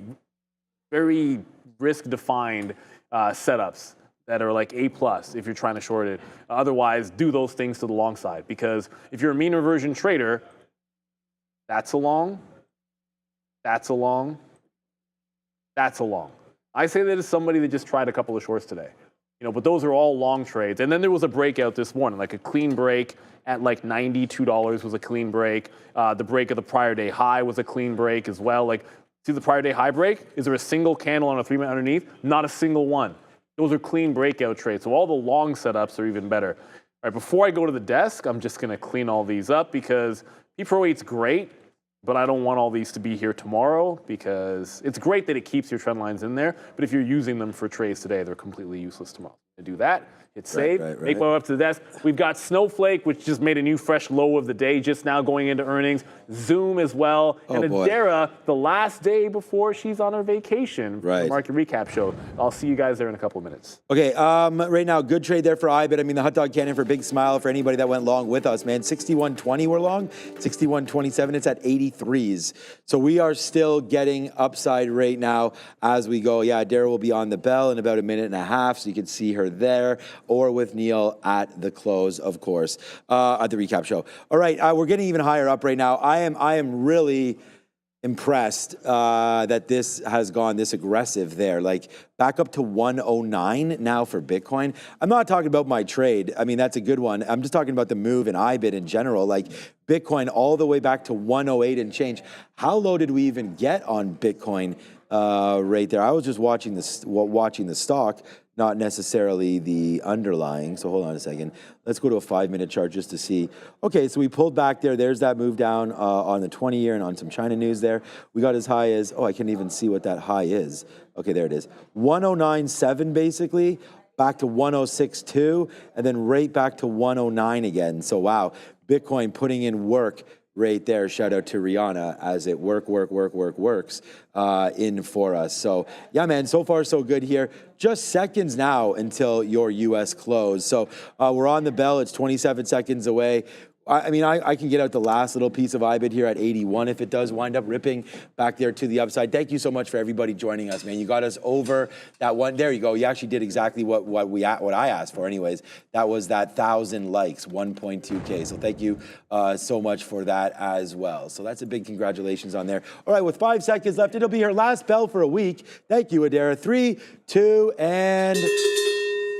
very risk-defined setups that are like A+ if you're trying to short it. Otherwise, do those things to the long side, because if you're a mean reversion trader, that's a long, that's a long, that's a long. I say that as somebody that just tried a couple of shorts today, but those are all long trades. And then there was a breakout this morning, like a clean break at like $92 was a clean break. The break of the prior day high was a clean break as well. Like, see the prior day high break? Is there a single candle on a 3-minute underneath? Not a single one. Those are clean breakout trades. So all the long setups are even better. All right, before I go to the desk, I'm just going to clean all these up because P-Pro 8's great, but I don't want all these to be here tomorrow because it's great that it keeps your trend lines in there, but if you're using them for trades today, they're completely useless tomorrow. To do that, hit save, right. make my way up to the desk. We've got Snowflake, which just made a new fresh low of the day just now going into earnings. Zoom as well. And Adara, the last day before she's on her vacation. Right. The market recap show. I'll see you guys there in a couple of minutes. Okay, right now, good trade there for IBIT. I mean, the hot dog cannon for big smile for anybody that went long with us, man. 61.20 we're long, 61.27, it's at 83s. So we are still getting upside right now as we go. Yeah, Adara will be on the bell in about a minute and a half, so you can see her there, or with Neil at the close, of course, at the recap show. All right, we're getting even higher up right now. I am really impressed that this has gone this aggressive there, like back up to 109 now for Bitcoin. I'm not talking about my trade. I mean, that's a good one. I'm just talking about the move in IBIT in general, like Bitcoin all the way back to 108 and change. How low did we even get on Bitcoin right there? I was just watching the stock, not necessarily the underlying. So hold on a second. Let's go to a 5-minute chart just to see. Okay, so we pulled back there. There's that move down on the 20-year and on some China news there. We got as high as, I can't even see what that high is. Okay, there it is. 109.7 basically, back to 106.2, and then right back to 109 again. So wow, Bitcoin putting in work right there. Shout out to Rihanna as it works in for us. So yeah, man, so far so good here. Just seconds now until your US close. So we're on the bell. It's 27 seconds away. I mean, I can get out the last little piece of IBIT here at 81 if it does wind up ripping back there to the upside. Thank you so much for everybody joining us, man. You got us over that one. There you go. You actually did exactly what I asked for anyways. That was that 1,000 likes, 1.2K. So thank you so much for that as well. So that's a big congratulations on there. All right, with 5 seconds left, it'll be her last bell for a week. Thank you, Adara. 3, 2, and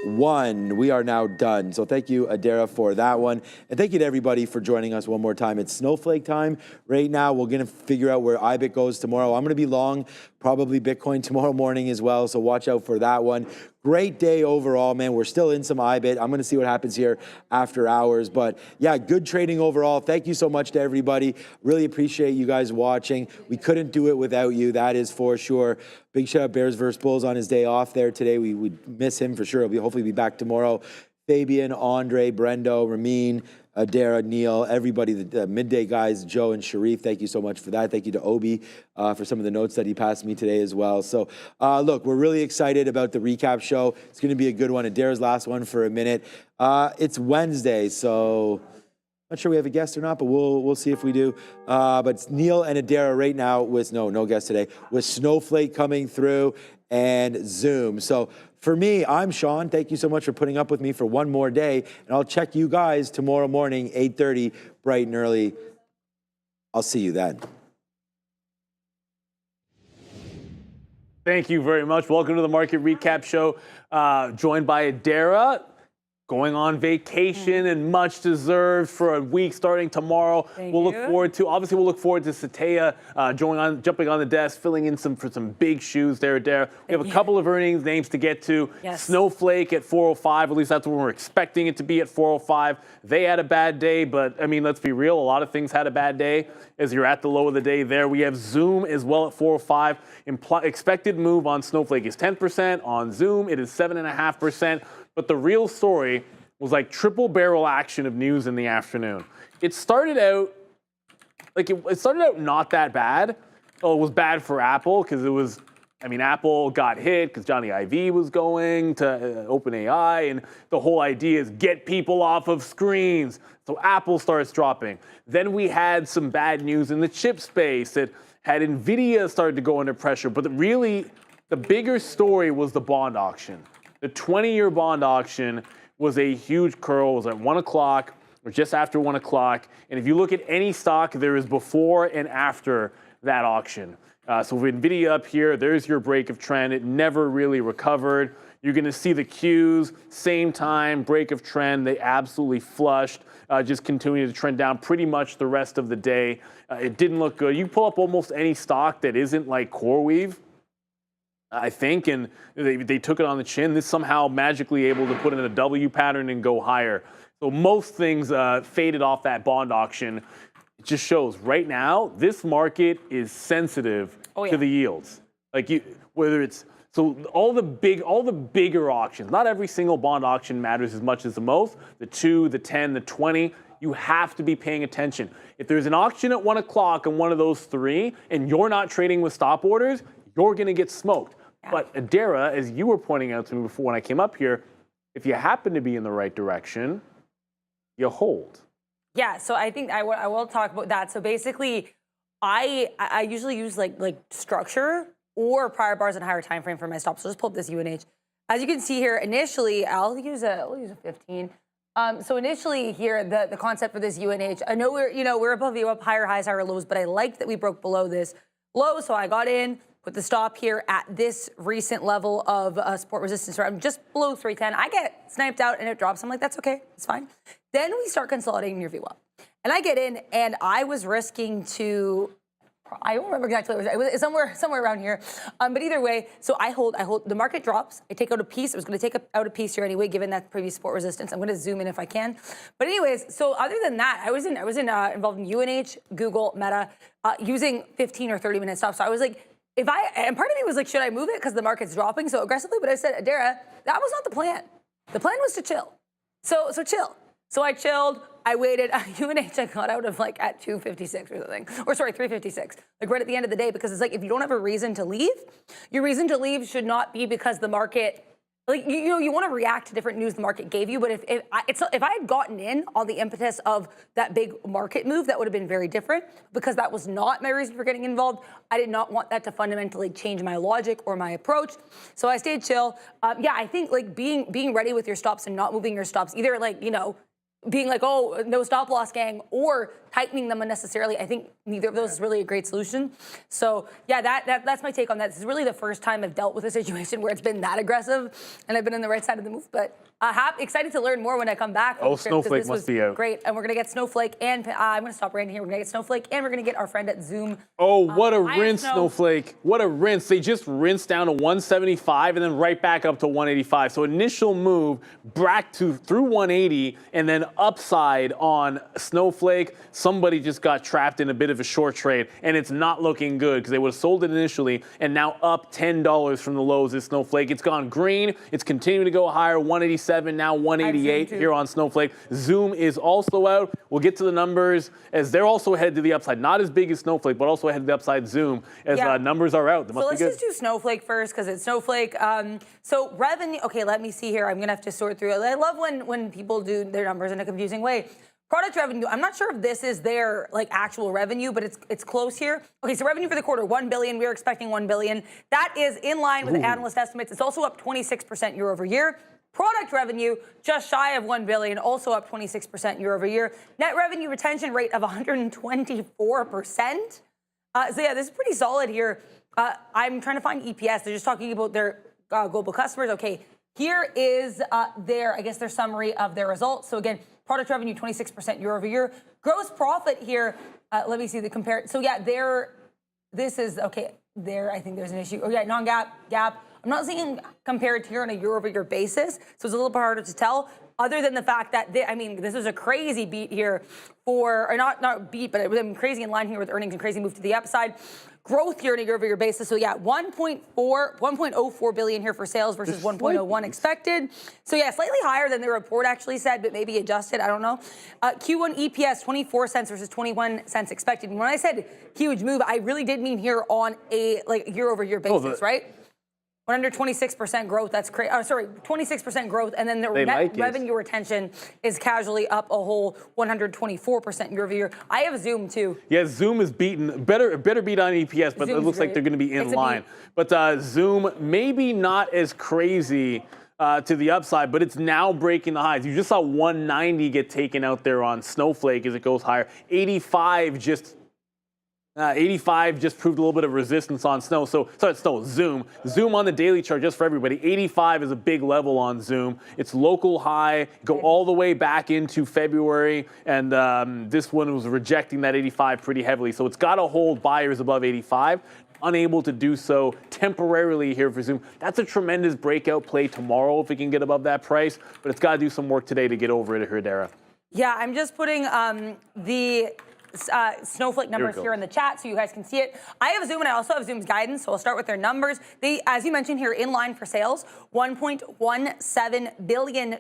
1. We are now done. So thank you, Adara, for that one. And thank you to everybody for joining us one more time. It's snowflake time right now. We're going to figure out where IBIT goes tomorrow. I'm going to be long, probably Bitcoin tomorrow morning as well. So watch out for that one. Great day overall, man. We're still in some IBIT. I'm going to see what happens here after hours. But yeah, good trading overall. Thank you so much to everybody. Really appreciate you guys watching. We couldn't do it without you. That is for sure. Big shout out Bears versus Bulls on his day off there today. We would miss him for sure. He'll hopefully be back tomorrow. Fabian, Andre, Brendo, Ramin, Adara, Neil, everybody, the midday guys, Joe and Sharif, thank you so much for that. Thank you to Obi for some of the notes that he passed me today as well. So look, we're really excited about the recap show. It's going to be a good one. Adara's last one for a minute. It's Wednesday, so not sure we have a guest or not, but we'll see if we do. But it's Neil and Adara right now with no guest today, with Snowflake coming through and Zoom. So for me, I'm Sean. Thank you so much for putting up with me for one more day. And I'll check you guys tomorrow morning, 8:30, bright and early. I'll see you then. Thank you very much. Welcome to the Market Recap Show. Joined by Adara, going on vacation and much deserved for a week starting tomorrow. We'll look forward to Satya jumping on the desk, filling in for some big shoes there, Adara. We have a couple of earnings names to get to. Yes. Snowflake at 405, at least that's what we're expecting it to be at 405. They had a bad day, but I mean, let's be real, a lot of things had a bad day as you're at the low of the day there. We have Zoom as well at 405. Expected move on Snowflake is 10%. On Zoom, it is 7.5%. But the real story was like triple barrel action of news in the afternoon. It started out not that bad. Well, it was bad for Apple because Apple got hit because Johnny Ive was going to OpenAI, and the whole idea is get people off of screens. So Apple starts dropping. Then we had some bad news in the chip space that had NVIDIA started to go under pressure. But the bigger story was the bond auction. The 20-year bond auction was a huge curl. It was at 1 o'clock or just after 1 o'clock. And if you look at any stock, there is before and after that auction. So with NVIDIA up here, there's your break of trend. It never really recovered. You're going to see the Qs, same time, break of trend. They absolutely flushed, just continuing to trend down pretty much the rest of the day. It didn't look good. You pull up almost any stock that isn't like CoreWeave, I think, and they took it on the chin. This somehow magically able to put in a W pattern and go higher. So most things faded off that bond auction. It just shows right now this market is sensitive to the yields. Whether it's So all the bigger auctions, not every single bond auction matters as much as the most. The 2, the 10, the 20, you have to be paying attention. If there's an auction at 1 o'clock on one of those 3 and you're not trading with stop orders, you're going to get smoked. Yeah. But Adara, as you were pointing out to me before when I came up here, if you happen to be in the right direction, you hold. Yeah, so I think I will talk about that. So basically, I usually use like structure or prior bars and higher time frame for my stops. So just pull up this UNH. As you can see here, initially, we'll use a 15. So initially here, the concept for this UNH, I know we're above VWAP, higher highs, higher lows, but I liked that we broke below this low, so I got in, put the stop here at this recent level of support resistance. So I'm just below 310. I get sniped out and it drops. I'm like, that's okay, it's fine. Then we start consolidating your VWAP. And I get in and I was risking to, I don't remember exactly what it was. It was somewhere around here. But either way, so I hold, the market drops. I take out a piece. I was going to take out a piece here anyway, given that previous support resistance. I'm going to zoom in if I can. But anyways, so other than that, I was involved in UNH, Google, Meta, using 15 or 30 minute stops. So I was like, and part of me was like, should I move it because the market's dropping so aggressively? But I said, Adara, that was not the plan. The plan was to chill. So chill. So I chilled. I waited. UNH I got out of like at 256 or something. Or sorry, 356. Like right at the end of the day, because it's like if you don't have a reason to leave, your reason to leave should not be because the market, like you want to react to different news the market gave you. But if I had gotten in on the impetus of that big market move, that would have been very different. Because that was not my reason for getting involved. I did not want that to fundamentally change my logic or my approach. So I stayed chill. Yeah, I think like being ready with your stops and not moving your stops, either like being like, oh, no stop loss, gang, or tightening them unnecessarily. I think neither of those is really a great solution. So yeah, that's my take on that. This is really the first time I've dealt with a situation where it's been that aggressive, and I've been on the right side of the move. But excited to learn more when I come back. Oh, Snowflake must be out. Great, and we're gonna get Snowflake, and I'm gonna stop right in here. We're gonna get Snowflake, and we're gonna get our friend at Zoom. Oh, what a rinse, Snowflake! What a rinse! They just rinsed down to 175 and then right back up to 185. So initial move back through 180, and then upside on Snowflake. Somebody just got trapped in a bit of a short trade, and it's not looking good because they would have sold it initially, and now up $10 from the lows is Snowflake. It's gone green. It's continuing to go higher, 187, now 188 here on Snowflake. Zoom is also out. We'll get to the numbers as they're also headed to the upside. Not as big as Snowflake, but also headed to the upside Zoom as numbers are out. So let's just do Snowflake first because it's Snowflake. So revenue, okay, let me see here. I'm gonna have to sort through it. I love when people do their numbers in a confusing way. Product revenue, I'm not sure if this is their like actual revenue, but it's close here. Okay, so revenue for the quarter, 1 billion. We were expecting 1 billion. That is in line with the analyst estimates. It's also up 26% year over year. Product revenue, just shy of 1 billion, also up 26% year over year. Net revenue retention rate of 124%. So yeah, this is pretty solid here. I'm trying to find EPS. They're just talking about their global customers. Okay, here is their summary of their results. So again, product revenue 26% year over year. Gross profit here, let me see the compare. So yeah, this is, okay, I think there's an issue. Oh yeah, non-GAAP, GAAP. I'm not seeing compared here on a year over year basis, so it's a little bit harder to tell. Other than the fact that, this is a crazy beat here or not beat, but it was crazy in line here with earnings and crazy move to the upside. Growth here on a year-over-year basis. So yeah, 1.04 billion here for sales versus 1.01 expected. So yeah, slightly higher than the report actually said, but maybe adjusted. I don't know. Q1 EPS 24 cents versus 21 cents expected. And when I said huge move, I really did mean here on a year-over-year basis, right? When under 26% growth, that's crazy. 26% growth, and then the net revenue retention is casually up a whole 124% year over year. I have Zoom too. Yeah, Zoom is beaten. Better beat on EPS, but Zoom's it looks like they're going to be in line. But Zoom maybe not as crazy to the upside, but it's now breaking the highs. You just saw 190 get taken out there on Snowflake as it goes higher. 85 just proved a little bit of resistance on Zoom. Zoom on the daily chart, just for everybody. 85 is a big level on Zoom. It's local high, go all the way back into February, and this one was rejecting that 85 pretty heavily. So it's got to hold buyers above 85. Unable to do so temporarily here for Zoom. That's a tremendous breakout play tomorrow if it can get above that price, but it's got to do some work today to get over it here, Dara. Yeah, I'm just putting the Snowflake numbers here in the chat so you guys can see it. I have Zoom and I also have Zoom's guidance, so I'll start with their numbers. They, as you mentioned here, in line for sales, $1.17 billion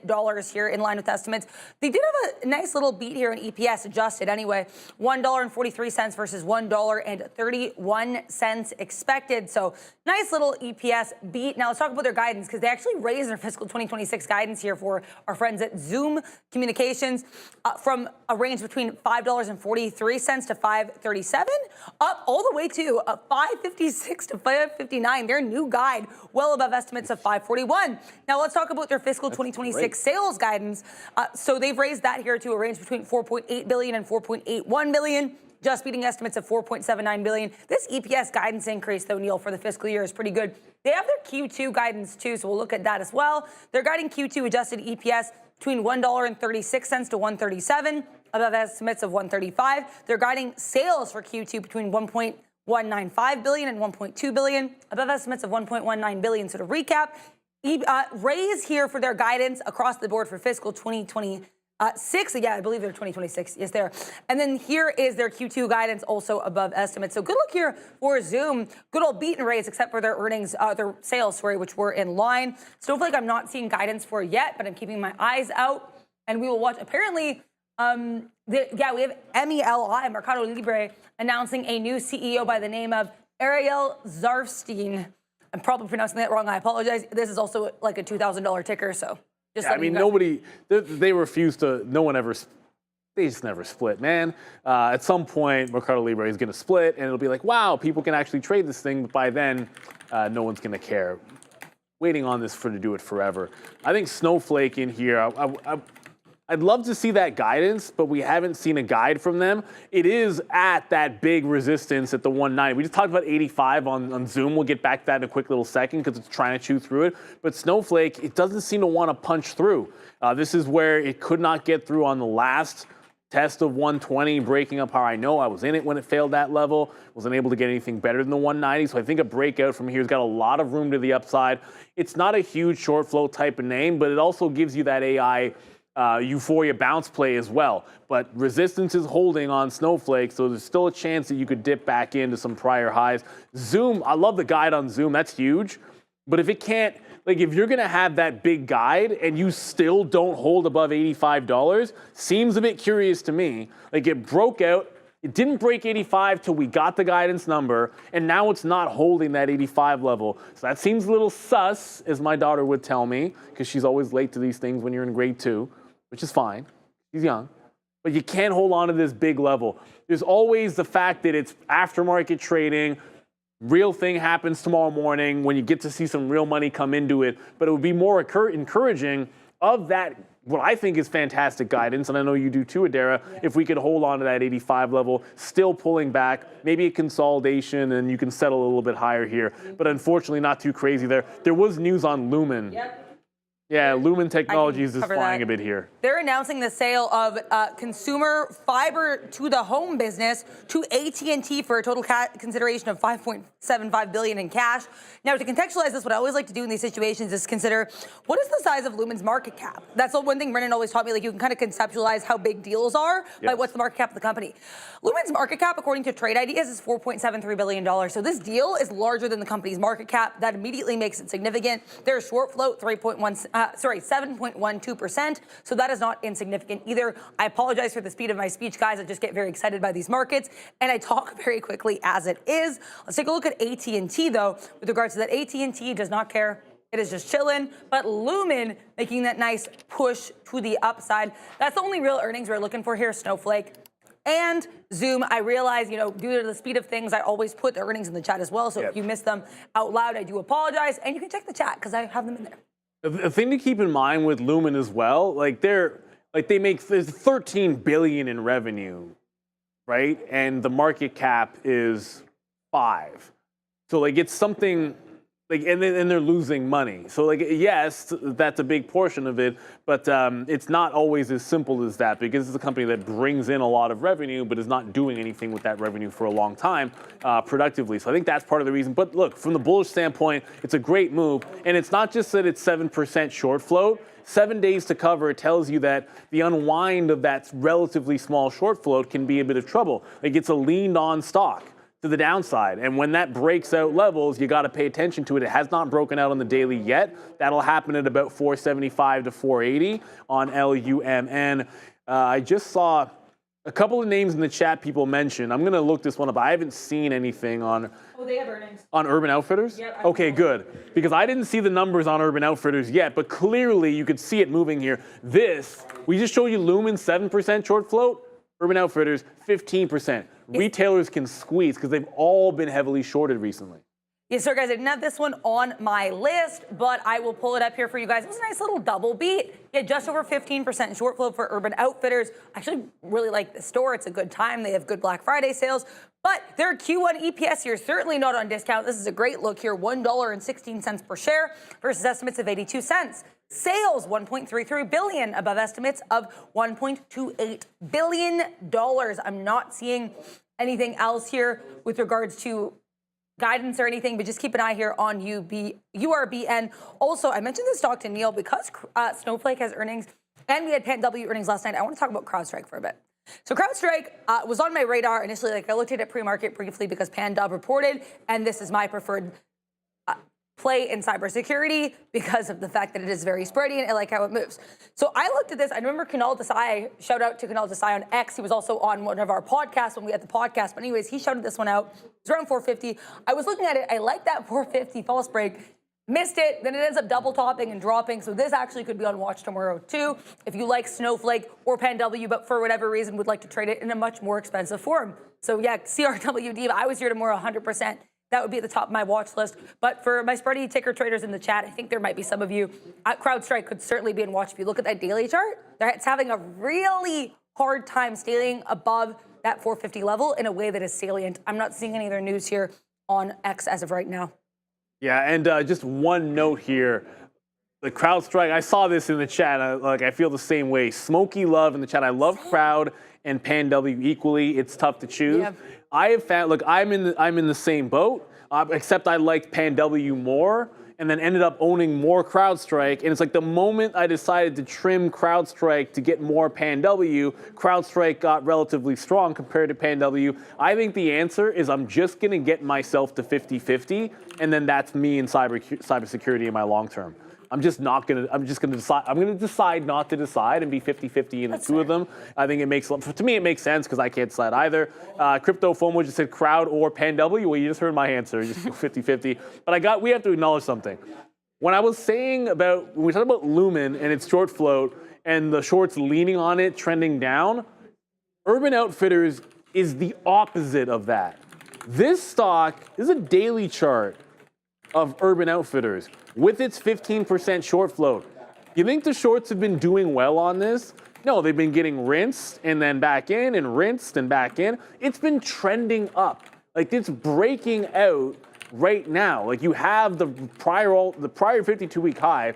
here in line with estimates. They did have a nice little beat here in EPS adjusted anyway, $1.43 versus $1.31 expected. So nice little EPS beat. Now let's talk about their guidance because they actually raised their fiscal 2026 guidance here for our friends at Zoom Communications from a range between $5.43 to $5.37, up all the way to $5.56 to $5.59. Their new guide, well above estimates of $5.41. Now let's talk about their fiscal 2026 sales guidance. So they've raised that here to a range between $4.8 billion and $4.81 billion. Just beating estimates of $4.79 billion. This EPS guidance increase, though, Neil, for the fiscal year is pretty good. They have their Q2 guidance, too, so we'll look at that as well. They're guiding Q2 adjusted EPS between $1.36 to $1.37, above estimates of $1.35. They're guiding sales for Q2 between $1.195 billion and $1.2 billion, above estimates of $1.19 billion. So to recap, raise here for their guidance across the board for fiscal 2026. Yeah, I believe they're 2026 is there. And then here is their Q2 guidance also above estimates. So good luck here for Zoom. Good old beat and raise except for their earnings, their sales, sorry, which were in line. Snowflake I'm not seeing guidance for yet, but I'm keeping my eyes out. And we will watch, apparently, we have MELI, Mercado Libre, announcing a new CEO by the name of Ariel Zarfstein. I'm probably pronouncing that wrong. I apologize. This is also like a $2,000 ticker, so. Yeah, I mean, they refuse to, they just never split, man. At some point, Mercado Libre is going to split, and it'll be like, wow, people can actually trade this thing, but by then, no one's going to care. Waiting on this to do it forever. I think Snowflake in here, I'd love to see that guidance, but we haven't seen a guide from them. It is at that big resistance at the 190. We just talked about 85 on Zoom. We'll get back to that in a quick little second because it's trying to chew through it. But Snowflake, it doesn't seem to want to punch through. This is where it could not get through on the last test of 120, breaking up how I know I was in it when it failed that level. Wasn't able to get anything better than the 190. So I think a breakout from here has got a lot of room to the upside. It's not a huge short flow type of name, but it also gives you that AI euphoria bounce play as well. But resistance is holding on Snowflake, so there's still a chance that you could dip back into some prior highs. Zoom, I love the guide on Zoom. That's huge. But if it can't, like if you're going to have that big guide and you still don't hold above $85, seems a bit curious to me. Like it broke out. It didn't break 85 till we got the guidance number, and now it's not holding that 85 level. So that seems a little sus, as my daughter would tell me, because she's always late to these things when you're in grade 2, which is fine. She's young. But you can't hold on to this big level. There's always the fact that it's aftermarket trading. Real thing happens tomorrow morning when you get to see some real money come into it. But it would be more encouraging of that, what I think is fantastic guidance, and I know you do too, Adara, if we could hold on to that 85 level, still pulling back, maybe a consolidation, and you can settle a little bit higher here. But unfortunately, not too crazy there. There was news on Lumen. Yep. Yeah, Lumen Technologies is flying a bit here. They're announcing the sale of consumer fiber to the home business to AT&T for a total consideration of $5.75 billion in cash. Now, to contextualize this, what I always like to do in these situations is consider what is the size of Lumen's market cap. That's the one thing Brennan always taught me. Like you can kind of conceptualize how big deals are by what's the market cap of the company. Lumen's market cap, according to Trade Ideas, is $4.73 billion. So this deal is larger than the company's market cap. That immediately makes it significant. Their short float 7.12%. So that is not insignificant either. I apologize for the speed of my speech, guys. I just get very excited by these markets, and I talk very quickly as it is. Let's take a look at AT&T, though, with regards to that. AT&T does not care. It is just chilling. But Lumen making that nice push to the upside. That's the only real earnings we're looking for here, Snowflake. And Zoom, I realize, due to the speed of things, I always put the earnings in the chat as well. So if you miss them out loud, I do apologize. And you can check the chat because I have them in there. A thing to keep in mind with Lumen as well, they make there's $13 billion in revenue, right? And the market cap is $5. So it's something and they're losing money. So like, yes, that's a big portion of it, but it's not always as simple as that, because it's a company that brings in a lot of revenue, but is not doing anything with that revenue for a long time productively. So I think that's part of the reason. But look, from the bullish standpoint, it's a great move. And it's not just that it's 7% short float. 7 days to cover, it tells you that the unwind of that relatively small short float can be a bit of trouble. Like, it's a leaned on stock to the downside. And when that breaks out levels, you got to pay attention to it. It has not broken out on the daily yet. That'll happen at about 475 to 480 on LUMN. I just saw a couple of names in the chat people mentioned. I'm going to look this one up. I haven't seen anything on... Oh, they have earnings. On Urban Outfitters? Yep, okay, good. Because I didn't see the numbers on Urban Outfitters yet, but clearly you could see it moving here. We just showed you Lumen 7% short float. Urban Outfitters, 15%. Retailers can squeeze because they've all been heavily shorted recently. Yes, sir, guys. I didn't have this one on my list, but I will pull it up here for you guys. It was a nice little double beat. Yeah, just over 15% short flow for Urban Outfitters. I actually really like the store. It's a good time. They have good Black Friday sales. But their Q1 EPS here, certainly not on discount. This is a great look here, $1.16 per share versus estimates of 82 cents. Sales, $1.33 billion above estimates of $1.28 billion. I'm not seeing anything else here with regards to guidance or anything, but just keep an eye here on URBN. Also, I mentioned this stock to Neil because Snowflake has earnings and we had PanW earnings last night. I want to talk about CrowdStrike for a bit. So CrowdStrike was on my radar initially. Like, I looked at it pre-market briefly because PanW reported, and this is my preferred play in cybersecurity because of the fact that it is very spready and I like how it moves. So I looked at this. I remember Kunal Desai, shout out to Kunal Desai on X. He was also on one of our podcasts when we had the podcast. But anyways, he shouted this one out. It's around 450. I was looking at it. I like that 450 false break. Missed it. Then it ends up double topping and dropping. So this actually could be on watch tomorrow too. If you like Snowflake or PanW, but for whatever reason would like to trade it in a much more expensive form. So yeah, CRWD, if I was here tomorrow 100%. That would be at the top of my watch list. But for my spready ticker traders in the chat, I think there might be some of you. CrowdStrike could certainly be in watch. If you look at that daily chart, it's having a really hard time staying above that 450 level in a way that is salient. I'm not seeing any other news here on X as of right now. Yeah, and just one note here. The CrowdStrike, I saw this in the chat. I feel the same way. Smoky Love in the chat. I love Crowd and PanW equally. It's tough to choose. Yep. I have found, look, I'm in the same boat, except I liked PanW more, and then ended up owning more CrowdStrike. And it's like the moment I decided to trim CrowdStrike to get more PanW, CrowdStrike got relatively strong compared to PanW. I think the answer is I'm just going to get myself to 50-50, and then that's me in cybersecurity in my long term. I'm just going to decide not to decide and be 50-50 in the two of them. I think it makes, to me, it makes sense because I can't decide either. Crypto FOMO just said Crowd or PanW. Well, you just heard my answer, just 50-50. But we have to acknowledge something. When I was saying when we talked about Lumen and its short float and the shorts leaning on it, trending down, Urban Outfitters is the opposite of that. This stock is a daily chart of Urban Outfitters with its 15% short float. You think the shorts have been doing well on this? No, they've been getting rinsed and then back in and rinsed and back in. It's been trending up. Like, it's breaking out right now. Like, you have the prior 52-week high,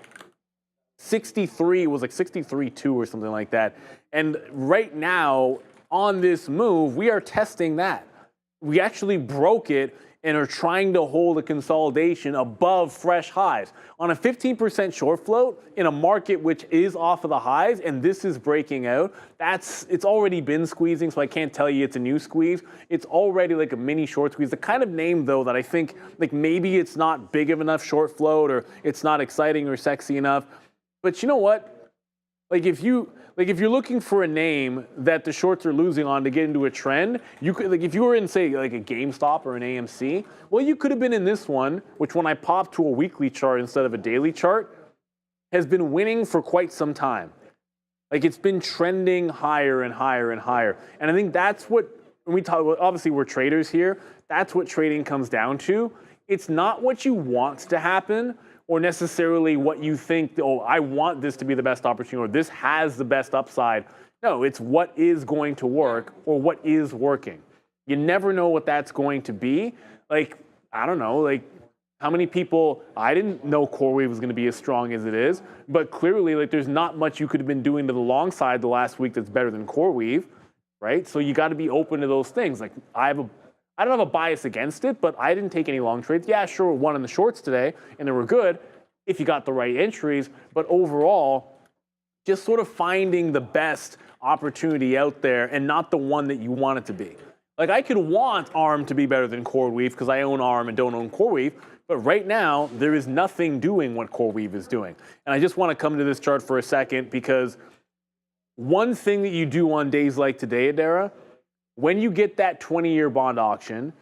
63 was like 63.2 or something like that. And right now on this move, we are testing that. We actually broke it and are trying to hold a consolidation above fresh highs. On a 15% short float in a market which is off of the highs, and this is breaking out, it's already been squeezing, so I can't tell you it's a new squeeze. It's already like a mini short squeeze. The kind of name, though, that I think like maybe it's not big of enough short float or it's not exciting or sexy enough. But you know what? Like if you're looking for a name that the shorts are losing on to get into a trend, you could, like, if you were in, say, like a GameStop or an AMC, well, you could have been in this one, which when I popped to a weekly chart instead of a daily chart, has been winning for quite some time. Like, it's been trending higher and higher and higher. And I think that's what, when we talk, obviously we're traders here, that's what trading comes down to. It's not what you want to happen, or necessarily what you think, oh, I want this to be the best opportunity, or this has the best upside. No, it's what is going to work, or what is working. You never know what that's going to be. Like, I don't know, like How many people, I didn't know CoreWeave was going to be as strong as it is, but clearly like there's not much you could have been doing to the long side the last week that's better than CoreWeave, right? So you got to be open to those things. Like I don't have a bias against it, but I didn't take any long trades. Yeah, sure, one in the shorts today, and they were good if you got the right entries, but overall, just sort of finding the best opportunity out there and not the one that you want it to be. Like I could want ARM to be better than CoreWeave because I own ARM and don't own CoreWeave, but right now there is nothing doing what CoreWeave is doing. And I just want to come to this chart for a second because one thing that you do on days like today, Adara, when you get that 20-year bond auction,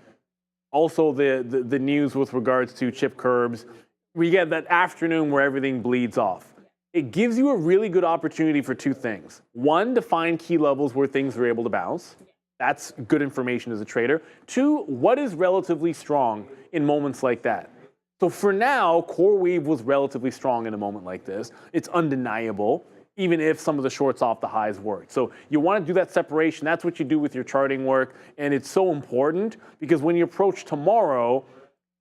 also the news with regards to chip curbs, we get that afternoon where everything bleeds off. It gives you a really good opportunity for two things. One, to find key levels where things are able to bounce. That's good information as a trader. Two, what is relatively strong in moments like that? So for now, CoreWeave was relatively strong in a moment like this. It's undeniable, even if some of the shorts off the highs worked. So you want to do that separation. That's what you do with your charting work. And it's so important because when you approach tomorrow,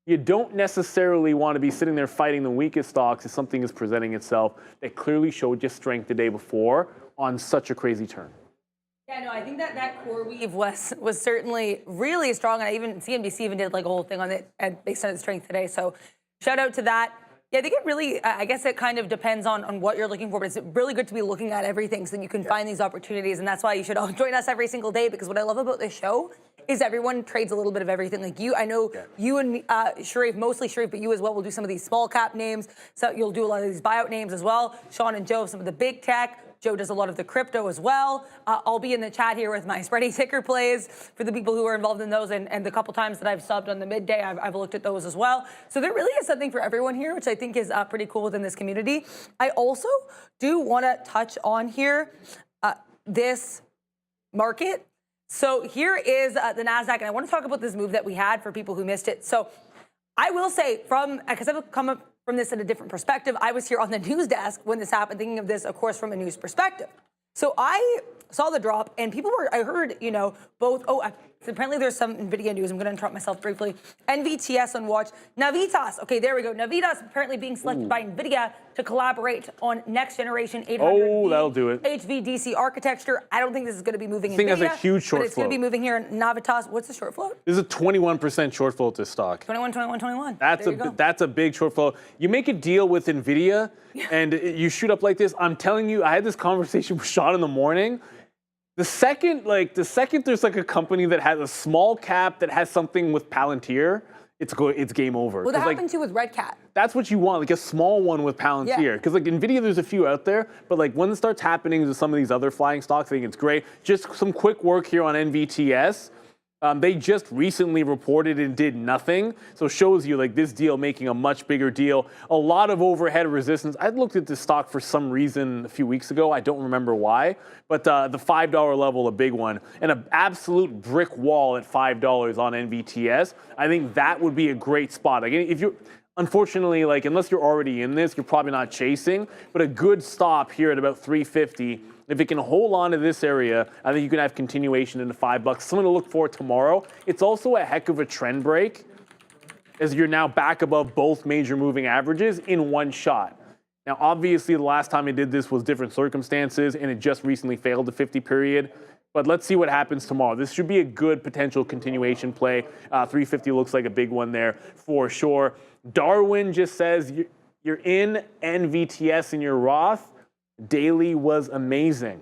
you don't necessarily want to be sitting there fighting the weakest stocks if something is presenting itself that clearly showed you strength the day before on such a crazy turn. Yeah, no, I think that CoreWeave was certainly really strong, and I even CNBC even did like a whole thing on it based on its strength today. So shout out to that. Yeah, I think it really, I guess it kind of depends on what you're looking for, but it's really good to be looking at everything so that you can find these opportunities, and that's why you should all join us every single day, because what I love about this show is everyone trades a little bit of everything. Like you, I know you and me, Sharif, mostly Sharif, but you as well will do some of these small cap names. So you'll do a lot of these buyout names as well. Sean and Joe, some of the big tech. Joe does a lot of the crypto as well. I'll be in the chat here with my spready ticker plays for the people who are involved in those. And the couple times that I've subbed on the midday, I've looked at those as well. So there really is something for everyone here, which I think is pretty cool within this community. I also do want to touch on here this market. So here is the Nasdaq, and I want to talk about this move that we had for people who missed it. So I will say, because I've come up from this in a different perspective, I was here on the news desk when this happened, thinking of this, of course, from a news perspective. So I saw the drop, and people were, I heard, both, apparently there's some NVIDIA news. I'm going to interrupt myself briefly. NVTS on watch. Navitas, okay, there we go. Navitas apparently being selected by NVIDIA to collaborate on next generation 800 that'll do it. HVDC architecture. I don't think this is going to be moving in thing NVIDIA. has a huge short but it's going to be moving here in Navitas. What's the short float? This is a 21% short float to stock. 21. That's a big short float. You make a deal with NVIDIA and you shoot up like this. I'm telling you, I had this conversation with Sean in the morning. The second there's like a company that has a small cap that has something with Palantir, it's game over. Well, that happened too with Red Cat. That's what you want, like a small one with Palantir. Because like NVIDIA, there's a few out there, but like when it starts happening to some of these other flying stocks, I think it's great. Just some quick work here on NVTS. They just recently reported and did nothing. So it shows you like this deal making a much bigger deal. A lot of overhead resistance. I looked at this stock for some reason a few weeks ago. I don't remember why. But the $5 level, a big one. And an absolute brick wall at $5 on NVTS. I think that would be a great spot. Again, if you're, unfortunately, like unless you're already in this, you're probably not chasing. But a good stop here at about $3.50. If it can hold on to this area, I think you can have continuation into $5. Something to look for tomorrow. It's also a heck of a trend break as you're now back above both major moving averages in one shot. Now, obviously, the last time it did this was different circumstances, and it just recently failed the 50 period. But let's see what happens tomorrow. This should be a good potential continuation play. 350 looks like a big one there for sure. Darwin just says you're in NVTS in your Roth. Daily was amazing.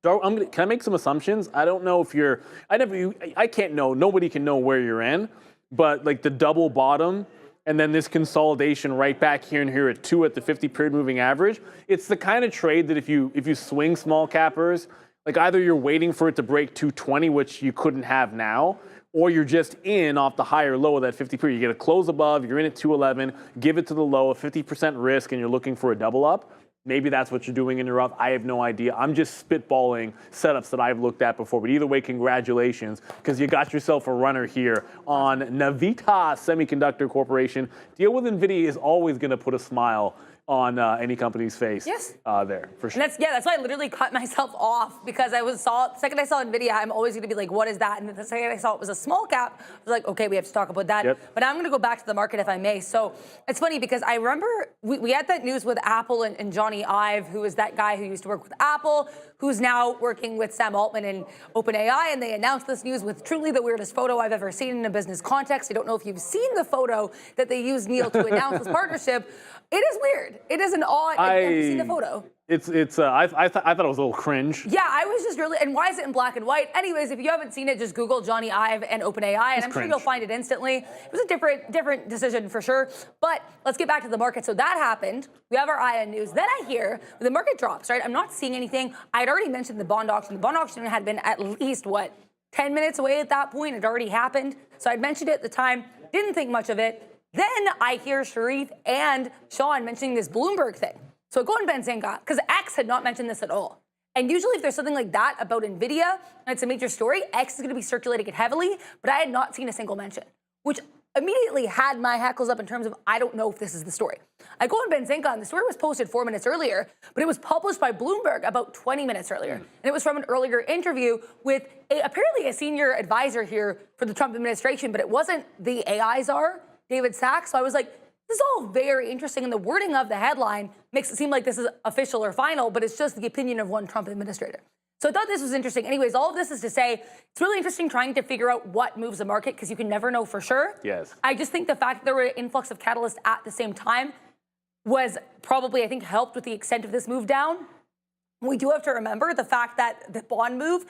Can I make some assumptions? I don't know if you're. I can't know. Nobody can know where you're in. But like the double bottom, and then this consolidation right back here and here at 2 at the 50 period moving average. It's the kind of trade that if you swing small cappers, like either you're waiting for it to break 220, which you couldn't have now, or you're just in off the higher low of that 50 period. You get a close above. You're in at 211. Give it to the low, 50% risk, and you're looking for a double up. Maybe that's what you're doing in your Roth. I have no idea. I'm just spitballing setups that I've looked at before. But either way, congratulations, because you got yourself a runner here on Navitas Semiconductor Corporation. Deal with NVIDIA is always going to put a smile on any company's face. Yes. There for sure. And that's why I literally cut myself off, because the second I saw Nvidia, I'm always going to be like, what is that? And the second I saw it was a small cap, I was like, okay, we have to talk about that. Yep. But I'm going to go back to the market if I may. So it's funny because I remember we had that news with Apple and Johnny Ive, who is that guy who used to work with Apple, who's now working with Sam Altman and OpenAI, and they announced this news with truly the weirdest photo I've ever seen in a business context. I don't know if you've seen the photo that they used, Neil, to announce this partnership. It is weird. It is an odd. Have you seen the photo? I thought it was a little cringe. Yeah, I was just really. And why is it in black and white? Anyways, if you haven't seen it, just Google Johnny Ive and OpenAI, and I'm sure you'll find it instantly. It was a different decision for sure. But let's get back to the market. So that happened. We have our eye on news. Then I hear the market drops. Right, I'm not seeing anything. I had already mentioned the bond auction. The bond auction had been at least 10 minutes away at that point. It already happened. So I'd mentioned it at the time. Didn't think much of it. Then I hear Sharif and Sean mentioning this Bloomberg thing. So I go on Benzinga, because X had not mentioned this at all. And usually if there's something like that about NVIDIA, and it's a major story, X is going to be circulating it heavily, but I had not seen a single mention, which immediately had my hackles up in terms of, I don't know if this is the story. I go on Benzinga, and the story was posted 4 minutes earlier, but it was published by Bloomberg about 20 minutes earlier. And it was from an earlier interview with apparently a senior advisor here for the Trump administration, but it wasn't the AI czar, David Sachs. So I was like, this is all very interesting, and the wording of the headline makes it seem like this is official or final, but it's just the opinion of one Trump administrator. So I thought this was interesting. Anyways, all of this is to say, it's really interesting trying to figure out what moves the market, because you can never know for sure. Yes. I just think the fact that there were an influx of catalysts at the same time was probably, I think, helped with the extent of this move down. We do have to remember the fact that the bond move,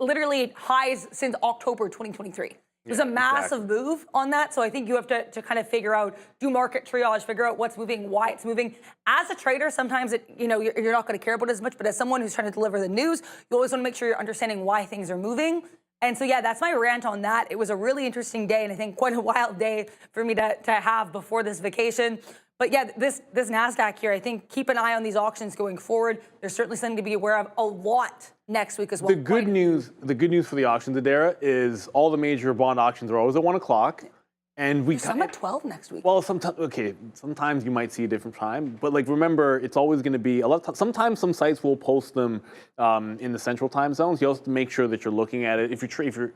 literally highs since October 2023. It was a massive move on that, so I think you have to kind of figure out, do market triage, figure out what's moving, why it's moving. As a trader, sometimes you're not going to care about it as much, but as someone who's trying to deliver the news, you always want to make sure you're understanding why things are moving. And so, yeah, that's my rant on that. It was a really interesting day, and I think quite a wild day for me to have before this vacation. But yeah, this Nasdaq here, I think keep an eye on these auctions going forward. There's certainly something to be aware of a lot next week as well. The good news for the auctions, Adara, is all the major bond auctions are always at 1 o'clock. And we some at 12 next week. Well, sometimes you might see a different time, but remember, it's always going to be a lot. Sometimes some sites will post them in the central time zones. You also have to make sure that you're looking at it. If you're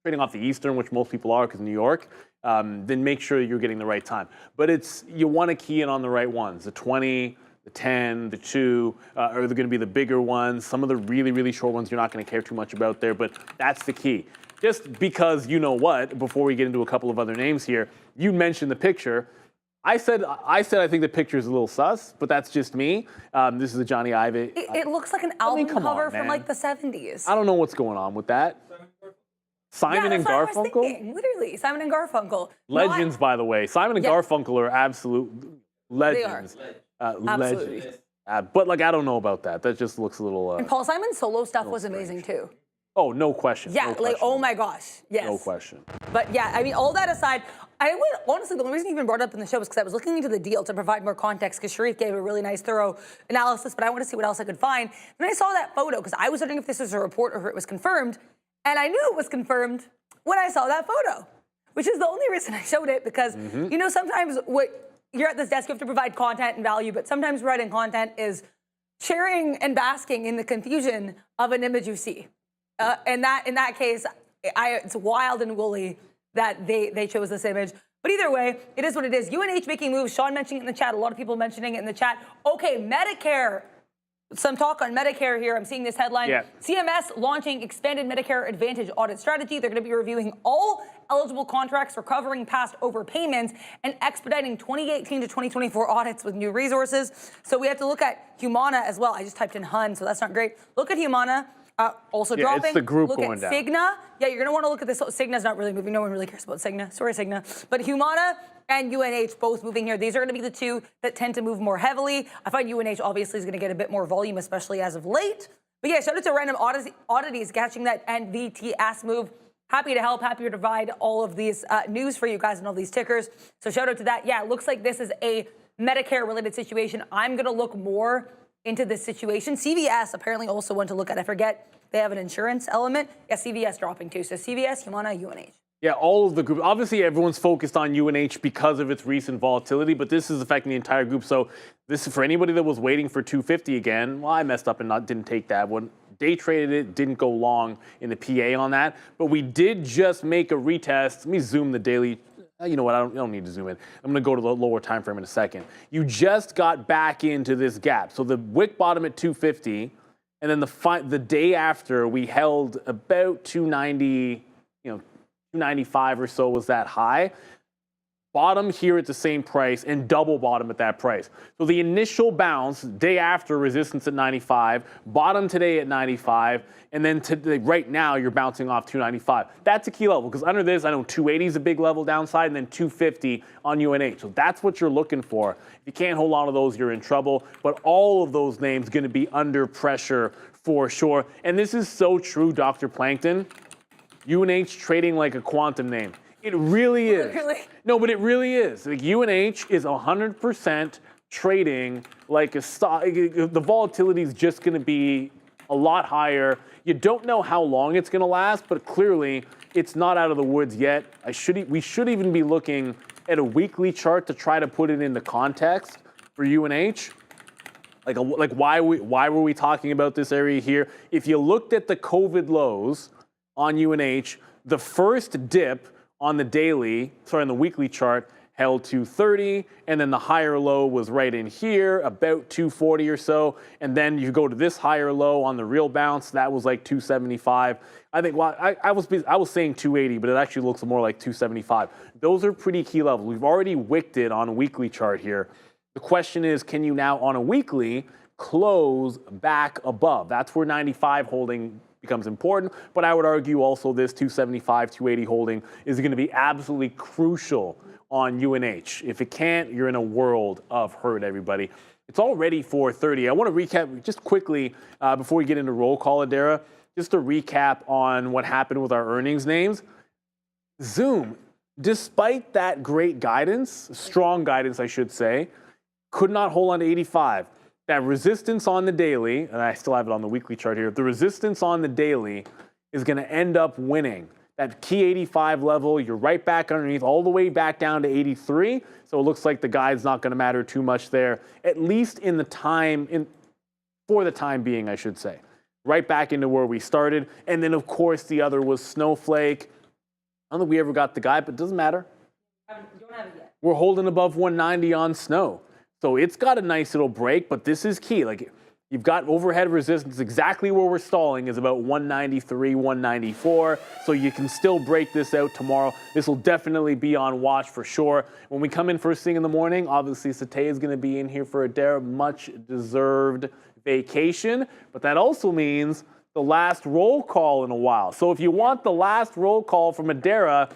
trading off the Eastern, which most people are, because New York, then make sure you're getting the right time. But you want to key in on the right ones. The 20, the 10, the 2 are going to be the bigger ones. Some of the really, really short ones you're not going to care too much about there, but that's the key. Just because you know what, before we get into a couple of other names here, you mentioned the picture. I said I think the picture is a little sus, but that's just me. This is a Johnny Ive. It looks like an album cover from the 70s. I don't know what's going on with that. Simon and Garfunkel? Literally, Simon and Garfunkel. Legends, by the way. Simon and Garfunkel are absolute legends. They are. Absolutely. Legends. But I don't know about that. That just looks a little. And Paul Simon's solo stuff was amazing too. Oh, no question. Yeah, no question. Oh my gosh, yes. No question. But yeah, I mean, all that aside, honestly, the only reason I even brought it up in the show was because I was looking into the deal to provide more context, because Sharif gave a really nice, thorough analysis, but I wanted to see what else I could find. Then I saw that photo, because I was wondering if this was a report or if it was confirmed, and I knew it was confirmed when I saw that photo, which is the only reason I showed it, because, sometimes you're at this desk, you have to provide content and value, but sometimes providing content is sharing and basking in the confusion of an image you see. And that, in that case, it's wild and woolly that they chose this image. But either way, it is what it is. UNH making moves. Sean mentioning it in the chat. A lot of people mentioning it in the chat. Okay, Medicare. Some talk on Medicare here. I'm seeing this headline. Yeah. CMS launching expanded Medicare Advantage audit strategy. They're going to be reviewing all eligible contracts, recovering past overpayments, and expediting 2018 to 2024 audits with new resources. So we have to look at Humana as well. I just typed in HUN, so that's not great. Look at Humana. Also dropping. It's the group look going at down. Cigna. Yeah, you're going to want to look at this. Cigna's not really moving. No one really cares about Cigna. Sorry, Cigna. But Humana and UNH both moving here. These are going to be the two that tend to move more heavily. I find UNH obviously is going to get a bit more volume, especially as of late. But yeah, shout out to Random Oddities catching that NVTS move. Happy to help. Happy to provide all of these news for you guys and all these tickers. So shout out to that. Yeah, it looks like this is a Medicare-related situation. I'm going to look more into this situation. CVS apparently also went to look at, I forget, they have an insurance element. Yeah, CVS dropping too. So CVS, Humana, UNH. Yeah, all of the group. Obviously, everyone's focused on UNH because of its recent volatility, but this is affecting the entire group. So this is for anybody that was waiting for 250 again. Well, I messed up and didn't take that one. Day traded it, didn't go long in the PA on that. But we did just make a retest. Let me zoom the daily. You know what? I don't need to zoom in. I'm going to go to the lower time frame in a second. You just got back into this gap. So the wick bottom at 250, and then the day after we held about 290. 295 or so was that high. Bottom here at the same price and double bottom at that price. So the initial bounce, day after resistance at 95, bottom today at 95, and then today, right now you're bouncing off 295. That's a key level because under this, I know 280 is a big level downside and then 250 on UNH. So that's what you're looking for. If you can't hold on to those, you're in trouble. But all of those names going to be under pressure for sure. And this is so true, Dr. Plankton. UNH trading like a quantum name. It really is. Really? No, but it really is. Like UNH is 100% trading like a stock. The volatility is just going to be a lot higher. You don't know how long it's going to last, but clearly it's not out of the woods yet. We should even be looking at a weekly chart to try to put it into context for UNH. Like why were we talking about this area here? If you looked at the COVID lows on UNH, the first dip on the the weekly chart held 230, and then the higher low was right in here, about 240 or so, and then you go to this higher low on the real bounce, that was like 275. I think I was saying 280, but it actually looks more like 275. Those are pretty key levels. We've already wicked it on a weekly chart here. The question is, can you now on a weekly close back above? That's where 95 holding becomes important, but I would argue also this 275, 280 holding is going to be absolutely crucial on UNH. If it can't, you're in a world of hurt, everybody. It's already 4:30. I want to recap just quickly before we get into roll call, Adara, just a recap on what happened with our earnings names. Zoom, despite that great guidance, strong guidance, I should say, could not hold on to 85. That resistance on the daily, and I still have it on the weekly chart here, the resistance on the daily is going to end up winning. That key 85 level, you're right back underneath, all the way back down to 83. So it looks like the guide's not going to matter too much there, at least for the time being, I should say. Right back into where we started. And then, of course, the other was Snowflake. I don't think we ever got the guide, but it doesn't matter. You don't have it yet. We're holding above 190 on Snow. So it's got a nice little break, but this is key. Like you've got overhead resistance exactly where we're stalling is about 193, 194. So you can still break this out tomorrow. This will definitely be on watch for sure. When we come in first thing in the morning, obviously Satay is going to be in here for a much deserved vacation, but that also means the last roll call in a while. So if you want the last roll call from Adara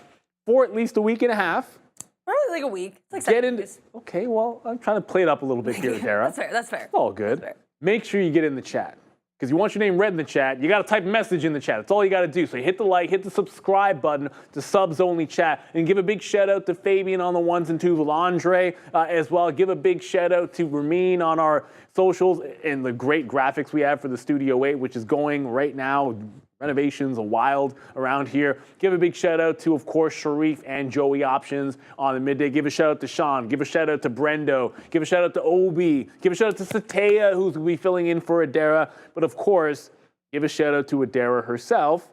for at least a week and a half, Probably like a week. It's like 7 days. Okay, well, I'm trying to play it up a little bit here, Dara. That's fair. That's fair. It's all good. That's fair. Make sure you get in the chat. Because you want your name read in the chat, you got to type a message in the chat. That's all you got to do. So hit the like, hit the subscribe button to subs only chat. And give a big shout out to Fabian on the ones and twos with Andre as well. Give a big shout out to Ramin on our socials and the great graphics we have for the Studio 8, which is going right now. Renovations are wild around here. Give a big shout out to, of course, Sharif and Joey Options on the midday. Give a shout out to Sean. Give a shout out to Brendo. Give a shout out to Obi. Give a shout out to Sataya, who's going to be filling in for Adara. But of course, give a shout out to Adara herself.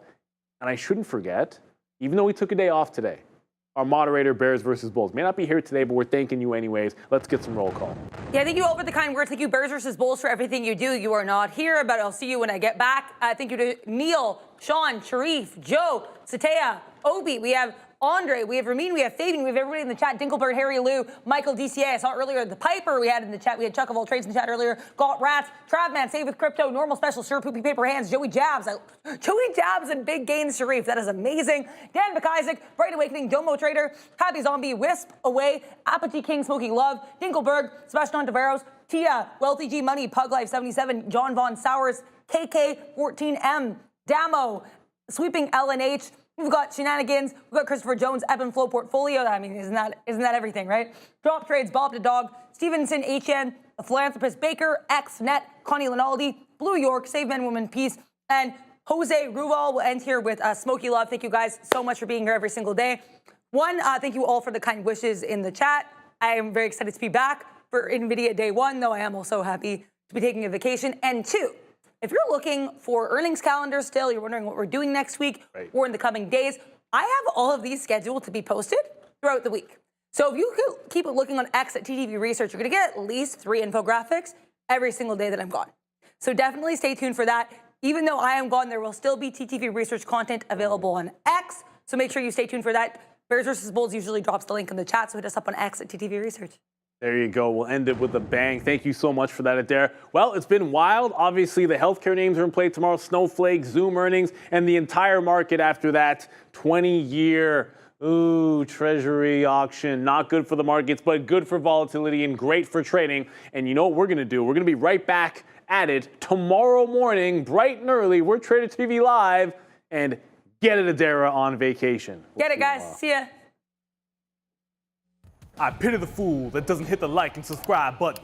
And I shouldn't forget, even though we took a day off today, our moderator, Bears versus Bulls. May not be here today, but we're thanking you anyways. Let's get some roll call. Yeah, thank you all for the kind words. Thank you, Bears versus Bulls, for everything you do. You are not here, but I'll see you when I get back. Thank you to Neil, Sean, Sharif, Joe, Sataya, Obi. We have Andre, we have Ramin, we have Fabian, we have everybody in the chat. Dinkelbird, Harry Lou, Michael DCA. I saw earlier the Piper we had in the chat. We had Chuck of all trades in the chat earlier. Got Rats, Travman, Save with Crypto, Normal Special, Sir Poopy Paper Hands, Joey Jabs. Joey Jabs and Big Gains Sharif. That is amazing. Dan McIsaac, Bright Awakening, Domo Trader, Happy Zombie, Wisp, Away, Apathy King, Smoky Love, Dinkelberg, Sebastian Taveros, Tia, Wealthy G Money, Pug Life 77, John Von Sowers, KK14M, Damo, Sweeping LNH. We've got Shenanigans. We've got Christopher Jones, Ebb and Flow Portfolio. I mean, isn't that everything, right? Drop Trades, Bob the Dog, Stevenson, HN, The Philanthropist, Baker, XNet, Connie Linaldi, Blue York, Save Men, Women, Peace, and Jose Ruval. We'll end here with Smokey Love. Thank you guys so much for being here every single day. One, thank you all for the kind wishes in the chat. I am very excited to be back for NVIDIA Day 1, though I am also happy to be taking a vacation. And two, if you're looking for earnings calendars still, you're wondering what we're doing next week or in the coming days, I have all of these scheduled to be posted throughout the week. So if you keep looking on X at TTV Research, you're going to get at least 3 infographics every single day that I'm gone. So definitely stay tuned for that. Even though I am gone, there will still be TTV Research content available on X. So make sure you stay tuned for that. Bears vs. Bulls usually drops the link in the chat, so hit us up on X at TTV Research. There you go. We'll end it with a bang. Thank you so much for that, Adair. Well, it's been wild. Obviously, the healthcare names are in play tomorrow. Snowflake, Zoom earnings, and the entire market after that 20-year Treasury auction. Not good for the markets, but good for volatility and great for trading. And you know what we're going to do? We're going to be right back at it tomorrow morning, bright and early. We're Trader TV Live, and get it, Adair, on vacation. Get it, guys. See ya. I pity the fool that doesn't hit the like and subscribe button.